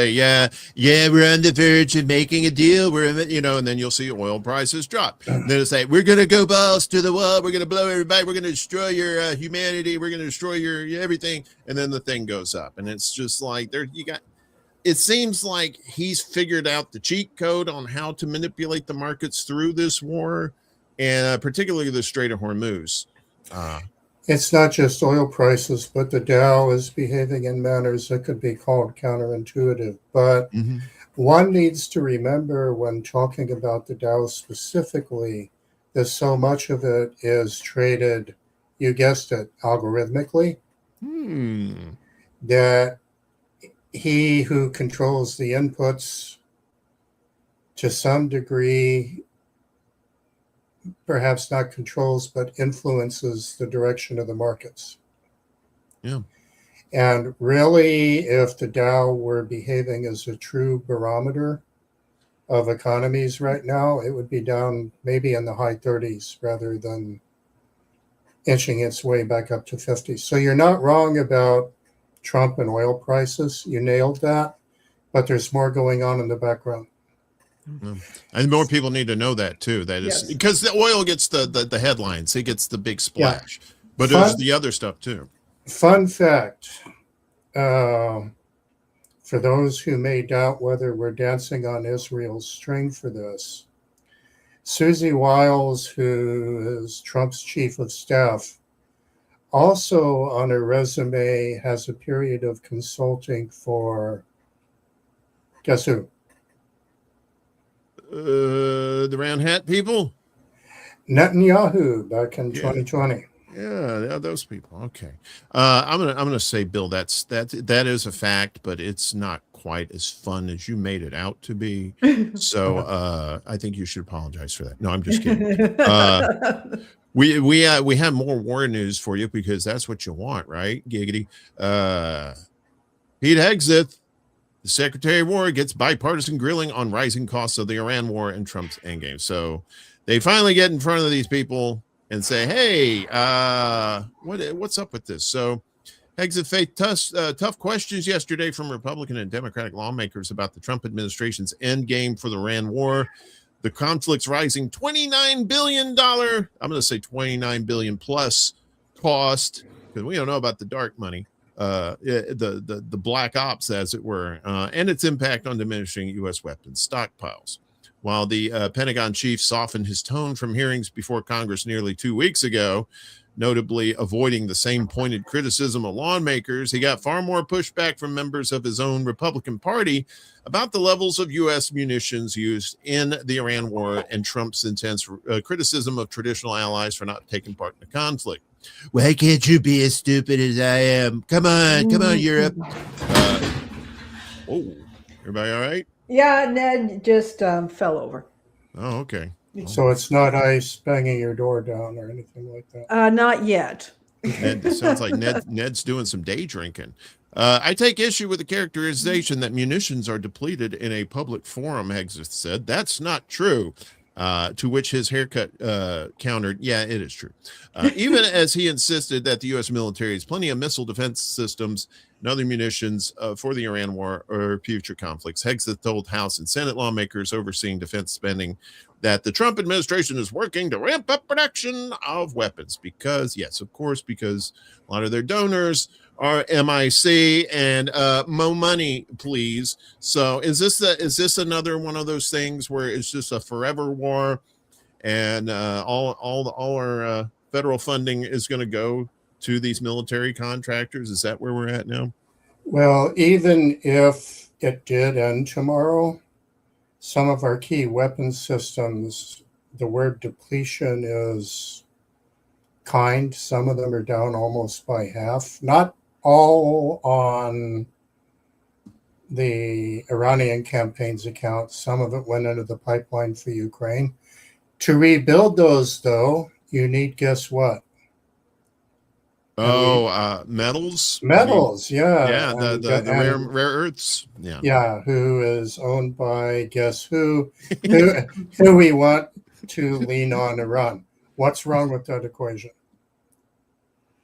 B: yeah, we're on the verge of making a deal. And then you'll see oil prices drop. And then it'll say, we're going to go balls to the wall. We're going to blow everybody. We're going to destroy your humanity. We're going to destroy your everything. And then the thing goes up. And it's just like it seems like he's figured out the cheat code on how to manipulate the markets through this war, and particularly the Strait of Hormuz.
C: It's not just oil prices, but the Dow is behaving in manners that could be called counterintuitive. But one needs to remember when talking about the Dow specifically that so much of it is traded, you guessed it, algorithmically. That he who controls the inputs to some degree, perhaps not controls, but influences the direction of the markets.
B: Yeah.
C: And really, if the Dow were behaving as a true barometer of economies right now, it would be down maybe in the high 30s rather than inching its way back up to 50. So you're not wrong about Trump and oil prices. You nailed that. But there's more going on in the background.
B: And more people need to know that too. That is because the oil gets the headlines, it gets the big splash, but there's the other stuff too.
C: Fun fact, for those who may doubt whether we're dancing on Israel's string for this, Susie Wiles, who is Trump's chief of staff, also on her resume has a period of consulting for, guess who?
B: The round hat people,
C: Netanyahu back in 2020.
B: Yeah, those people. Okay, I'm gonna say, Bill, that is a fact, but it's not quite as fun as you made it out to be. So I think you should apologize for that. No, I'm just kidding. We have more war news for you because that's what you want, right? Giggity. Pete Hegseth, the Secretary of War, gets bipartisan grilling on rising costs of the Iran war and Trump's endgame. So they finally get in front of these people and say, hey, what's up with this? So Hegseth faced tough questions yesterday from Republican and Democratic lawmakers about the Trump administration's endgame for the Iran war. The conflict's rising $29 billion, I'm going to say $29 billion plus cost, because we don't know about the dark money. The black ops, as it were, and its impact on diminishing U.S. weapons stockpiles. While the Pentagon chief softened his tone from hearings before Congress nearly 2 weeks ago, notably avoiding the same pointed criticism of lawmakers, he got far more pushback from members of his own Republican Party about the levels of U.S. munitions used in the Iran war and Trump's intense criticism of traditional allies for not taking part in the conflict. Why can't you be as stupid as I am? Come on, Europe. Everybody all right?
A: Yeah, Ned just fell over.
B: Oh, okay.
C: So it's not ice banging your door down or anything like that?
A: Not yet.
B: It sounds like Ned's doing some day drinking. I take issue with the characterization that munitions are depleted in a public forum, Hegseth said. That's not true. To which his haircut countered, yeah, it is true. Even as he insisted that the U.S. military has plenty of missile defense systems and other munitions for the Iran war or future conflicts. Hegseth told House and Senate lawmakers overseeing defense spending that the Trump administration is working to ramp up production of weapons because, yes, of course, because a lot of their donors are MIC and more money, please. So is this another one of those things where it's just a forever war and all our federal funding is going to go to these military contractors? Is that where we're at now?
C: Well, even if it did end tomorrow, some of our key weapon systems, the word depletion is kind. Some of them are down almost by half. Not all on the Iranian campaign's account. Some of it went into the pipeline for Ukraine. To rebuild those, though, you need, guess what?
B: Metals.
C: Metals, yeah.
B: Yeah, the rare earths. Yeah.
C: Yeah, who is owned by, guess who? who we want to lean on Iran. What's wrong with that equation?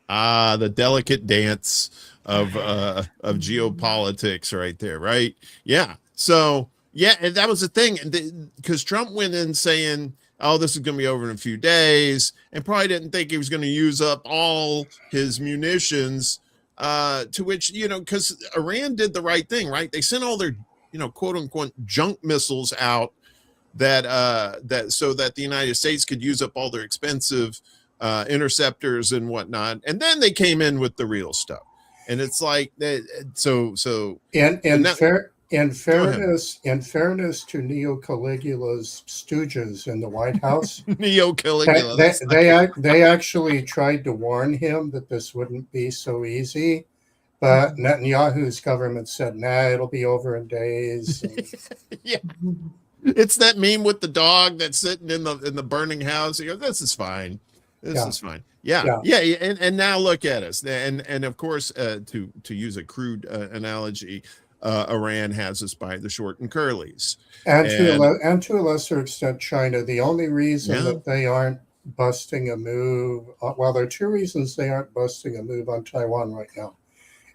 B: The delicate dance of geopolitics right there, right? Yeah. So yeah, and that was the thing, because Trump went in saying, oh, this is going to be over in a few days, and probably didn't think he was going to use up all his munitions, to which, because Iran did the right thing, right? They sent all their, quote unquote, junk missiles out that so that the United States could use up all their expensive interceptors and whatnot. And then they came in with the real stuff. And it's like,
C: in fairness to Neo-Caligula's stooges in the White House,
B: Neo-Caligula,
C: they actually tried to warn him that this wouldn't be so easy, but Netanyahu's government said, "Nah, it'll be over in days."
B: Yeah, it's that meme with the dog that's sitting in the burning house. He goes, "This is fine. This is fine." Yeah. And now look at us, and of course, to use a crude analogy. Iran has us by the short and curlies.
C: And to a lesser extent, China. The only reason that they aren't busting a move, well, there are two reasons they aren't busting a move on Taiwan right now.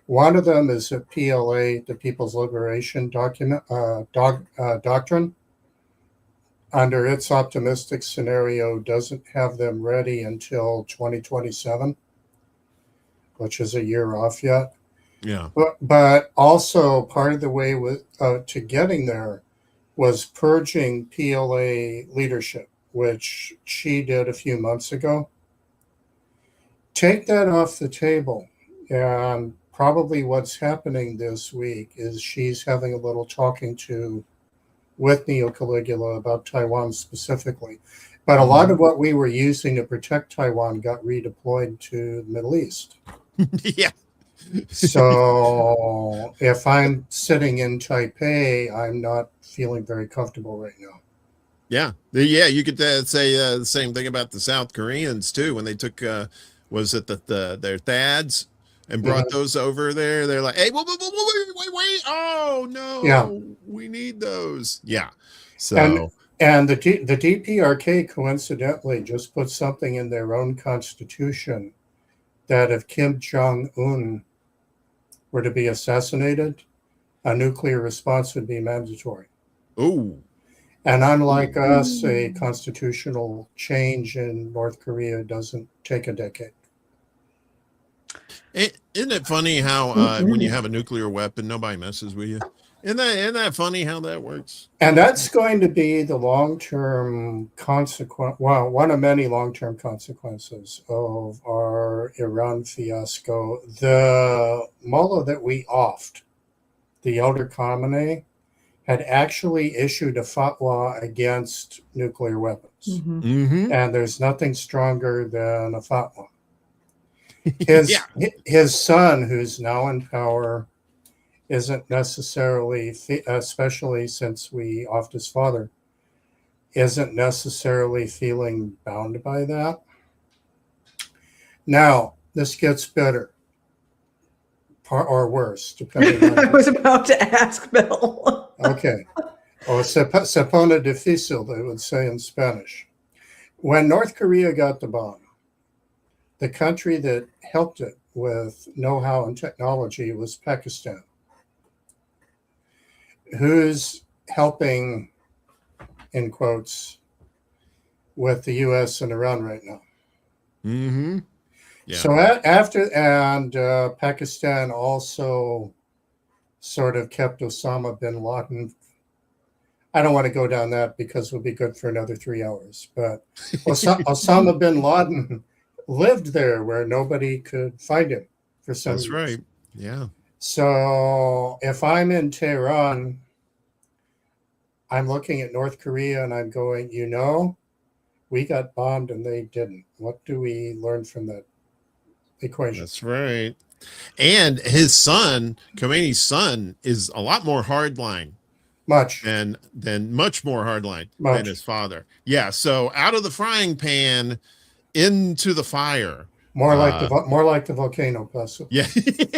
C: One of them is that PLA, the People's Liberation Doctrine, under its optimistic scenario, doesn't have them ready until 2027, which is a year off yet.
B: Yeah,
C: but also part of the way to getting there was purging PLA leadership, which she did a few months ago. Take that off the table, and probably what's happening this week is she's having a little talking to with Neo-Caligula about Taiwan specifically. But a lot of what we were using to protect Taiwan got redeployed to the Middle East.
B: Yeah.
C: So if I'm sitting in Taipei, I'm not feeling very comfortable right now.
B: Yeah. You could say the same thing about the South Koreans too. When they took, was it their THAADs and brought those over there? They're like, hey, wait. Oh no, we need those. Yeah. So
C: and the DPRK coincidentally just put something in their own constitution that if Kim Jong-un were to be assassinated, a nuclear response would be mandatory.
B: Oh.
C: And unlike us, a constitutional change in North Korea doesn't take a decade.
B: Isn't it funny how when you have a nuclear weapon, nobody messes with you? Isn't that funny how that works?
C: And that's going to be the long-term consequence, well, one of many long-term consequences of our Iran fiasco. The mullah that we offed, the Elder Khamenei, had actually issued a fatwa against nuclear weapons.
B: Mm-hmm.
C: And there's nothing stronger than a fatwa. His son, who's now in power, isn't necessarily, especially since we offed his father, isn't necessarily feeling bound by that. Now, this gets better or worse, depending on...
A: I was about to ask Bill.
C: Okay. Oh, se pone difícil, they would say in Spanish. When North Korea got the bomb, the country that helped it with know-how and technology was Pakistan. Who's helping, in quotes, with the U.S. and Iran right now?
B: Mm-hmm. Yeah.
C: So Pakistan also sort of kept Osama bin Laden. I don't want to go down that because it'll be good for another 3 hours. But Osama bin Laden lived there where nobody could find him for some years.
B: That's right. Yeah.
C: So if I'm in Tehran, I'm looking at North Korea and I'm going, we got bombed and they didn't. What do we learn from that equation?
B: That's right. And his son, Khomeini's son, is a lot more hardline.
C: Much
B: more hardline than his father. Yeah. So out of the frying pan into the fire.
C: More like the volcano, possibly.
B: Yeah,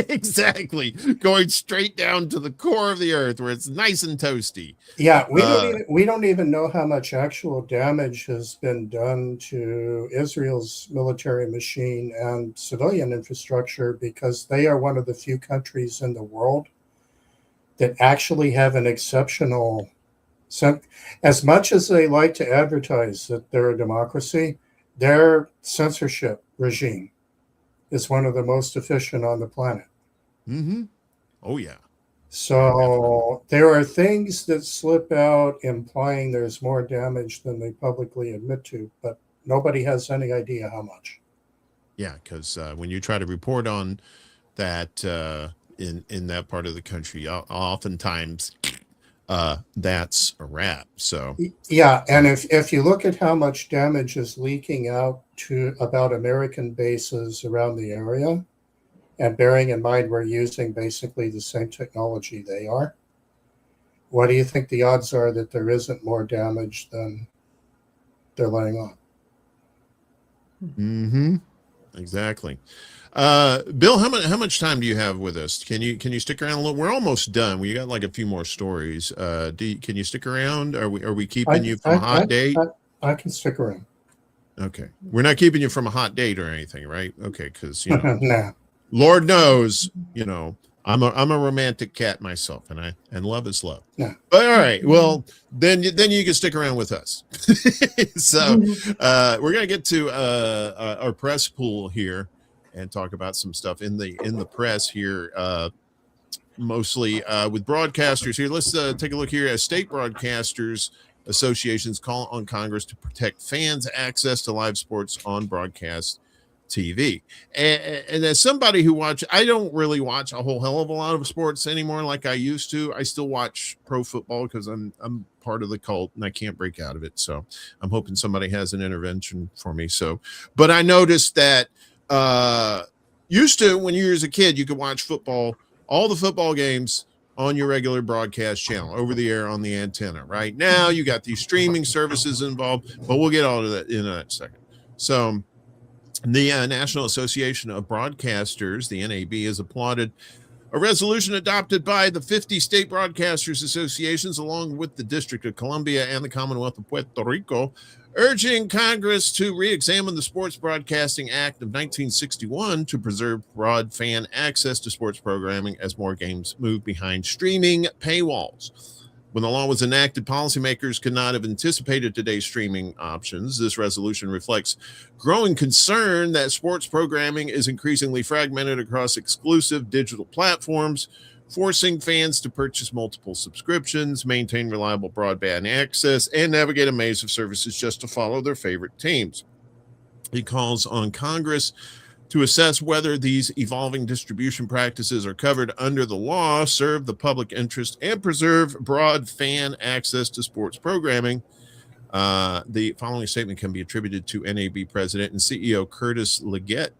B: exactly. Going straight down to the core of the earth where it's nice and toasty.
C: Yeah, we don't even know how much actual damage has been done to Israel's military machine and civilian infrastructure because they are one of the few countries in the world that actually have an exceptional, as much as they like to advertise that they're a democracy, their censorship regime is one of the most efficient on the planet.
B: Mm-hmm. Oh, yeah.
C: So there are things that slip out implying there's more damage than they publicly admit to, but nobody has any idea how much.
B: Yeah, because when you try to report on that in that part of the country, oftentimes that's a wrap. So
C: yeah, and if you look at how much damage is leaking out to about American bases around the area, and bearing in mind we're using basically the same technology they are, what do you think the odds are that there isn't more damage than they're letting on?
B: Mm-hmm. Exactly. Bill, how much time do you have with us? Can you stick around a little? We're almost done. We got like a few more stories. Can you stick around? Are we keeping you from a hot date?
C: I can stick around.
B: Okay. We're not keeping you from a hot date or anything, right? Okay, because
C: nah.
B: Lord knows, I'm a romantic cat myself, and love is love.
C: Yeah.
B: But all right, well then you can stick around with us. So we're gonna get to our press pool here and talk about some stuff in the press here, mostly with broadcasters here. Let's take a look here as state broadcasters associations call on Congress to protect fans' access to live sports on broadcast TV. And as somebody who I don't really watch a whole hell of a lot of sports anymore like I used to. I still watch pro football because I'm part of the cult and I can't break out of it. So I'm hoping somebody has an intervention for me. But I noticed that used to, when you were as a kid, you could watch football, all the football games on your regular broadcast channel over the air on the antenna. Right now you got these streaming services involved, but we'll get all of that in a second. So the National Association of Broadcasters, the NAB, has applauded a resolution adopted by the 50 state broadcasters associations, along with the District of Columbia and the Commonwealth of Puerto Rico, urging Congress to re-examine the Sports Broadcasting Act of 1961 to preserve broad fan access to sports programming as more games move behind streaming paywalls. When the law was enacted, policymakers could not have anticipated today's streaming options. This resolution reflects growing concern that sports programming is increasingly fragmented across exclusive digital platforms, forcing fans to purchase multiple subscriptions, maintain reliable broadband access, and navigate a maze of services just to follow their favorite teams. It calls on Congress to assess whether these evolving distribution practices are covered under the law, serve the public interest, and preserve broad fan access to sports programming. The following statement can be attributed to NAB President and CEO Curtis Leggett.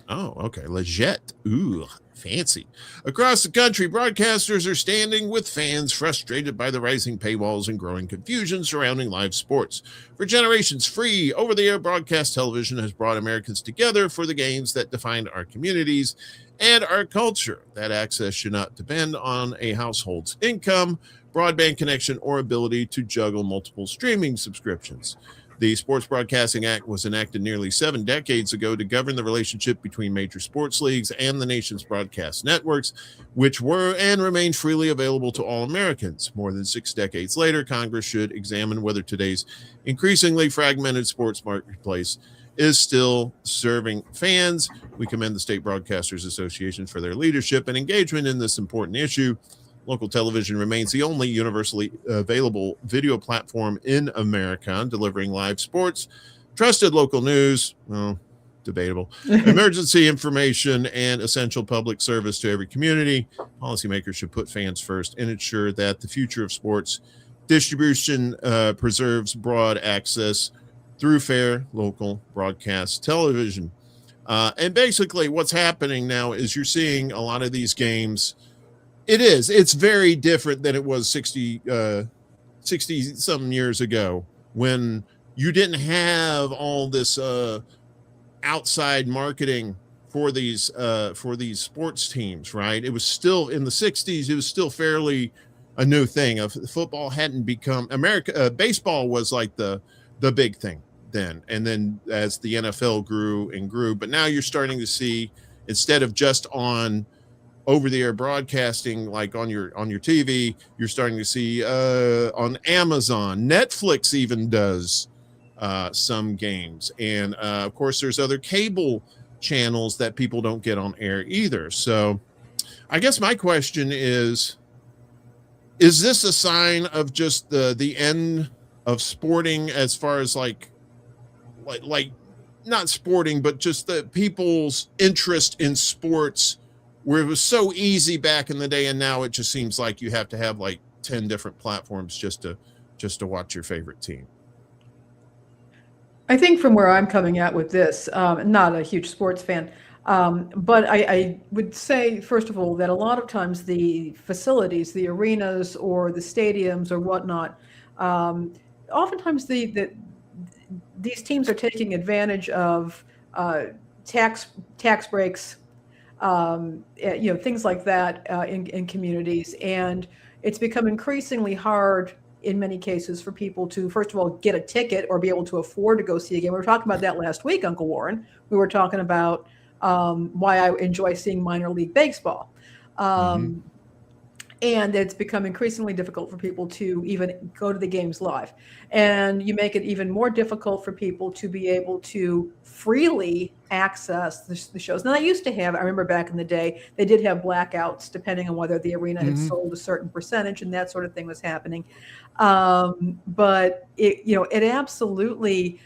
B: Oh, okay. Leggett. Ooh, fancy. Across the country, broadcasters are standing with fans frustrated by the rising paywalls and growing confusion surrounding live sports. For generations, free over-the-air broadcast television has brought Americans together for the games that defined our communities and our culture. That access should not depend on a household's income, broadband connection, or ability to juggle multiple streaming subscriptions. The Sports Broadcasting Act was enacted nearly 7 decades ago to govern the relationship between major sports leagues and the nation's broadcast networks, which were and remain freely available to all Americans. More than 6 decades later, Congress should examine whether today's increasingly fragmented sports marketplace is still serving fans. We commend the State Broadcasters Association for their leadership and engagement in this important issue. Local television remains the only universally available video platform in America, delivering live sports, trusted local news, well, debatable, emergency information, and essential public service to every community. Policymakers should put fans first and ensure that the future of sports distribution preserves broad access through fair local broadcast television. And basically what's happening now is you're seeing a lot of these games. It's very different than it was 60 some years ago, when you didn't have all this outside marketing for these sports teams, right? It was still in the 60s. It was still fairly a new thing. Football hadn't become baseball was like the big thing then. And then as the NFL grew and grew, but now you're starting to see, instead of just on over-the-air broadcasting, like on your TV, you're starting to see on Amazon. Netflix even does some games, and of course there's other cable channels that people don't get on air either. So I guess my question is this a sign of just the end of sporting, as far as like not sporting, but just the people's interest in sports, where it was so easy back in the day, and now it just seems like you have to have like 10 different platforms just to watch your favorite team?
A: I think from where I'm coming at with this, not a huge sports fan, but I would say, first of all, that a lot of times the facilities, the arenas or the stadiums or whatnot, oftentimes these teams are taking advantage of tax breaks, things like that in communities. And it's become increasingly hard in many cases for people to, first of all, get a ticket or be able to afford to go see a game. We were talking about that last week, Uncle Warren. We were talking about why I enjoy seeing minor league baseball. And it's become increasingly difficult for people to even go to the games live. And you make it even more difficult for people to be able to freely access the shows. Now, they used to have, I remember back in the day, they did have blackouts depending on whether the arena had sold a certain percentage, and that sort of thing was happening. But it absolutely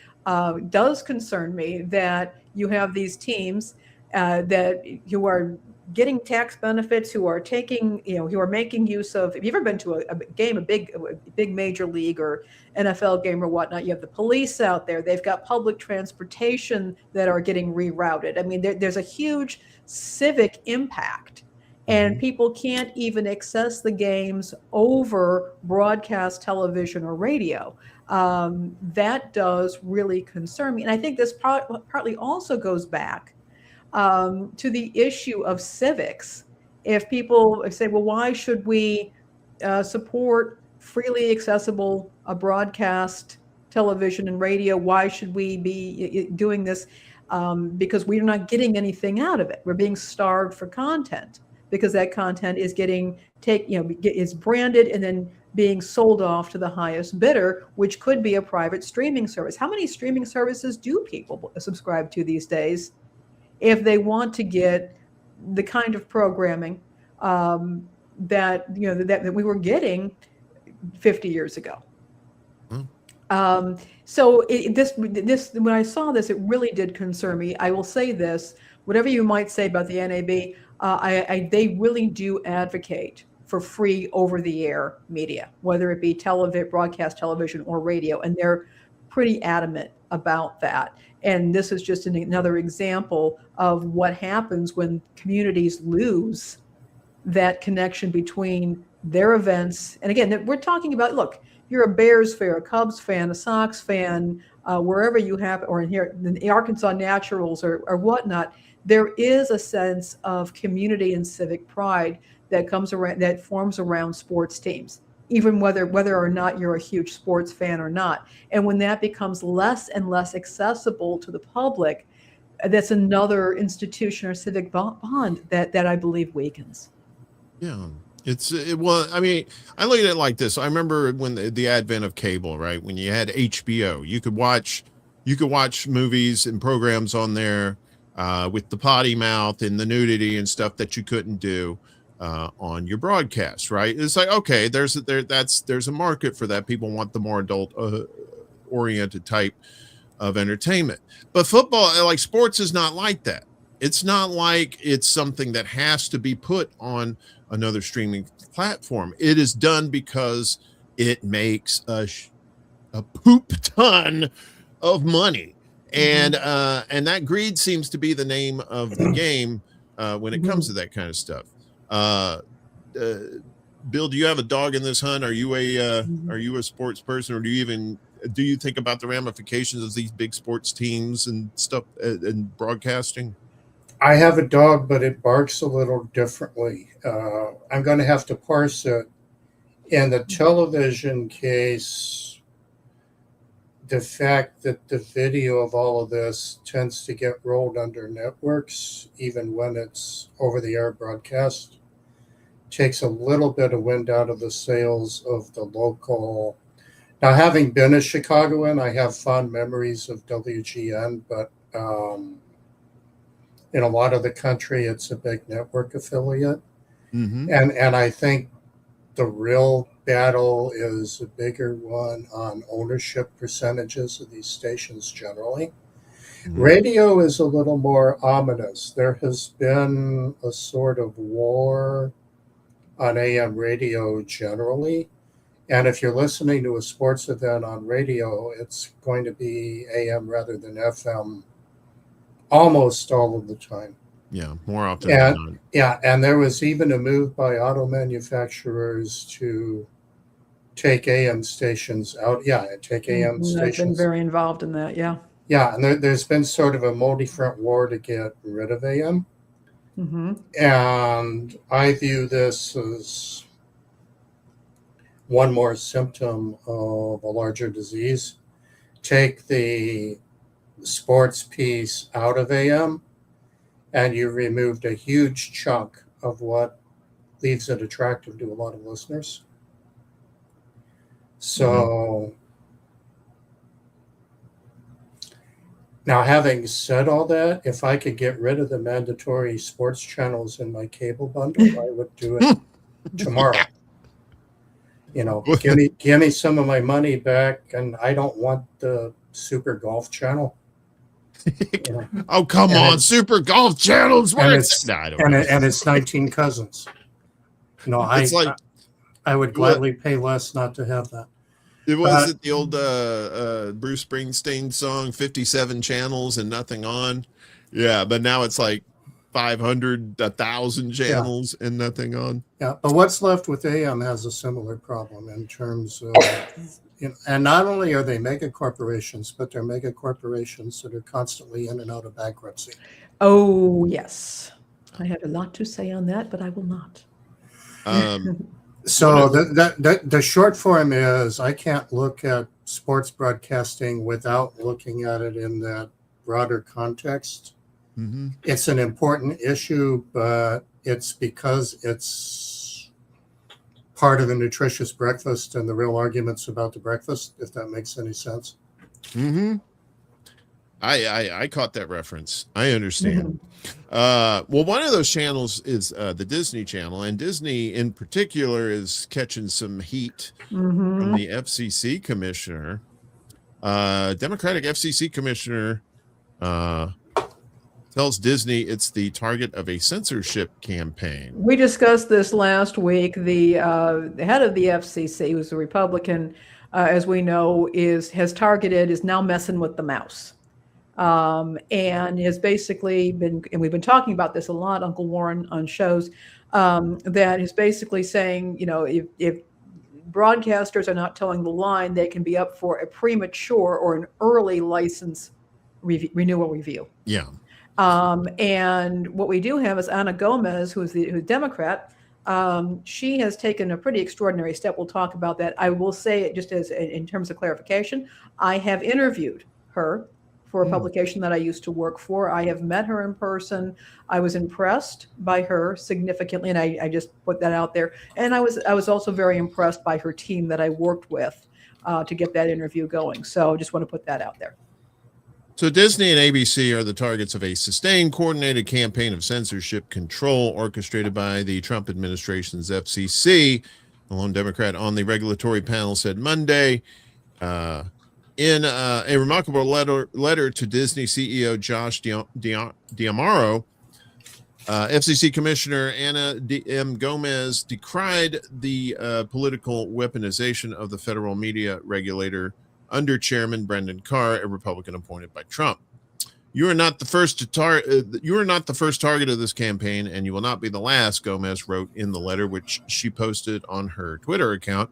A: does concern me that you have these teams that who are getting tax benefits, who are taking, who are making use of, if you've ever been to a game, a big major league or NFL game or whatnot, you have the police out there. They've got public transportation that are getting rerouted. I mean, there's a huge civic impact, and people can't even access the games over broadcast television or radio. That does really concern me. And I think this partly also goes back to the issue of civics. If people say, well, why should we support freely accessible broadcast television and radio? Why should we be doing this? Because we're not getting anything out of it. We're being starved for content, because that content is is branded and then being sold off to the highest bidder, which could be a private streaming service. How many streaming services do people subscribe to these days if they want to get the kind of programming that we were getting 50 years ago? So when I saw this, it really did concern me. I will say this: whatever you might say about the NAB, they really do advocate for free over-the-air media, whether it be broadcast television or radio, and they're pretty adamant about that. And this is just another example of what happens when communities lose that connection between their events. And again, we're talking about, look, you're a Bears fan, a Cubs fan, a Sox fan, wherever you have, or in here, the Arkansas Naturals or whatnot, there is a sense of community and civic pride that comes around, that forms around sports teams, even whether or not you're a huge sports fan or not. And when that becomes less and less accessible to the public, that's another institution or civic bond that I believe weakens.
B: Yeah. Well, I mean, I look at it like this. I remember when the advent of cable, right? When you had HBO, you could watch movies and programs on there with the potty mouth and the nudity and stuff that you couldn't do on your broadcast, right? It's like, okay, there's a market for that. People want the more adult oriented type of entertainment. But football, like sports, is not like that. It's not like it's something that has to be put on another streaming platform. It is done because it makes a poop ton of money. And that greed seems to be the name of the game when it comes to that kind of stuff. Bill, do you have a dog in this hunt? Are you a sports person, or do you think about the ramifications of these big sports teams and stuff and broadcasting?
C: I have a dog, but it barks a little differently. I'm going to have to parse it. In the television case, the fact that the video of all of this tends to get rolled under networks, even when it's over-the-air broadcast, takes a little bit of wind out of the sails of the local. Now, having been a Chicagoan, I have fond memories of WGN, but in a lot of the country, it's a big network affiliate. And I think the real battle is a bigger one on ownership percentages of these stations generally. Radio is a little more ominous. There has been a sort of war on AM radio generally. And if you're listening to a sports event on radio, it's going to be AM rather than FM almost all of the time.
B: Yeah, more often than not.
C: Yeah, and there was even a move by auto manufacturers to take AM stations out. Yeah, take AM stations.
A: I've been very involved in that, yeah.
C: Yeah, and there's been sort of a multi-front war to get rid of AM. And I view this as one more symptom of a larger disease. Take the sports piece out of AM, and you removed a huge chunk of what leaves it attractive to a lot of listeners. So now, having said all that, if I could get rid of the mandatory sports channels in my cable bundle, I would do it tomorrow. You know, give me some of my money back, and I don't want the Super Golf channel. You know?
B: Oh, come on, Super Golf channels.
C: And it's 19 cousins. You know, I would gladly pay less not to have that.
B: It was the old Bruce Springsteen song, 57 channels and nothing on. Yeah, but now it's like 500, 1,000 channels and nothing on.
C: Yeah, but what's left with AM has a similar problem in terms of, you know, and not only are they mega corporations, but they're mega corporations that are constantly in and out of bankruptcy.
A: Oh, yes. I have a lot to say on that, but I will not.
C: So the short form is I can't look at sports broadcasting without looking at it in that broader context. It's an important issue, but it's because it's part of a nutritious breakfast and the real arguments about the breakfast, if that makes any sense.
B: I caught that reference. I understand. Well, one of those channels is the Disney Channel, and Disney in particular is catching some heat from the FCC commissioner. Democratic FCC commissioner tells Disney it's the target of a censorship campaign.
A: We discussed this last week. The head of the FCC, who's a Republican, as we know, is now messing with the mouse. And has basically been, and we've been talking about this a lot, Uncle Warren, on shows, that is basically saying, you know, if broadcasters are not towing the line, they can be up for a premature or an early license renewal review.
B: Yeah.
A: And what we do have is Ana Gomez, who's a Democrat. She has taken a pretty extraordinary step. We'll talk about that. I will say, just as in terms of clarification, I have interviewed her for a publication that I used to work for. I have met her in person. I was impressed by her significantly, and I just put that out there. And I was also very impressed by her team that I worked with to get that interview going. So just want to put that out there.
B: So Disney and ABC are the targets of a sustained, coordinated campaign of censorship control orchestrated by the Trump administration's FCC. The lone Democrat on the regulatory panel said Monday. In a remarkable letter to Disney CEO Josh D'Amaro, FCC Commissioner Ana M. Gomez decried the political weaponization of the federal media regulator under Chairman Brendan Carr, a Republican appointed by Trump. You are not the first target of this campaign, and you will not be the last, Gomez wrote in the letter, which she posted on her Twitter account.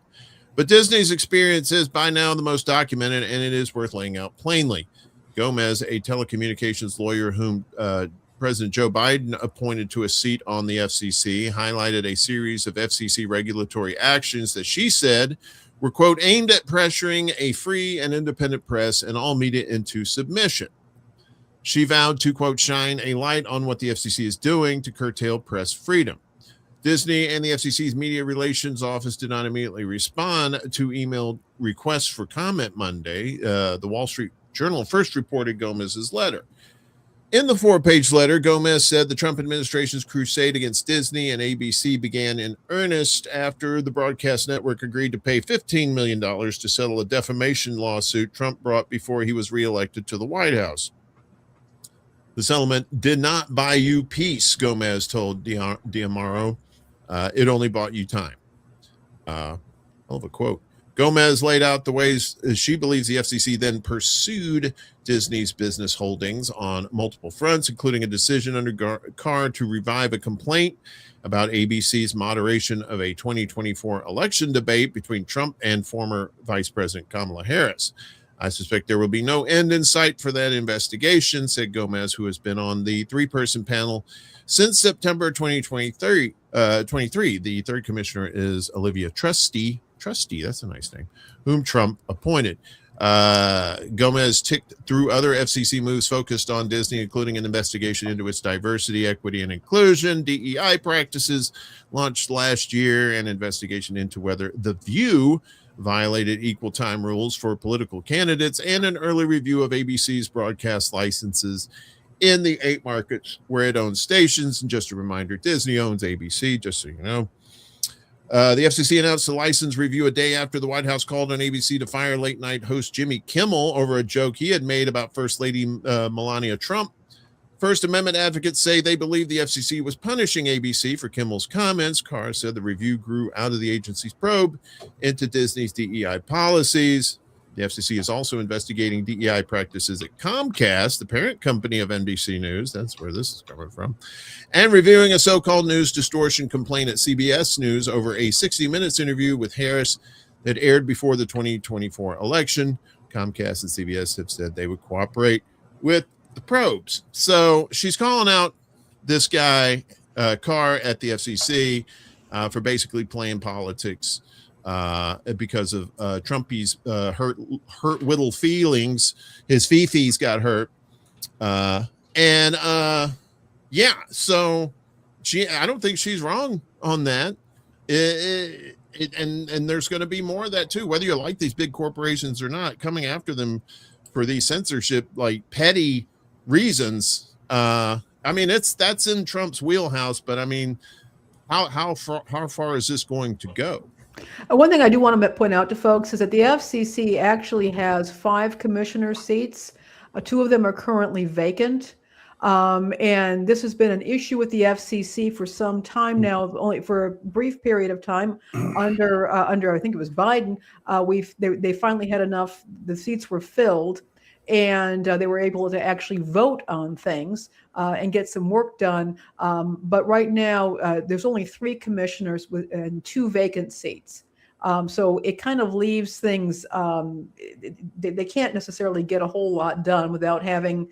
B: But Disney's experience is by now the most documented, and it is worth laying out plainly. Gomez, a telecommunications lawyer whom President Joe Biden appointed to a seat on the FCC, highlighted a series of FCC regulatory actions that she said were, quote, aimed at pressuring a free and independent press and all media into submission. She vowed to, quote, shine a light on what the FCC is doing to curtail press freedom. Disney and the FCC's Media Relations Office did not immediately respond to emailed requests for comment Monday. The Wall Street Journal first reported Gomez's letter. In the 4-page letter, Gomez said the Trump administration's crusade against Disney and ABC began in earnest after the broadcast network agreed to pay $15 million to settle a defamation lawsuit Trump brought before he was reelected to the White House. The settlement did not buy you peace, Gomez told D'Amaro. It only bought you time. Hell of a quote. Gomez laid out the ways she believes the FCC then pursued Disney's business holdings on multiple fronts, including a decision under Carr to revive a complaint about ABC's moderation of a 2024 election debate between Trump and former Vice President Kamala Harris. I suspect there will be no end in sight for that investigation, said Gomez, who has been on the 3-person panel since September 2023. The third commissioner is Olivia Trusty, that's a nice name, whom Trump appointed. Gomez ticked through other FCC moves focused on Disney, including an investigation into its diversity, equity, and inclusion, DEI practices launched last year, an investigation into whether The View violated equal time rules for political candidates, and an early review of ABC's broadcast licenses in the 8 markets where it owns stations. And just a reminder, Disney owns ABC, just so you know. The FCC announced the license review a day after the White House called on ABC to fire late-night host Jimmy Kimmel over a joke he had made about First Lady Melania Trump. First Amendment advocates say they believe the FCC was punishing ABC for Kimmel's comments. Carr said the review grew out of the agency's probe into Disney's DEI policies. The FCC is also investigating DEI practices at Comcast, the parent company of NBC News. That's where this is coming from. And reviewing a so-called news distortion complaint at CBS News over a 60 Minutes interview with Harris that aired before the 2024 election. Comcast and CBS have said they would cooperate with the probes. So she's calling out this guy, Carr, at the FCC for basically playing politics because of Trumpy's hurt little feelings. His fifis got hurt. So I don't think she's wrong on that. And there's going to be more of that too, whether you like these big corporations or not, coming after them for these censorship, like petty reasons. I mean, that's in Trump's wheelhouse, but I mean, how far is this going to go?
A: One thing I do want to point out to folks is that the FCC actually has 5 commissioner seats. 2 of them are currently vacant. And this has been an issue with the FCC for some time now, only for a brief period of time under I think it was Biden. They finally had enough. The seats were filled, and they were able to actually vote on things and get some work done. But right now, there's only 3 commissioners and 2 vacant seats. So it kind of leaves things, they can't necessarily get a whole lot done without having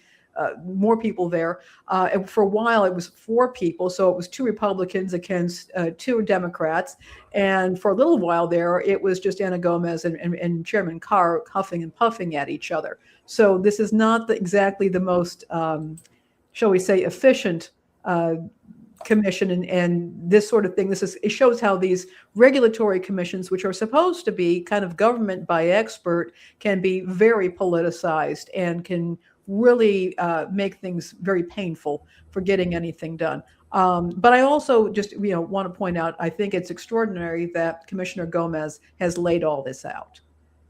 A: more people there. And for a while, it was 4 people. So it was 2 Republicans against 2 Democrats. And for a little while there, it was just Ana Gomez and Chairman Carr huffing and puffing at each other. So this is not exactly the most, shall we say, efficient commission and this sort of thing. It shows how these regulatory commissions, which are supposed to be kind of government by expert, can be very politicized and can really make things very painful for getting anything done. But I also just want to point out, I think it's extraordinary that Commissioner Gomez has laid all this out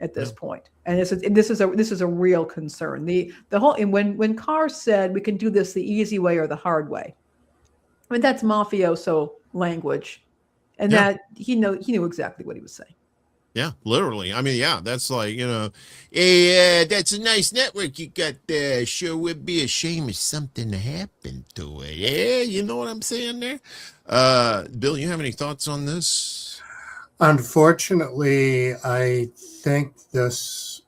A: at this point. And this is a real concern. The whole, and when Carr said we can do this the easy way or the hard way, I mean, that's mafioso language, and that he knew exactly what he was saying.
B: Yeah, literally. I mean, that's like, hey, that's a nice network you got there. Sure would be a shame if something happened to it. Yeah, you know what I'm saying there? Bill, you have any thoughts on this?
C: Unfortunately, I think this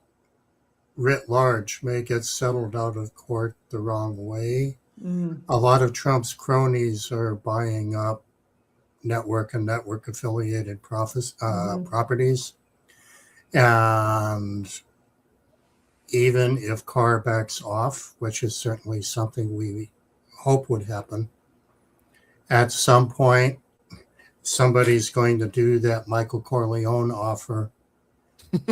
C: writ large may get settled out of court the wrong way. A lot of Trump's cronies are buying up network and network affiliated properties. And even if Carr backs off, which is certainly something we hope would happen, at some point, somebody's going to do that Michael Corleone offer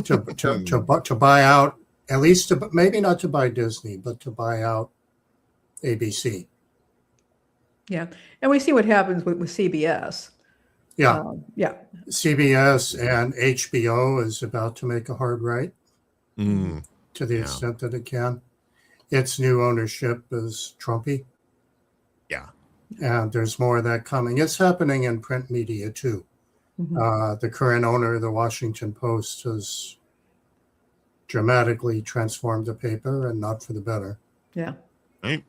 C: to buy out, at least maybe not to buy Disney, but to buy out ABC.
A: Yeah. And we see what happens with CBS.
C: CBS and HBO is about to make a hard right to the extent that it can. Its new ownership is Trumpy.
B: Yeah.
C: And there's more of that coming. It's happening in print media too. The current owner of the Washington Post has dramatically transformed the paper, and not for the better.
A: Yeah.
B: Right.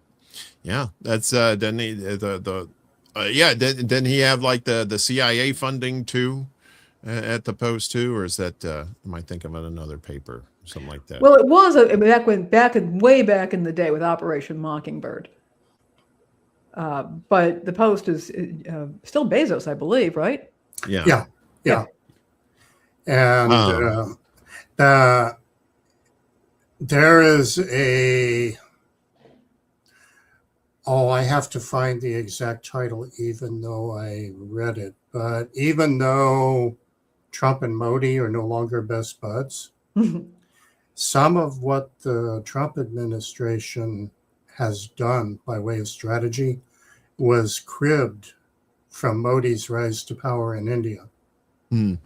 B: Yeah. That's doesn't he didn't he have like the CIA funding too at the Post too, or is that am I thinking of another paper, something like that?
A: Well, it was way back in the day with Operation Mockingbird. But the Post is still Bezos, I believe, right?
C: Yeah. And there is I have to find the exact title, even though I read it. But even though Trump and Modi are no longer best buds, some of what the Trump administration has done by way of strategy was cribbed from Modi's rise to power in India. And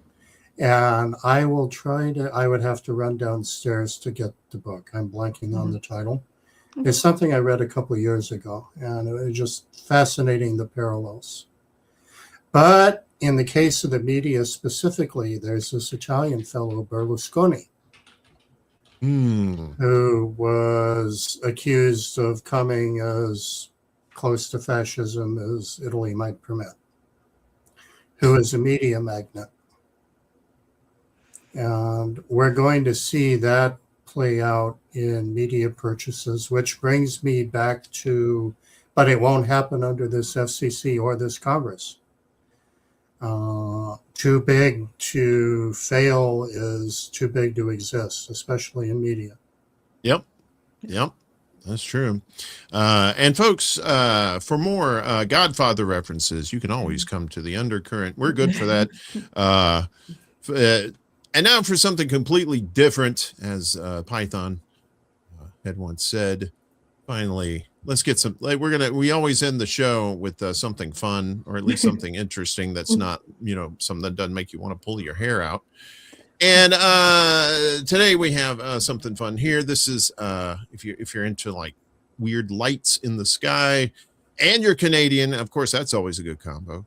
C: I would have to run downstairs to get the book. I'm blanking on the title. It's something I read a couple of years ago, and it was just fascinating, the parallels. But in the case of the media specifically, there's this Italian fellow, Berlusconi, who was accused of coming as close to fascism as Italy might permit, who is a media magnate. And we're going to see that play out in media purchases, which brings me back to, but it won't happen under this FCC or this Congress. Too big to fail is too big to exist, especially in media. Yep,
B: that's true. And folks, for more Godfather references, you can always come to the Undercurrent. We're good for that. And now for something completely different, as Python had once said. Finally, let's get some. We always end the show with something fun, or at least something interesting that's not, something that doesn't make you want to pull your hair out. And today we have something fun here. This is if you're into like weird lights in the sky, and you're Canadian, of course, that's always a good combo.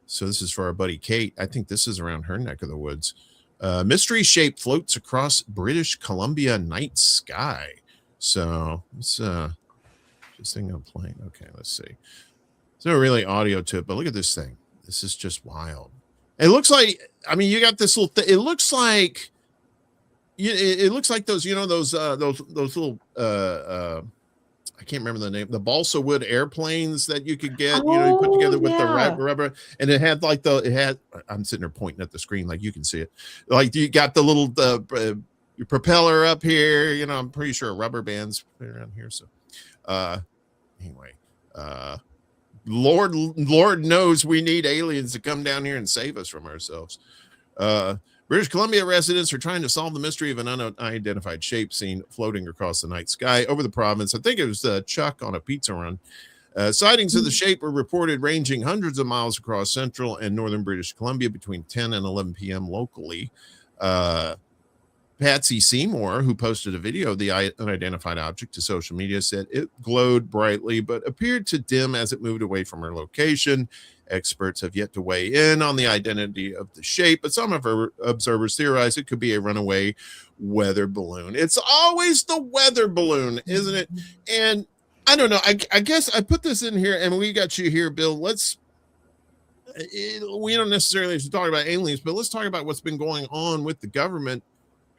B: So this is for our buddy Kate. I think this is around her neck of the woods. Mystery shape floats across British Columbia night sky. So it's this thing I'm playing. Okay, let's see. There's no really audio to it, but look at this thing. This is just wild. It looks like, I mean, you got this little it looks like it looks like those, those little I can't remember the name, the balsa wood airplanes that you could get, you put together with the rubber, and it had like I'm sitting there pointing at the screen like you can see it. Like you got the little your propeller up here, I'm pretty sure rubber bands around here. So anyway, Lord knows we need aliens to come down here and save us from ourselves. British Columbia residents are trying to solve the mystery of an unidentified shape seen floating across the night sky over the province. I think it was Chuck on a pizza run. Sightings of the shape were reported ranging hundreds of miles across central and northern British Columbia between 10 and 11 p.m. locally. Patsy Seymour, who posted a video of the unidentified object to social media, said it glowed brightly but appeared to dim as it moved away from her location. Experts have yet to weigh in on the identity of the shape, but some of her observers theorize it could be a runaway weather balloon. It's always the weather balloon, isn't it? And I don't know. I guess I put this in here, and we got you here, Bill. We don't necessarily have to talk about aliens, but let's talk about what's been going on with the government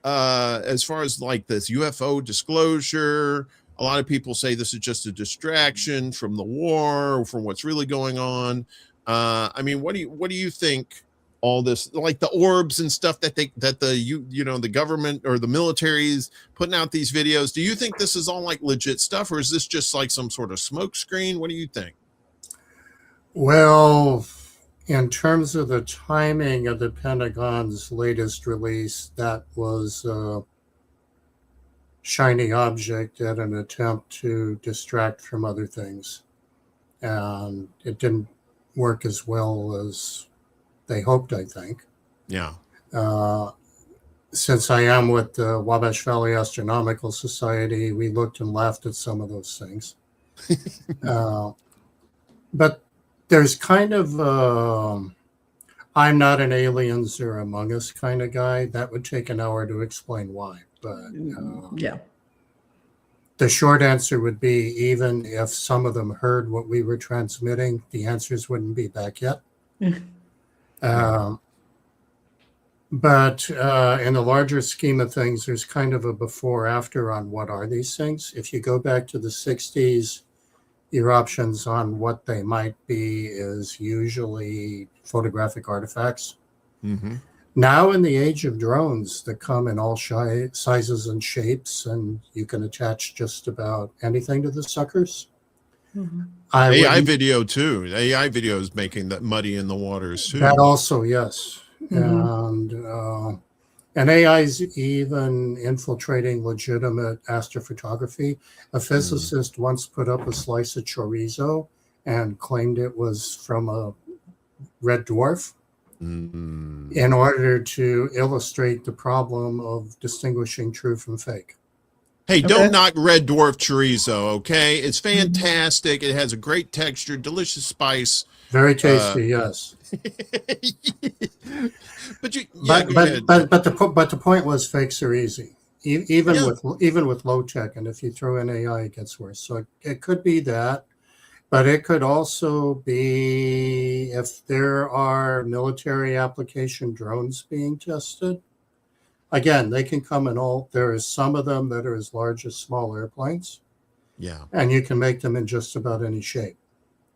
B: as far as like this UFO disclosure. A lot of people say this is just a distraction from the war, from what's really going on. I mean, what do you think? All this, like the orbs and stuff that the government or the military is putting out these videos. Do you think this is all like legit stuff, or is this just like some sort of smoke screen? What do you think?
C: Well, in terms of the timing of the Pentagon's latest release, that was a shiny object at an attempt to distract from other things. And it didn't work as well as they hoped, I think.
B: Yeah.
C: Since I am with the Wabash Valley Astronomical Society, we looked and laughed at some of those things. But there's kind of, I'm not an aliens or among us kind of guy. That would take an hour to explain why. But
A: yeah.
C: The short answer would be, even if some of them heard what we were transmitting, the answers wouldn't be back yet. But in the larger scheme of things, there's kind of a before after on what are these things. If you go back to the 60s, your options on what they might be is usually photographic artifacts.
B: Mm-hmm.
C: Now, in the age of drones that come in all sizes and shapes, and you can attach just about anything to the suckers.
A: Mm-hmm.
B: AI video too. AI video is making that muddy in the waters too.
C: That also, yes. Mm-hmm. And AI is even infiltrating legitimate astrophotography. A physicist once put up a slice of chorizo and claimed it was from a red dwarf in order to illustrate the problem of distinguishing true from fake.
B: Hey, don't knock red dwarf chorizo, okay? It's fantastic. It has a great texture, delicious spice.
C: Very tasty, yes.
B: But
C: the point was, fakes are easy, even with low tech, and if you throw in AI, it gets worse. So it could be that, but it could also be if there are military application drones being tested. Again, they can come in all. There is some of them that are as large as small airplanes.
B: Yeah, and
C: you can make them in just about any shape.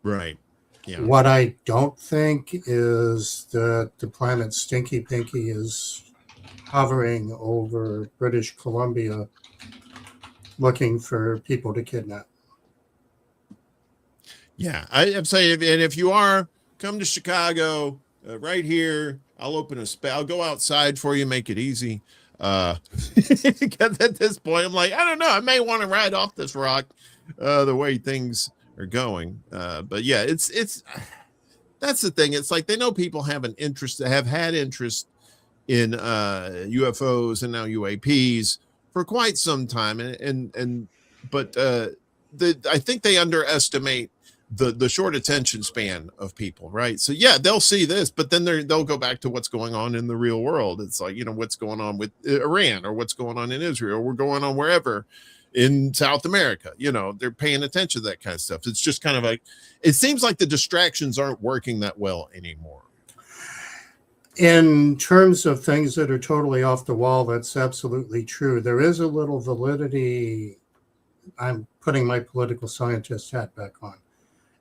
B: Right. Yeah.
C: What I don't think is that the planet Stinky Pinky is hovering over British Columbia looking for people to kidnap.
B: Yeah, I'm saying, and if you are, come to Chicago, right here. I'll open I'll go outside for you, make it easy. Because at this point, I'm like, I don't know, I may want to ride off this rock the way things are going. But yeah, it's that's the thing. It's like they know people have an interest, have had interest in UFOs and now UAPs for quite some time, but I think they underestimate the short attention span of people, right? So yeah, they'll see this, but then they'll go back to what's going on in the real world. It's like, what's going on with Iran, or what's going on in Israel, or we're going on wherever in South America. They're paying attention to that kind of stuff. It's just kind of like, it seems like the distractions aren't working that well anymore.
C: In terms of things that are totally off the wall, that's absolutely true. There is a little validity. I'm putting my political scientist hat back on.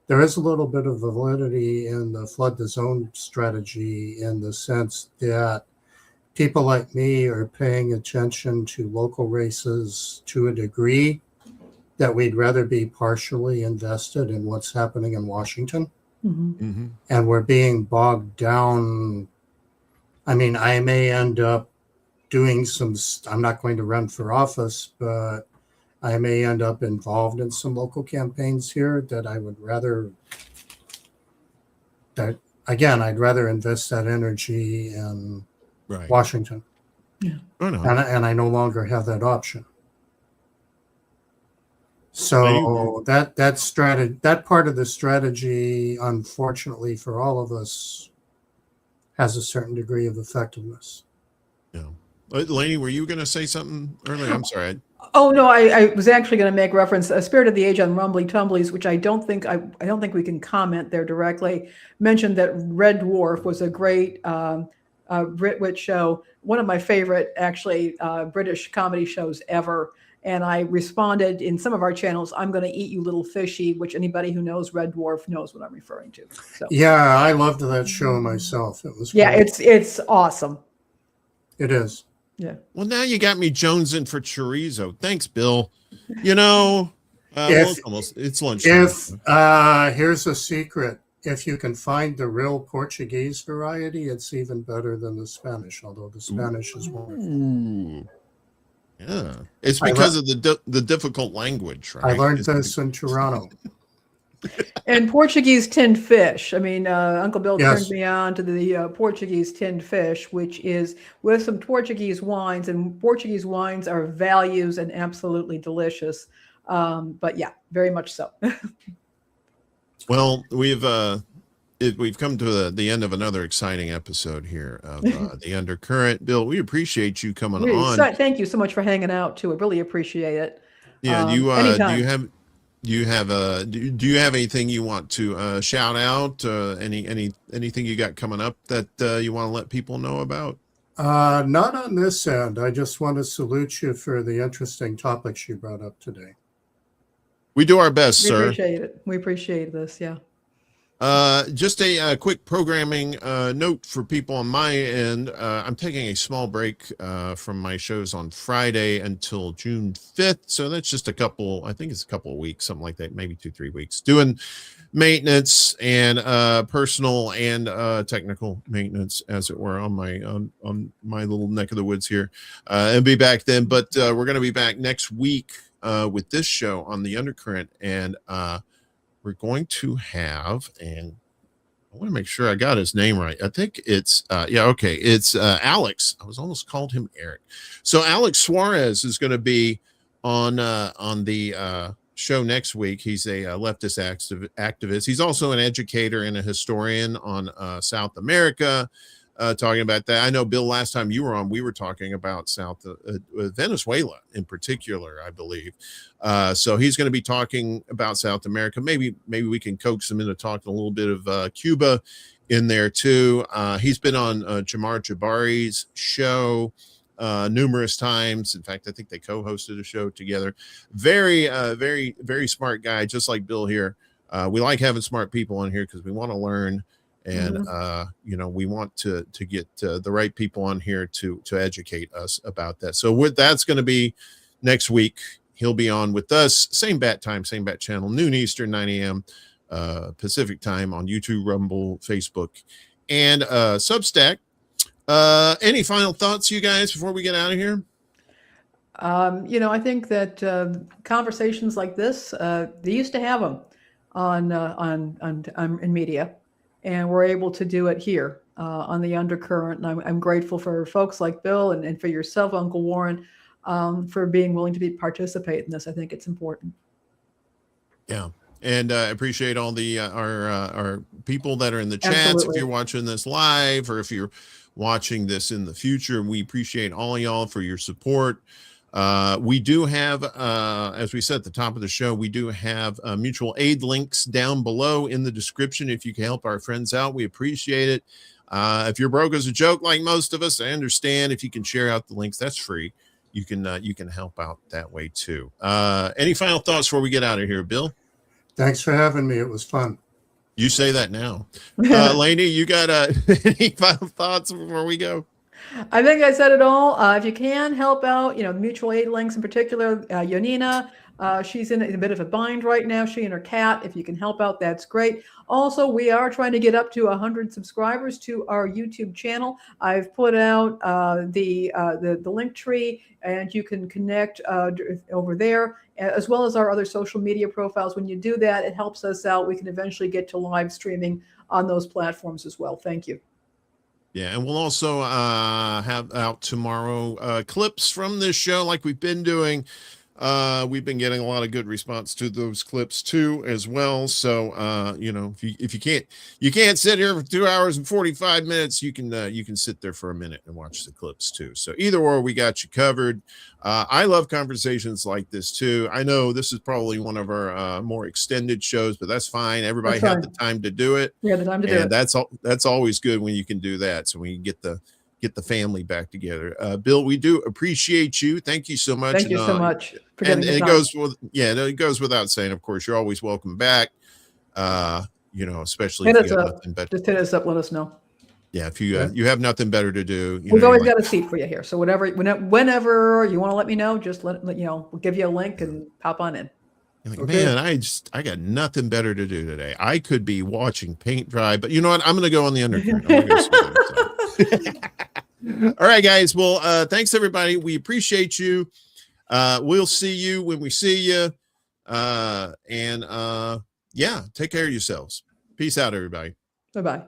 C: There is a little bit of validity in the flood the zone strategy, in the sense that people like me are paying attention to local races to a degree that we'd rather be partially invested in what's happening in Washington. And we're being bogged down. I mean, I may end up doing I'm not going to run for office, but I may end up involved in some local campaigns here that I would rather, I'd rather invest that energy in Washington.
A: Yeah.
C: And I no longer have that option. So that part of the strategy, unfortunately for all of us, has a certain degree of effectiveness.
B: Yeah. Lainey, were you going to say something earlier? I'm sorry.
A: Oh no, I was actually going to make reference. Spirit of the Age on Rumbly Tumblies, which I don't think we can comment there directly. Mentioned that Red Dwarf was a great Britwit show, one of my favorite actually British comedy shows ever. And I responded in some of our channels, "I'm going to eat you, little fishy," which anybody who knows Red Dwarf knows what I'm referring to. So
C: yeah, I loved that show myself. It was
A: it's awesome.
C: It is.
A: Yeah.
B: Well, now you got me jonesing for chorizo. Thanks, Bill. You know, it's lunchtime.
C: Here's a secret. If you can find the real Portuguese variety, it's even better than the Spanish, although the Spanish is wonderful.
B: Yeah. It's because of the difficult language, right?
C: I learned this in Toronto.
A: And Portuguese tinned fish. I mean, Uncle Bill turned me on to the Portuguese tinned fish, which is with some Portuguese wines, and Portuguese wines are values and absolutely delicious. But yeah, very much so.
B: Well, we've come to the end of another exciting episode here of The Undercurrent. Bill, we appreciate you coming on.
A: Thank you so much for hanging out too. I really appreciate it.
B: Yeah, anytime. Do you have anything you want to shout out? Anything you got coming up that you want to let people know about?
C: Not on this end. I just want to salute you for the interesting topics you brought up today.
B: We do our best, sir.
A: We appreciate it. We appreciate this. Yeah.
B: Just a quick programming note for people on my end. I'm taking a small break from my shows on Friday until June 5th. So that's just I think it's a couple of weeks, something like that, maybe 2-3 weeks, doing maintenance and personal and technical maintenance, as it were, on my little neck of the woods here. And be back then. But we're going to be back next week with this show on The Undercurrent. And we're going to have, and I want to make sure I got his name right. I think it's it's Alex. I was almost called him Eric. So Alex Suarez is going to be on the show next week. He's a leftist activist. He's also an educator and a historian on South America, talking about that. I know, Bill, last time you were on, we were talking about Venezuela in particular, I believe. So he's going to be talking about South America. Maybe we can coax him into talking a little bit of Cuba in there too. He's been on Jamar Jabari's show numerous times. In fact, I think they co-hosted a show together. Very, very, very smart guy, just like Bill here. We like having smart people on here because we want to learn. And, we want to get the right people on here to educate us about that. So that's going to be next week. He'll be on with us. Same bat time, same bat channel, noon Eastern, 9 a.m. Pacific time on YouTube, Rumble, Facebook, and Substack. Any final thoughts, you guys, before we get out of here?
A: I think that conversations like this, they used to have them in media. And we're able to do it here on The Undercurrent. And I'm grateful for folks like Bill and for yourself, Uncle Warren, for being willing to participate in this. I think it's important.
B: Yeah. And I appreciate all the our people that are in the chats. Absolutely. If you're watching this live or if you're watching this in the future, we appreciate all of y'all for your support. We do have, as we said at the top of the show, we do have mutual aid links down below in the description. If you can help our friends out, we appreciate it. If you're broke as a joke, like most of us, I understand. If you can share out the links, that's free. You can help out that way too. Any final thoughts before we get out of here, Bill?
C: Thanks for having me. It was fun.
B: You say that now. Lainey, you got any final thoughts before we go?
A: I think I said it all. If you can help out, mutual aid links in particular, Yoninah, she's in a bit of a bind right now, she and her cat. If you can help out, that's great. Also, we are trying to get up to 100 subscribers to our YouTube channel. I've put out the link tree, and you can connect over there, as well as our other social media profiles. When you do that, it helps us out. We can eventually get to live streaming on those platforms as well. Thank you.
B: Yeah, and we'll also have out tomorrow clips from this show like we've been doing. We've been getting a lot of good response to those clips too as well. So if you can't sit here for 2 hours and 45 minutes, you can sit there for a minute and watch the clips too. So either or, we got you covered. I love conversations like this too. I know this is probably one of our more extended shows, but that's fine. Everybody had the time to do it.
A: Yeah, the time to do it.
B: That's always good when you can do that. So when you get the family back together. Bill, we do appreciate you. Thank you so much.
A: Thank you so much.
B: And it goes without saying, of course, you're always welcome back. Especially if you got nothing better.
A: Just hit us up, let us know.
B: Yeah, if you have nothing better to do.
A: We've always got a seat for you here. So whenever you want to let me know, just we'll give you a link and pop on in.
B: Like, man, I got nothing better to do today. I could be watching paint dry, but you know what? I'm going to go on the Undercurrent. All right, guys. Well, thanks everybody. We appreciate you. We'll see you when we see you. Take care of yourselves. Peace out, everybody.
A: Bye-bye.